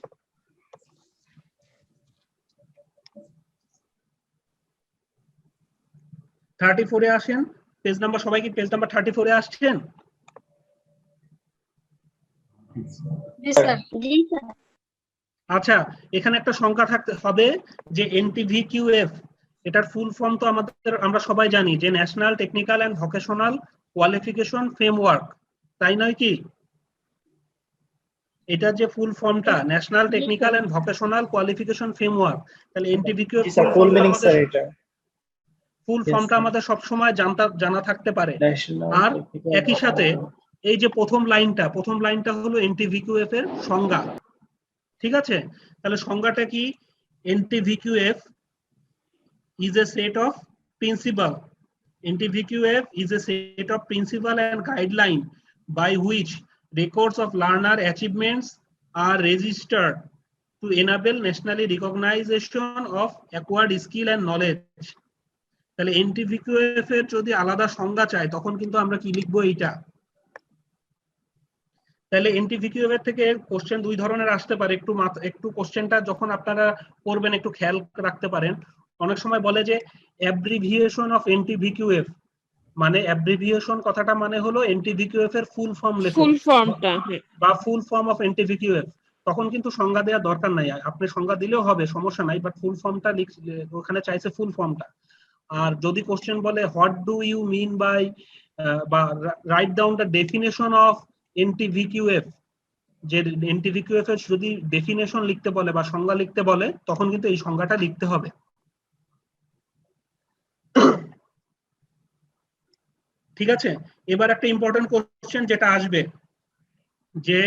আসেন, পেজ নাম্বার, সবাই কি পেজ নাম্বার 34-এ আসছেন? আচ্ছা, এখানে একটা সংখ্যা থাকতে হবে যে এনটিভিকিউএফ, এটার ফুল ফর্ম তো আমরা সবাই জানি যে national technical and vocational qualification framework, তাই নয় কি? এটা যে ফুল ফর্মটা national technical and vocational qualification framework, তাহলে এনটিভিকিউএফ ফুল ফর্মটা আমাদের সব সময় জানা থাকতে পারে। আর একই সাথে এই যে প্রথম লাইনটা হলো এনটিভিকিউএফ এর সংজ্ঞা। ঠিক আছে, তাহলে সংজ্ঞাটা কি? NTVQF is a set of principle. NTVQF is a set of principle and guideline by which records of learner achievements are registered to enable nationally recognition of acquired skill and knowledge. তাহলে NTVQF এর যদি আলাদা সংজ্ঞা চাই তখন কিন্তু আমরা কি লিখবো এইটা। তাহলে এনটিভিকিউএফ এর থেকে কোশ্চেন দুই ধরনের আসতে পারে, একটু কোশ্চেনটা যখন আপনারা করবেন একটু খেয়াল রাখতে পারেন। অনেক সময় বলে যে অ্যাব্রিভিয়েশন অফ এনটিভিকিউএফ, মানে অ্যাব্রিভিয়েশন কথাটা মানে হলো এনটিভিকিউএফ এর ফুল ফর্ম লেখো, ফুল ফর্মটা বা ফুল ফর্ম অফ এনটিভিকিউএফ। তখন কিন্তু সংজ্ঞা দেওয়ার দরকার নাই, আপনি সংজ্ঞা দিলেও হবে, সমস্যা নাই, বাট ফুল ফর্মটা ওখানে চাইছে ফুল ফর্মটা। আর যদি কোশ্চেন বলে what do you mean by, বা write down the definition of NTVQF, যে NTVQF এর যদি ডেফিনেশন লিখতে বলে বা সংজ্ঞা লিখতে বলে তখন কিন্তু এই সংজ্ঞাটা লিখতে হবে। ঠিক আছে, এবার একটা ইম্পর্টেন্ট কোশ্চেন যেটা আসবে যে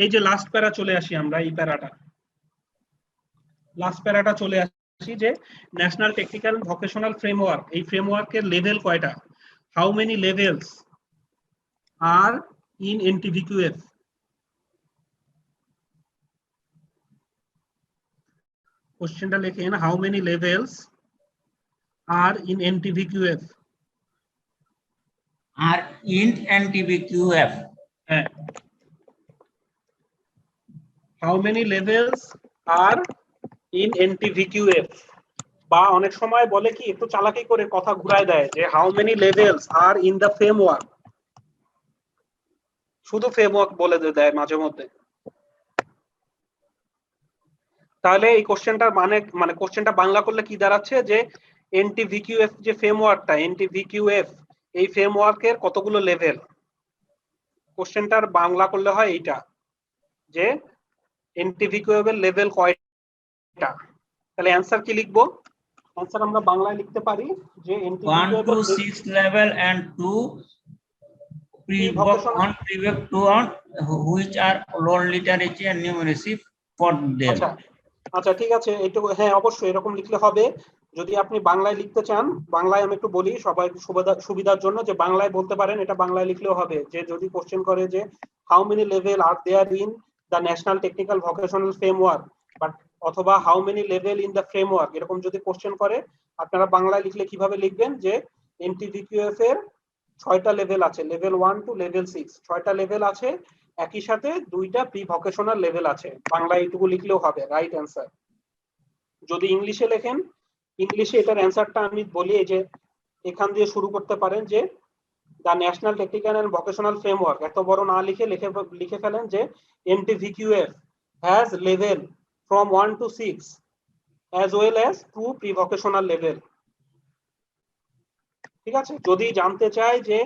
এই যে লাস্ট প্যারা চলে আসি আমরা, এই প্যারাটা লাস্ট প্যারাটা চলে আসি যে ন্যাশনাল টেকনিক্যাল ভোকেশনাল ফ্রেমওয়ার্ক, এই ফ্রেমওয়ার্কের লেভেল কয়টা, how many levels are in NTVQF. কোশ্চেনটা লেখেন, how many levels are in NTVQF. Are in NTVQF, হ্যাঁ, how many levels are in NTVQF. বা অনেক সময় বলে কি, একটু চালাকি করে কথা ঘুরায় দেয় যে how many levels are in the framework, শুধু ফ্রেমওয়ার্ক বলে দেয় মাঝে মধ্যে। তাহলে এই কোশ্চেনটার মানে কোশ্চেনটা বাংলা করলে কি দাঁড়াচ্ছে যে এনটিভিকিউএফ যে ফ্রেমওয়ার্কটা, এনটিভিকিউএফ এই ফ্রেমওয়ার্কের কতগুলো লেভেল। কোশ্চেনটার বাংলা করলে হয় এইটা যে এনটিভিকিউএফ এর লেভেল কয়টা। তাহলে অ্যানসার কি লিখবো? অ্যানসার আমরা বাংলায় লিখতে পারি যে 1 to 6 level and 2 pre-voc 1 pre-voc 2 on which are low literacy and numeracy for them. আচ্ছা আচ্ছা ঠিক আছে, এইটুকু হ্যাঁ অবশ্যই এরকম লিখলে হবে। যদি আপনি বাংলায় লিখতে চান, বাংলায় আমি একটু বলি সবাই সুবিধার জন্য, যে বাংলায় বলতে পারেন, এটা বাংলায় লিখলেও হবে। যে যদি কোশ্চেন করে যে how many level are there in the national technical vocational framework, but অথবা how many level in the framework, এরকম যদি কোশ্চেন করে, আপনারা বাংলায় লিখলে কিভাবে লিখবেন যে এনটিভিকিউএফ এর 6টা লেভেল আছে, লেভেল 1 টু লেভেল 6 6টা লেভেল আছে, একই সাথে 2টা প্রি ভোকেশনাল লেভেল আছে। বাংলায় এইটুকু লিখলেও হবে, রাইট অ্যান্সার। যদি ইংলিশে লেখেন, ইংলিশে এটার অ্যান্সারটা আমি বলি, এই যে এখান দিয়ে শুরু করতে পারেন যে the national technical and vocational framework, এত বড় না লিখে ফেলেন যে NTVQF has level from 1 to 6 as well as 2 pre-vocational level। ঠিক আছে, যদি জানতে চাই যে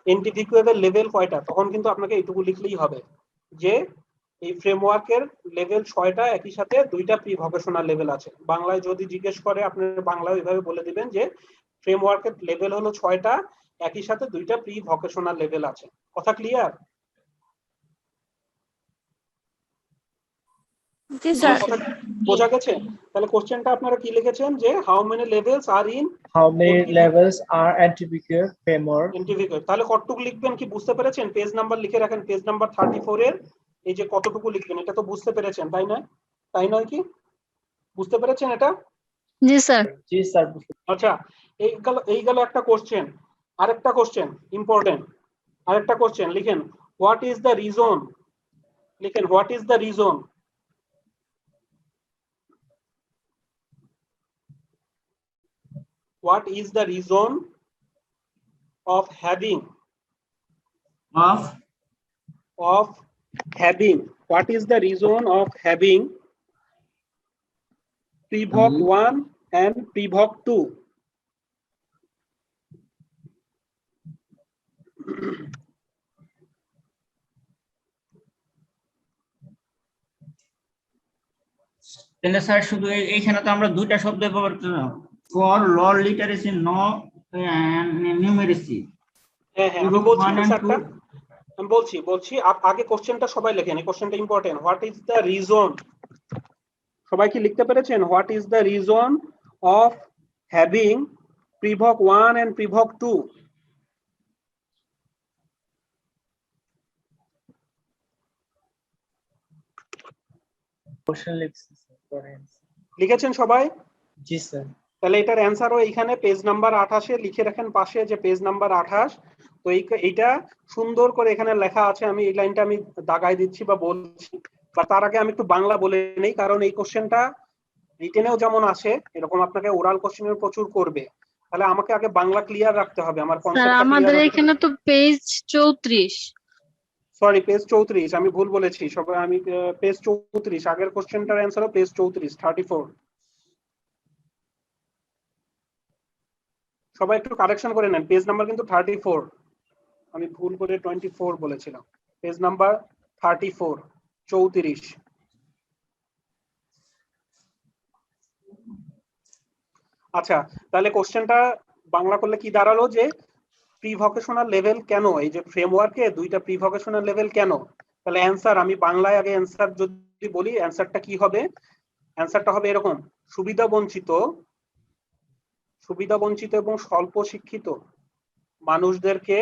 এনটিভিকিউএফ এর লেভেল কয়টা, তখন কিন্তু আপনাকে এইটুকু লিখলেই হবে যে এই ফ্রেমওয়ার্কের লেভেল 6টা, একই সাথে 2টা প্রি ভোকেশনাল লেভেল আছে। বাংলায় যদি জিজ্ঞেস করে, আপনি বাংলায় ওইভাবে বলে দিবেন যে ফ্রেমওয়ার্কের লেভেল হলো 6টা, একই সাথে 2টা প্রি ভোকেশনাল লেভেল আছে। কথা ক্লিয়ার? জি স্যার, বোঝা গেছে? তাহলে কোশ্চেনটা আপনারা কি লিখেছেন যে how many levels are in NTVQF framework. তাহলে কতটুকু লিখবেন কি বুঝতে পেরেছেন? পেজ নাম্বার লিখে রাখেন, পেজ নাম্বার 34 এর এই যে কতটুকু লিখবেন, এটা তো বুঝতে পেরেছেন তাই না? তাই নয় কি? বুঝতে পেরেছেন এটা? জি স্যার। জি স্যার। আচ্ছা, এই গেল একটা কোশ্চেন। আরেকটা কোশ্চেন ইম্পর্টেন্ট, আরেকটা কোশ্চেন লিখেন, হোয়াট ইজ দ্য রিজন, লিখেন what is the reason what is the reason of having what is the reason of having pre-voc 1 and pre-voc 2? তাহলে স্যার শুধু এইখানে তো আমরা দুইটা শব্দ ব্যবহার করলাম, for low literacy no numeracy. হ্যাঁ হ্যাঁ আমি বলছি আগে কোশ্চেনটা সবাই লেখেন, এই কোশ্চেনটা important. What is the reason, সবাই কি লিখতে পেরেছেন? What is the reason of having prevoc 1 and prevoc 2? লিখেছেন সবাই? জি স্যার। তাহলে এটার অ্যান্সারও এইখানে পেজ নাম্বার 28-এ লিখে রাখেন পাশে, যে পেজ নাম্বার 28। তো এইটা সুন্দর করে এখানে লেখা আছে, আমি এই লাইনটা আমি দাগাই দিচ্ছি বা বলছি, বা তার আগে আমি একটু বাংলা বলে নেই, কারণ এই কোশ্চেনটা রিটেনেও যেমন আসে, এরকম আপনাকে ওরাল কোশ্চেনের প্রচুর করবে। তাহলে আমাকে আগে বাংলা ক্লিয়ার রাখতে হবে, আমার কনসেপ্টটা। আমাদের এখানে তো পেজ 34, সরি পেজ 34, আমি ভুল বলেছি সবাই, আমি পেজ 34, আগের কোশ্চেনটার অ্যান্সারও পেজ 34 34। সবাই একটু কারেকশন করে নেন, পেজ নাম্বার কিন্তু 34, আমি ভুল করে 24 বলেছিলাম, পেজ নাম্বার 34 34। আচ্ছা, তাহলে কোশ্চেনটা বাংলা করলে কি দাঁড়ালো যে প্রি ভোকেশনাল লেভেল কেন, এই যে ফ্রেমওয়ার্কে 2টা প্রি ভোকেশনাল লেভেল কেন? তাহলে অ্যান্সার, আমি বাংলায় আগে অ্যান্সার যদি বলি, অ্যান্সারটা কি হবে? অ্যান্সারটা হবে এরকম: সুবিধা বঞ্চিত এবং স্বল্প শিক্ষিত মানুষদেরকে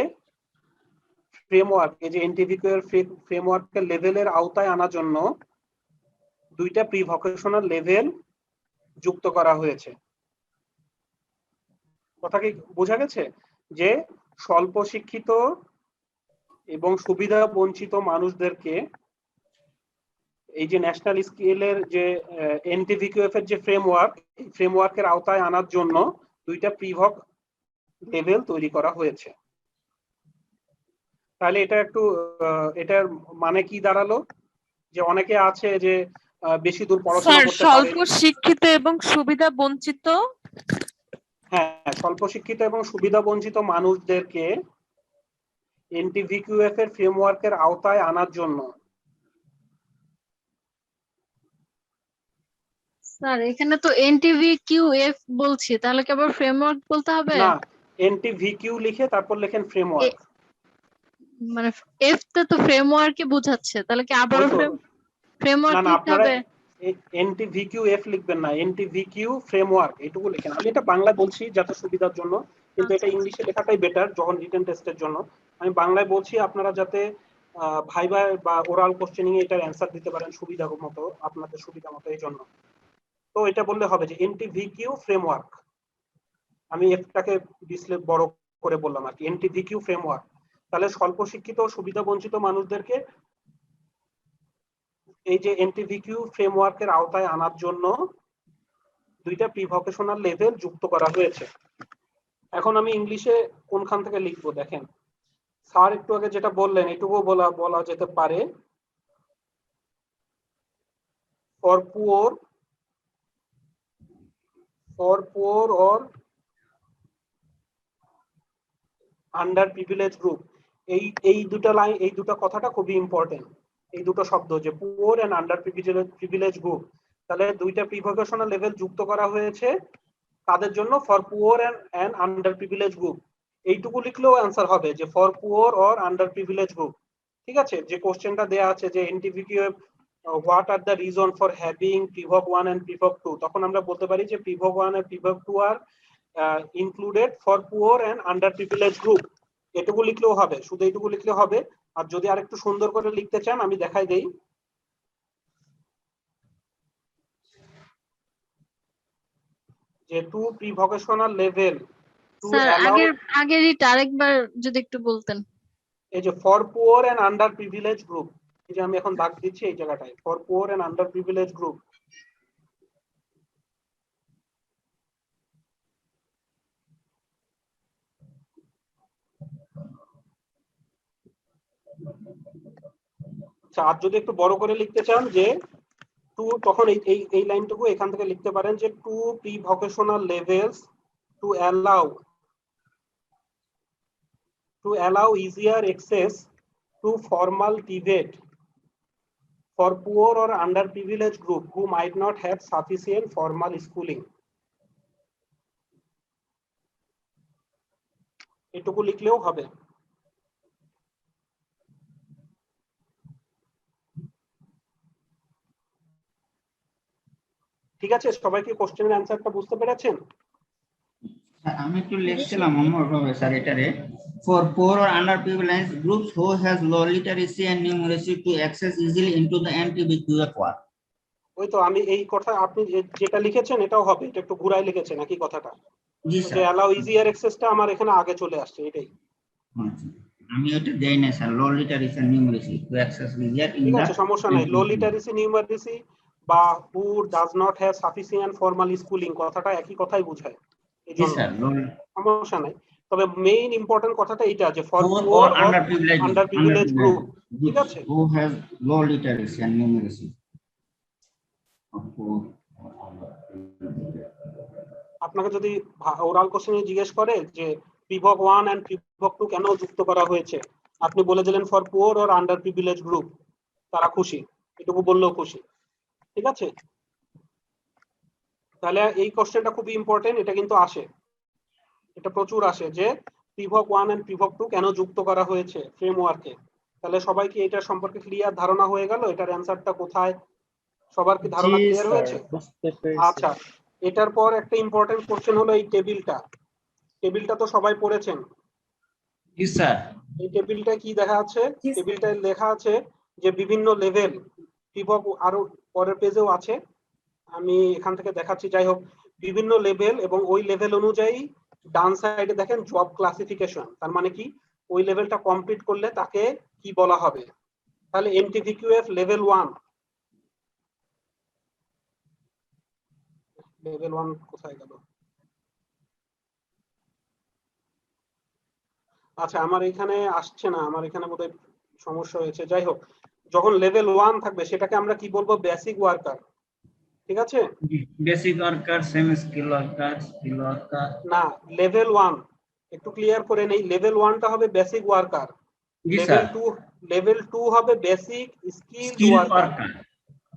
ফ্রেমওয়ার্ক, এই যে এনটিভিকিউ এর ফ্রেমওয়ার্কের লেভেলের আওতায় আনার জন্য দুইটা প্রি ভোকেশনাল লেভেল যুক্ত করা হয়েছে। কথা কি বোঝা গেছে? যে স্বল্প শিক্ষিত এবং সুবিধা বঞ্চিত মানুষদেরকে এই যে ন্যাশনাল স্কেলের যে এনটিভিকিউএফ এর যে ফ্রেমওয়ার্কের আওতায় আনার জন্য দুইটা প্রিভক লেভেল তৈরি করা হয়েছে। তাহলে এটা একটু এটার মানে কি দাঁড়ালো? যে অনেকে আছে যে বেশি দূর পড়াশোনা করতে পারে, স্বল্প শিক্ষিত এবং সুবিধা বঞ্চিত, হ্যাঁ, স্বল্প শিক্ষিত এবং সুবিধা বঞ্চিত মানুষদেরকে এনটিভিকিউএফ এর ফ্রেমওয়ার্কের আওতায় আনার জন্য। স্যার এখানে তো এনটিভিকিউএফ বলছি, তাহলে কি আবার ফ্রেমওয়ার্ক বলতে হবে? না, এনটিভিকিউ লিখে তারপর লেখেন ফ্রেমওয়ার্ক। মানে এফ তে তো ফ্রেমওয়ার্কই বোঝাচ্ছে, তাহলে কি আবারও ফ্রেমওয়ার্ক না না, লিখতে আপনারা হবে? এনটিভিকিউএফ লিখবেন না, এনটিভিকিউ ফ্রেমওয়ার্ক এইটুকু লিখেন। আমি এটা বাংলায় বলছি যাতে সুবিধার জন্য, কিন্তু এটা ইংলিশে লেখাটাই বেটার যখন রিটেন টেস্টের জন্য। আমি বাংলায় বলছি আপনারা যাতে ভাইভা বা ওরাল কোশ্চেনিং এ এটার অ্যানসার দিতে পারেন সুবিধা মতো, আপনাদের সুবিধা মতো, এই জন্য। তো এটা বললে হবে যে এনটিভিকিউ ফ্রেমওয়ার্ক, আমি এফটাকে ডিসপ্লে বড় করে বললাম আর কি, এনটিভিকিউ ফ্রেমওয়ার্ক। তাহলে স্বল্প শিক্ষিত ও সুবিধা বঞ্চিত মানুষদেরকে এই যে এনটিভিকিউ ফ্রেমওয়ার্কের আওতায় আনার জন্য দুইটা প্রি ভোকেশনাল লেভেল যুক্ত করা হয়েছে। এখন আমি ইংলিশে কোনখান থেকে লিখবো দেখেন। স্যার একটু আগে যেটা বললেন এটুকু বলা যেতে পারে, for poor or under privilege group. এই দুটো লাইন, এই দুটো কথাটা খুবই ইম্পর্টেন্ট, এই দুটো শব্দ যে poor and under privilege group. তাহলে দুইটা প্রি ভোকেশনাল লেভেল যুক্ত করা হয়েছে তাদের জন্য, for poor and under privilege group. এইটুকু লিখলেও অ্যান্সার হবে যে for poor or under privilege group. ঠিক আছে, যে কোশ্চেনটা দেয়া আছে যে NTVQ what are the reason for having prevoc 1 and prevoc 2, তখন আমরা বলতে পারি যে prevoc 1 and prevoc 2 are included for poor and under privilege group. এটুকু লিখলেও হবে, শুধু এইটুকু লিখলে হবে। আর যদি আরেকটু সুন্দর করে লিখতে চান আমি দেখাই দেই, যে to pre vocational level to allow, আগেরটা আরেকবার যদি একটু বলতেন। এই যে for poor and under privilege group, এই যে আমি এখন দাগ দিচ্ছি এই জায়গাটায়, for poor and under privilege group. আচ্ছা, আর যদি একটু বড় করে লিখতে চান যে টু, তখন এই লাইনটুকু এখান থেকে লিখতে পারেন যে to pre vocational levels to allow easier access to formal TVET for poor or underprivileged group who might not have sufficient formal schooling. এটুকু লিখলেও হবে। ঠিক আছে, সবাই কি কোশ্চেনের অ্যানসারটা বুঝতে পেরেছেন? আমি একটু লিখছিলাম অন্যভাবে স্যার এটারে, for poor or underprivileged groups who has low literacy and numeracy to access easily into the NTVQF work. ওই তো আমি এই কথা আপনি যেটা লিখেছেন এটাও হবে, এটা একটু ঘুরাই লিখেছেন একই কথাটা। জি যে স্যার, অ্যালাউ ইজিয়ার অ্যাক্সেসটা আমার এখানে আগে চলে আসছে, এটাই। আমি এটা দেই না sir, low literacy and numeracy to access easier in ঠিক the আছে, সমস্যা নাই। লো লিটারেসি নিউমারেসি বা who does not have sufficient formal schooling, কথাটা একই কথাই বোঝায়, এই জি জন্য স্যার, সমস্যা নাই। তবে মেইন ইম্পর্টেন্ট কথাটা এইটা যে for poor poor or or underprivileged underprivileged group. ঠিক আছে, who has low literacy and numeracy. আপনাকে যদি ওরাল কোশ্চেনে জিজ্ঞেস করে যে প্রিভক 1 এন্ড প্রিভক 2 কেন যুক্ত করা হয়েছে, আপনি বলে দিলেন for poor or under privilege group, তারা খুশি, এটুকু বললেও খুশি। ঠিক আছে, তাহলে এই কোশ্চেনটা খুবই ইম্পর্টেন্ট, এটা কিন্তু আসে, এটা প্রচুর আসে যে প্রিভক 1 এন্ড প্রিভক 2 কেন যুক্ত করা হয়েছে ফ্রেমওয়ার্কে। তাহলে সবাই কি এটা সম্পর্কে ক্লিয়ার ধারণা হয়ে গেল, এটার অ্যান্সারটা কোথায়? সবার কি জি ধারণা ক্লিয়ার স্যার, হয়েছে? বুঝতে পেরেছি। আচ্ছা, এটার পর একটা ইম্পর্টেন্ট কোশ্চেন হলো এই টেবিলটা তো সবাই পড়েছেন। জি স্যার। এই টেবিলটা কি দেখা আছে? টেবিলটায় লেখা আছে যে বিভিন্ন লেভেল, টিপক আরো পরের পেজেও আছে, আমি এখান থেকে দেখাচ্ছি। যাই হোক, বিভিন্ন লেভেল এবং ওই লেভেল অনুযায়ী ডান সাইডে দেখেন জব ক্লাসিফিকেশন, তার মানে কি ওই লেভেলটা কমপ্লিট করলে তাকে কি বলা হবে। তাহলে এনটিভিকিউএফ লেভেল 1, লেভেল 1 কোথায় গেল? আচ্ছা, আমার এখানে আসছে না, আমার এখানে বোধহয় সমস্যা হয়েছে। যাই হোক, যখন লেভেল 1 থাকবে সেটাকে আমরা কি বলবো? বেসিক ওয়ার্কার, ঠিক আছে? Basic worker, semi skill worker, skill worker. না, লেভেল 1 একটু ক্লিয়ার করে নেই। লেভেল 1টা হবে বেসিক ওয়ার্কার, লেভেল 2 হবে বেসিক স্কিল ওয়ার্কার,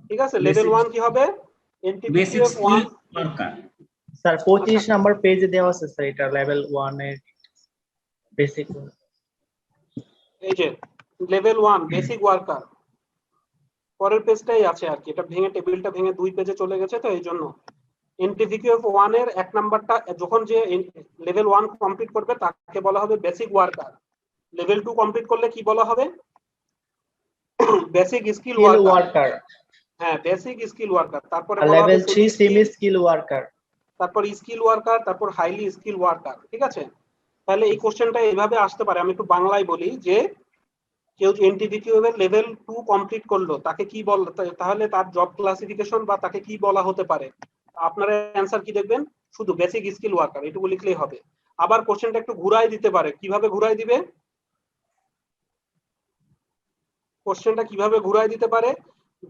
ঠিক আছে? লেভেল 1 কি হবে? এনটিভিকিউএফ 1 ওয়ার্কার। স্যার 25 নাম্বার পেজে দেওয়া আছে স্যার, এটা লেভেল 1 এর বেসিক। এই যে লেভেল 1 বেসিক ওয়ার্কার, পরের পেজটাই আছে আর কি, এটা ভেঙে টেবিলটা ভেঙে 2 পেজে চলে গেছে, তো এই জন্য এনটিভিকিউএফ 1 এর 1 নাম্বারটা যখন যে লেভেল 1 কমপ্লিট করবে তাকে বলা হবে বেসিক ওয়ার্কার। লেভেল 2 কমপ্লিট করলে কি বলা হবে? Basic skill worker. হ্যাঁ, বেসিক স্কিল ওয়ার্কার। তারপরে বলা হবে লেভেল 3 সেমি স্কিল ওয়ার্কার, তারপর স্কিল ওয়ার্কার, তারপর হাইলি স্কিল ওয়ার্কার, ঠিক আছে? তাহলে এই কোশ্চেনটা এইভাবে আসতে পারে। আমি একটু বাংলায় বলি যে কেউ এনটিভিকিউএফ এর লেভেল 2 কমপ্লিট করলো, তাকে কি বল, তাহলে তার জব ক্লাসিফিকেশন বা তাকে কি বলা হতে পারে? আপনারা অ্যানসার কি দেখবেন? শুধু বেসিক স্কিল ওয়ার্কার এটুকু লিখলেই হবে। আবার কোশ্চেনটা একটু ঘুরাই দিতে পারে। কিভাবে ঘুরাই দিবে? কোশ্চেনটা কিভাবে ঘুরাই দিতে পারে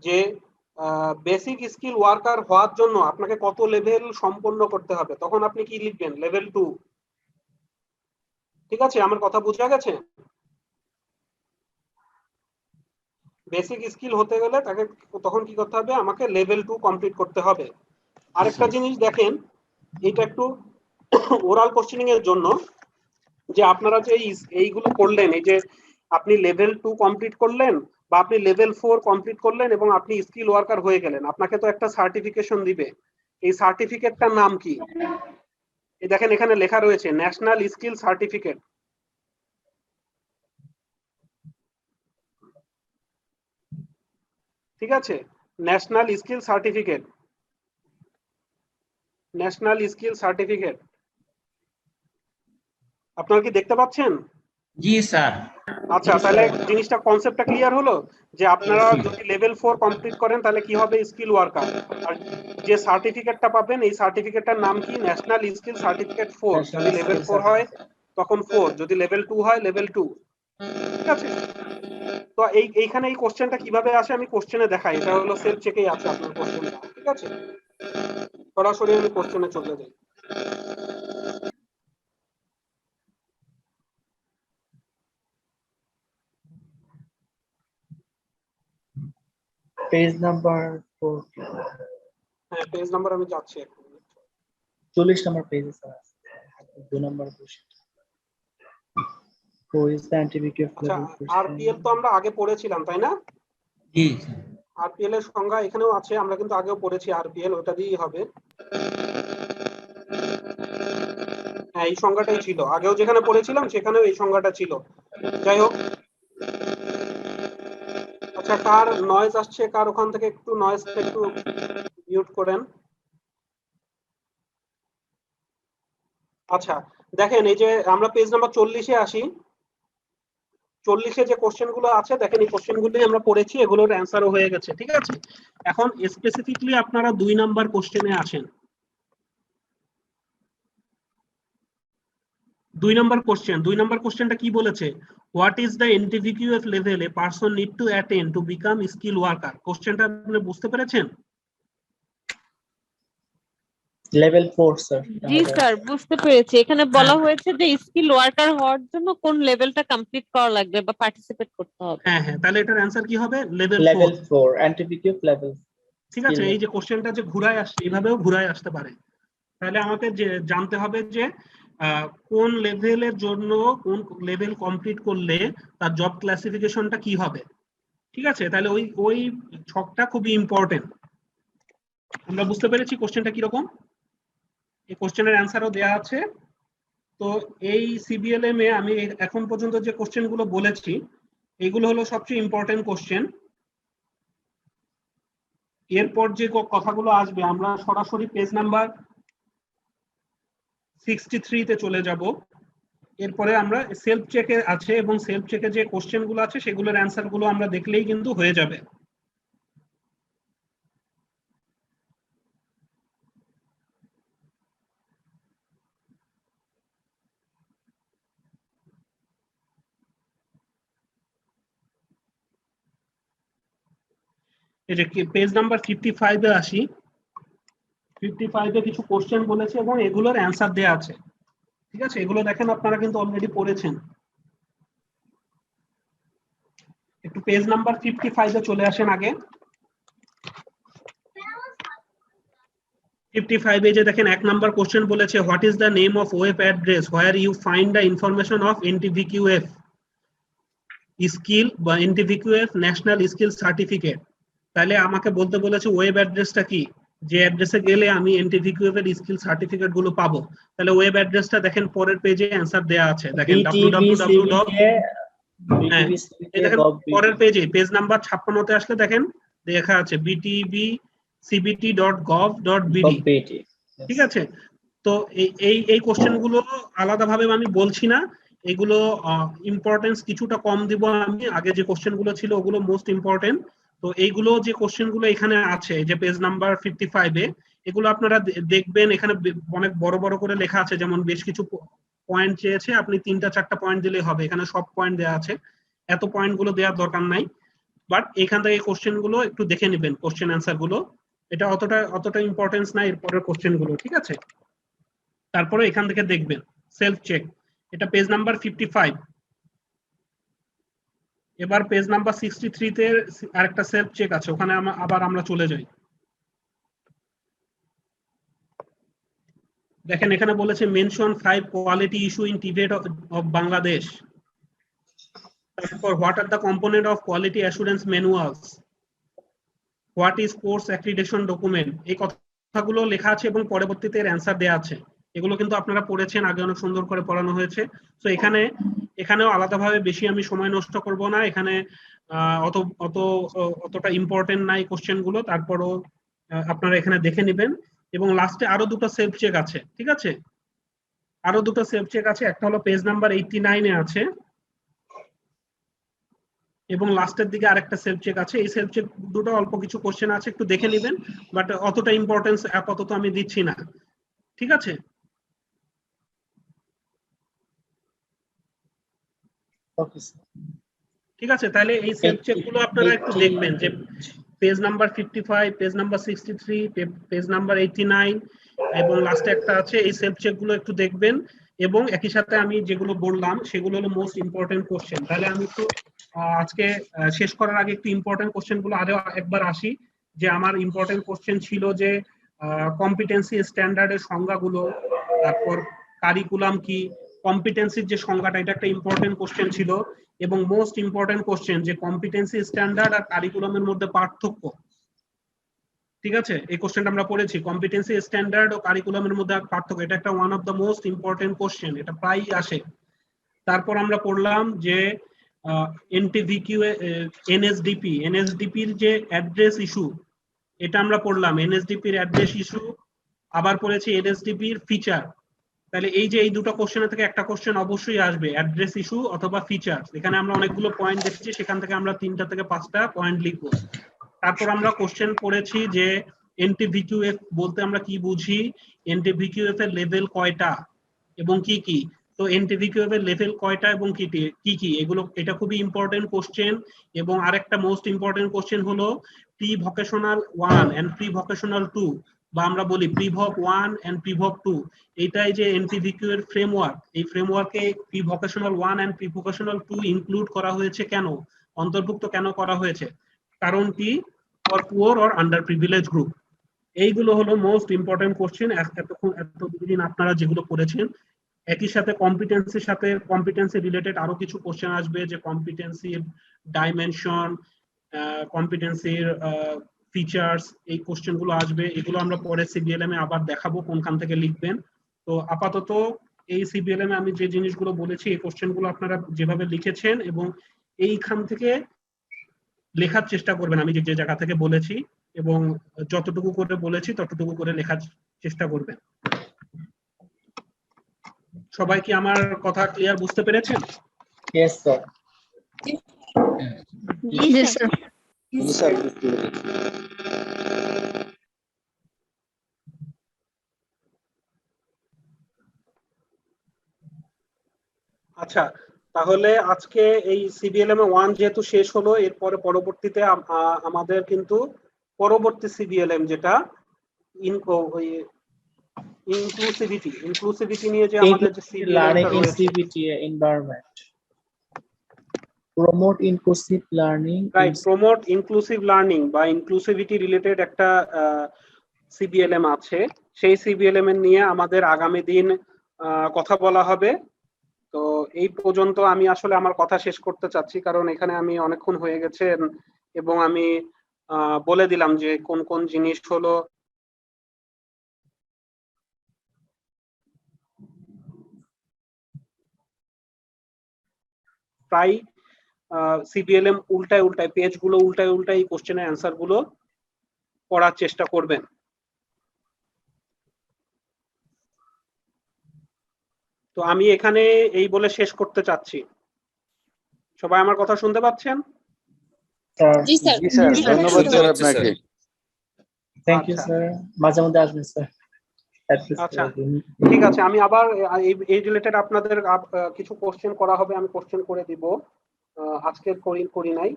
যে বেসিক স্কিল ওয়ার্কার হওয়ার জন্য আপনাকে কত লেভেল সম্পন্ন করতে হবে, তখন আপনি কি লিখবেন? লেভেল 2, ঠিক আছে? আমার কথা বোঝা গেছে? বেসিক স্কিল হতে গেলে তাকে তখন কি করতে হবে? আমাকে লেভেল 2 কমপ্লিট করতে হবে। আরেকটা জিনিস দেখেন, এটা একটু ওরাল কোশ্চেনিং এর জন্য, যে আপনারা যে এইগুলো করলেন, এই যে আপনি লেভেল 2 কমপ্লিট করলেন বা আপনি লেভেল 4 কমপ্লিট করলেন এবং আপনি স্কিল ওয়ার্কার হয়ে গেলেন, আপনাকে তো একটা সার্টিফিকেশন দিবে। এই সার্টিফিকেটটার নাম কি? এই দেখেন এখানে লেখা রয়েছে ন্যাশনাল স্কিল সার্টিফিকেট, ঠিক আছে? National skill certificate, national skill certificate আপনারা কি দেখতে পাচ্ছেন? জি স্যার। আচ্ছা, তাহলে জিনিসটা কনসেপ্টটা ক্লিয়ার হলো যে আপনারা যদি লেভেল 4 কমপ্লিট করেন তাহলে কি হবে? Skill worker. আর যে সার্টিফিকেটটা পাবেন এই সার্টিফিকেটটার নাম কি? National skill certificate 4। যদি লেভেল 4 হয় তখন 4, যদি লেভেল 2 হয় লেভেল 2, ঠিক আছে? তো এইখানে এই কোশ্চেনটা কিভাবে আসে আমি কোশ্চেনে দেখাই। এটা হলো সেলফ চেকেই আছে আপনার কোশ্চেনটা, ঠিক আছে? সরাসরি আমি কোশ্চেনে চলে যাই। Page number 4। হ্যাঁ, পেজ নাম্বার আমি যাচ্ছি এক মিনিট। 40 নাম্বার পেজে sir, 2 number question. Who is the anti-BQF আচ্ছা, level question? আরপিএল তো আমরা আগে পড়েছিলাম, তাই না? জি। আরপিএল এর সংজ্ঞা এখানেও আছে, আমরা কিন্তু আগেও পড়েছি আরপিএল, ওটা দিয়েই হবে। হ্যাঁ, এই সংজ্ঞাটাই ছিল আগেও, যেখানে পড়েছিলাম সেখানেও এই সংজ্ঞাটা ছিল। যাই হোক, আচ্ছা, কার নয়েজ আসছে? কার ওখান থেকে একটু নয়েজটা একটু মিউট করেন। আচ্ছা, দেখেন এই যে আমরা পেজ নাম্বার 40-এ আসি। 40-এ যে কোশ্চেনগুলো আছে দেখেন, এই কোশ্চেনগুলোই আমরা পড়েছি, এগুলোর অ্যান্সারও হয়ে গেছে, ঠিক আছে? এখন স্পেসিফিকলি আপনারা 2 নাম্বার কোশ্চেনে আসেন। 2 নাম্বার কোশ্চেনটা কি বলেছে? What is the NTVQF level a person need to attend to become skill worker? কোশ্চেনটা আপনি বুঝতে পেরেছেন? Level 4 sir. জি স্যার, বুঝতে পেরেছি। এখানে বলা হয়েছে যে স্কিল ওয়ার্কার হওয়ার জন্য কোন লেভেলটা কমপ্লিট করা লাগবে বা পার্টিসিপেট করতে হবে। হ্যাঁ হ্যাঁ, তাহলে এটার অ্যান্সার কি হবে? লেভেল 4 anti-BQF level, ঠিক আছে? এই যে কোশ্চেনটা যে ঘুরায় আসছে, এইভাবেও ঘুরায় আসতে পারে। তাহলে আমাকে যে জানতে হবে যে কোন লেভেলের জন্য কোন লেভেল কমপ্লিট করলে তার জব ক্লাসিফিকেশনটা কি হবে, ঠিক আছে? তাহলে ওই ছকটা খুবই ইম্পর্টেন্ট। আমরা বুঝতে পেরেছি কোশ্চেনটা কিরকম, এই কোশ্চেনের অ্যান্সারও দেওয়া আছে। তো এই সিবিএলএম এ আমি এখন পর্যন্ত যে কোশ্চেনগুলো বলেছি এগুলো হলো সবচেয়ে ইম্পর্টেন্ট কোশ্চেন। এরপর যে কথাগুলো আসবে আমরা সরাসরি পেজ নাম্বার 63 তে চলে যাব। এরপরে আমরা সেলফ চেকে আছে এবং সেলফ চেকে যে কোশ্চেনগুলো আছে সেগুলোর অ্যান্সারগুলো আমরা দেখলেই কিন্তু হয়ে যাবে। এই যে পেজ নাম্বার 55 এ আসি। 55 এ কিছু কোশ্চেন বলেছে এবং এগুলোর অ্যান্সার দেয়া আছে, ঠিক আছে? এগুলো দেখেন আপনারা কিন্তু অলরেডি পড়েছেন। একটু পেজ নাম্বার 55 এ চলে আসেন আগে। 55 এ যে দেখেন 1 নাম্বার কোশ্চেন বলেছে what is the name of web address where you find the information of NTVQF skill বা এনটিভিকিউএফ ন্যাশনাল স্কিল সার্টিফিকেট। তাহলে আমাকে বলতে বলেছে ওয়েব অ্যাড্রেসটা কি, যে অ্যাড্রেসে গেলে আমি এনটিভিকিউএফ এর স্কিল সার্টিফিকেট গুলো পাবো। তাহলে ওয়েব অ্যাড্রেসটা দেখেন পরের পেজে অ্যান্সার দেয়া আছে, দেখেন www. দেখেন পরের পেজে পেজ নাম্বার 56 তে আসলে দেখেন লেখা আছে btbcbt.gov.bd, ঠিক আছে? তো এই কোশ্চেন গুলো আলাদাভাবে আমি বলছি না, এগুলো ইম্পর্টেন্স কিছুটা কম দিব আমি। আগে যে কোশ্চেন গুলো ছিল ওগুলো মোস্ট ইম্পর্টেন্ট। তো এইগুলো যে কোশ্চেন গুলো এখানে আছে যে পেজ নাম্বার 55 এ, এগুলো আপনারা দেখবেন এখানে অনেক বড় বড় করে লেখা আছে, যেমন বেশ কিছু পয়েন্ট চেয়েছে, আপনি 3টা-4টা পয়েন্ট দিলেই হবে, এখানে সব পয়েন্ট দেওয়া আছে, এত পয়েন্ট গুলো দেওয়ার দরকার নাই। বাট এখান থেকে কোশ্চেন গুলো একটু দেখে নেবেন, কোশ্চেন অ্যান্সার গুলো, এটা অতটা ইম্পর্টেন্স নাই এরপরের কোশ্চেন গুলো, ঠিক আছে? তারপরে এখান থেকে দেখবেন সেলফ চেক, এটা পেজ নাম্বার 55। এবার পেজ নাম্বার 63 তে আরেকটা সেলফ চেক আছে, ওখানে আবার আমরা চলে যাই। দেখেন এখানে বলেছে mention 5 quality issue in TVET of Bangladesh. তারপর what are the component of quality assurance manuals, what is course accreditation document, এই কথাগুলো লেখা আছে এবং পরবর্তীতে এর অ্যান্সার দেওয়া আছে। এগুলো কিন্তু আপনারা পড়েছেন, আগে অনেক সুন্দর করে পড়ানো হয়েছে। তো এখানেও আলাদাভাবে বেশি আমি সময় নষ্ট করব না, এখানে অতটা ইম্পর্টেন্ট নাই কোশ্চেন গুলো, তারপরও আপনারা এখানে দেখে নেবেন। এবং লাস্টে আরো দুটো সেলফ চেক আছে, ঠিক আছে? আরো দুটো সেলফ চেক আছে, একটা হলো পেজ নাম্বার 89 এ আছে এবং লাস্টের দিকে আরেকটা সেলফ চেক আছে। এই সেলফ চেক দুটো অল্প কিছু কোশ্চেন আছে, একটু দেখে নেবেন, বাট অতটা ইম্পর্টেন্স আপাতত আমি দিচ্ছি না, ঠিক আছে? ঠিক আছে, তাহলে এই সেলফ চেক গুলো আপনারা একটু দেখবেন, যে page number 55, page number 63, page number 89 এবং লাস্টে একটা আছে, এই সেলফ চেক গুলো একটু দেখবেন। এবং একই সাথে আমি যেগুলো বললাম সেগুলো হলো মোস্ট ইম্পর্টেন্ট কোশ্চেন। তাহলে আমি একটু আজকে শেষ করার আগে একটু ইম্পর্টেন্ট কোশ্চেন গুলো আরো একবার আসি। যে আমার ইম্পর্টেন্ট কোশ্চেন ছিল যে কম্পিটেন্সি স্ট্যান্ডার্ডের সংজ্ঞাগুলো, তারপর কারিকুলাম কি, কম্পিটেন্সির যে সংজ্ঞাটা, এটা একটা ইম্পর্টেন্ট কোশ্চেন ছিল। এবং মোস্ট ইম্পর্টেন্ট কোশ্চেন যে কম্পিটেন্সি স্ট্যান্ডার্ড আর কারিকুলামের মধ্যে পার্থক্য, ঠিক আছে? এই কোশ্চেনটা আমরা পড়েছি, কম্পিটেন্সি স্ট্যান্ডার্ড ও কারিকুলামের মধ্যে পার্থক্য, এটা একটা one of the most important question, এটা প্রায়ই আসে। তারপর আমরা পড়লাম যে এনটিভিকিউ এনএসডিপির যে অ্যাড্রেস ইস্যু, এটা আমরা পড়লাম, এনএসডিপির অ্যাড্রেস ইস্যু। আবার পড়েছি এনএসডিপির ফিচার। তাহলে এই যে এই দুটো কোশ্চেনের থেকে একটা কোশ্চেন অবশ্যই আসবে, অ্যাড্রেস ইস্যু অথবা ফিচার। এখানে আমরা অনেকগুলো পয়েন্ট দেখেছি, সেখান থেকে আমরা 3টা থেকে 5টা পয়েন্ট লিখবো। তারপর আমরা কোশ্চেন পড়েছি যে এনটিভিকিউএফ বলতে আমরা কি বুঝি, এনটিভিকিউএফ এর লেভেল কয়টা এবং কি কি। তো এনটিভিকিউএফ এর লেভেল কয়টা এবং কি কি এগুলো, এটা খুবই ইম্পর্টেন্ট কোশ্চেন। এবং আরেকটা মোস্ট ইম্পর্টেন্ট কোশ্চেন হলো pre vocational 1 and pre vocational 2, বা আমরা বলি প্রিভক 1 এন্ড প্রিভক 2। এইটাই যে এনটিভিকিউ এর ফ্রেমওয়ার্ক, এই ফ্রেমওয়ার্কে pre vocational 1 and pre vocational 2 include করা হয়েছে কেন, অন্তর্ভুক্ত কেন করা হয়েছে, কারণ কি, for poor or under privilege group. এইগুলো হলো মোস্ট ইম্পর্টেন্ট কোশ্চেন এতদিন আপনারা যেগুলো পড়েছেন। একই সাথে কম্পিটেন্সি রিলেটেড আরো কিছু কোশ্চেন আসবে, যে কম্পিটেন্সির ডাইমেনশন, কম্পিটেন্সির ফিচার্স, এই কোশ্চেন গুলো আসবে। এগুলো আমরা পরে সিবিএলএম এ আবার দেখাবো কোনখান থেকে লিখবেন। তো আপাতত এই সিবিএলএম এ আমি যে জিনিসগুলো বলেছি, এই কোশ্চেন গুলো আপনারা যেভাবে লিখেছেন এবং এইখান থেকে লেখার চেষ্টা করবেন আমি যে জায়গা থেকে বলেছি, এবং যতটুকু করে বলেছি ততটুকু করে লেখার চেষ্টা করবেন। সবাই কি আমার কথা ক্লিয়ার বুঝতে পেরেছেন? Yes sir. জি স্যার। জি স্যার। আচ্ছা, তাহলে আজকে এই সিবিএলএম 1 যেহেতু শেষ হলো, এরপরে পরবর্তীতে আমাদের কিন্তু পরবর্তী সিবিএলএম যেটা ইনক্লুসিভিটি নিয়ে যে আমাদের যে লার্নিং সিবিএলএম ইন রয়েছে, CBT environment, promote inclusive learning, right, promote inclusive learning বা ইনক্লুসিভিটি রিলেটেড একটা সিবিএলএম আছে। সেই সিবিএলএম এর নিয়ে আমাদের আগামী দিন কথা বলা হবে। তো এই পর্যন্ত আমি আসলে আমার কথা শেষ করতে চাচ্ছি, কারণ এখানে আমি অনেকক্ষণ হয়ে গেছে এবং আমি বলে দিলাম যে কোন কোন জিনিস হলো প্রায় সিবিএলএম উল্টায় পেজগুলো উল্টায় এই কোশ্চেনের অ্যান্সার গুলো পড়ার চেষ্টা করবেন। তো আমি এখানে এই বলে শেষ করতে চাচ্ছি। সবাই আমার কথা শুনতে পাচ্ছেন? জি স্যার। জি স্যার, ধন্যবাদ স্যার আপনাকে। Thank you sir. মাঝে মধ্যে আসবেন স্যার। আচ্ছা, ঠিক আছে, আমি আবার এই রিলেটেড আপনাদের কিছু কোশ্চেন করা হবে, আমি কোশ্চেন করে দিব। আজকের করি নাই,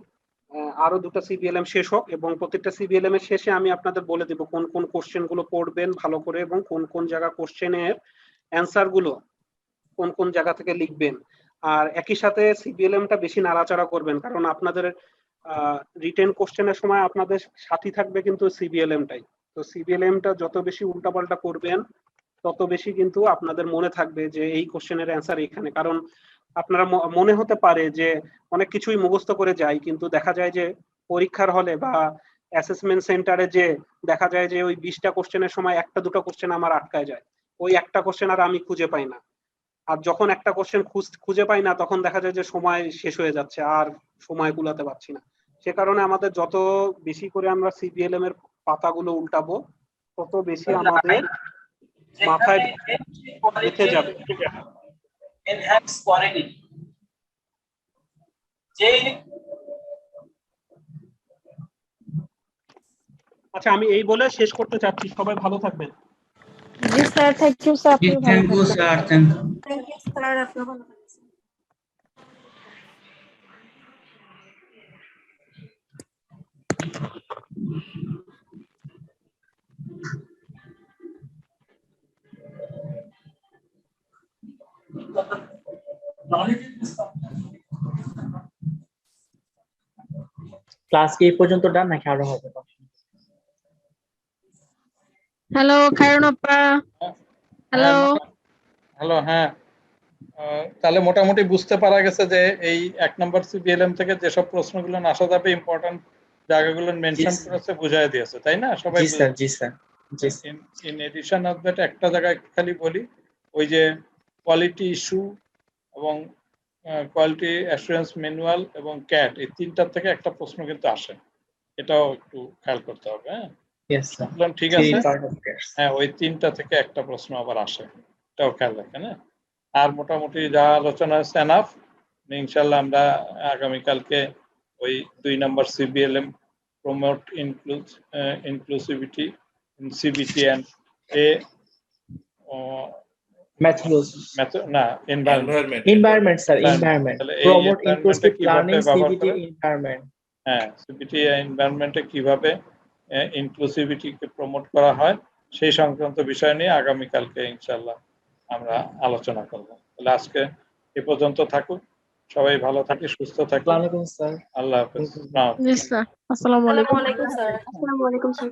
আরো দুটো সিবিএলএম শেষ হোক, এবং প্রত্যেকটা সিবিএলএম এর শেষে আমি আপনাদের বলে দিব কোন কোন কোশ্চেন গুলো পড়বেন ভালো করে, এবং কোন কোন জায়গা কোশ্চেনের অ্যান্সার গুলো কোন কোন জায়গা থেকে লিখবেন। আর একই সাথে সিবিএলএমটা বেশি নাড়াচাড়া করবেন, কারণ আপনাদের রিটেন কোশ্চেনের সময় আপনাদের সাথী থাকবে কিন্তু সিবিএলএমটাই। তো সিবিএলএমটা যত বেশি উল্টাপাল্টা করবেন তত বেশি কিন্তু আপনাদের মনে থাকবে যে এই কোশ্চেনের অ্যান্সার এখানে। কারণ আপনারা মনে হতে পারে যে অনেক কিছুই মুখস্থ করে যায়, কিন্তু দেখা যায় যে পরীক্ষার হলে বা অ্যাসেসমেন্ট সেন্টারে যে দেখা যায় যে ওই 20টা কোশ্চেনের সময় একটা দুটো কোশ্চেন আমার আটকায় যায়, ওই একটা কোশ্চেন আর আমি খুঁজে পাই না। আর যখন একটা কোশ্চেন খুঁজে পাই না, তখন দেখা যায় যে সময় শেষ হয়ে যাচ্ছে, আর সময় কুলাতে পারছি না। সে কারণে আমাদের যত বেশি করে আমরা সিবিএলএম এর পাতাগুলো উল্টাবো তত বেশি আমাদের মাথায় গেঁথে যাবে। আচ্ছা, আমি এই বলে শেষ করতে চাচ্ছি। সবাই ভালো থাকবেন। জি sir, thank you sir. Thank you sir. Thank you. Thank you sir, আপনার ভালো থাকবেন। ক্লাস কি এই পর্যন্ত ডান নাকি আরো হবে? হ্যালো খায়রুন আপা। হ্যালো। হ্যালো, হ্যাঁ, তাহলে মোটামুটি বুঝতে পারা গেছে যে এই 1 নম্বর সিবিএলএম থেকে যেসব প্রশ্নগুলো আসা যাবে, ইম্পর্টেন্ট জায়গাগুলো মেনশন করেছে, বুঝাই দিয়েছে, তাই না? সবাই জি স্যার, জি sir. In addition of that একটা জায়গায় খালি বলি, ওই যে কোয়ালিটি ইস্যু এবং কোয়ালিটি অ্যাসুরেন্স ম্যানুয়াল এবং ক্যাট, এই তিনটার থেকে একটা প্রশ্ন কিন্তু আসে, এটাও একটু খেয়াল করতে হবে। হ্যাঁ, ঠিক আছে, হ্যাঁ, ওই তিনটা থেকে একটা প্রশ্ন আবার আসে, এটাও খেয়াল রাখেন। হ্যাঁ, আর মোটামুটি যা আলোচনা হচ্ছে এনাফ। ইনশাল্লাহ আমরা আগামীকালকে ওই 2 number CBLM promote inclusivity in CBT and a environment sir, environment promote inclusive learning CBT environment. হ্যাঁ, সিবিটি এনভায়রনমেন্টে কিভাবে ইনক্লুসিভিটিকে প্রমোট করা হয় সেই সংক্রান্ত বিষয় নিয়ে আগামীকালকে ইনশাল্লাহ আমরা আলোচনা করব। তাহলে আজকে এ পর্যন্ত থাকুক, সবাই ভালো থাকি, সুস্থ থাকি। আসসালামু আলাইকুম স্যার। আল্লাহ হাফেজ। জি স্যার, আসসালামু আলাইকুম। আসসালামু আলাইকুম স্যার। আসসালামু আলাইকুম স্যার।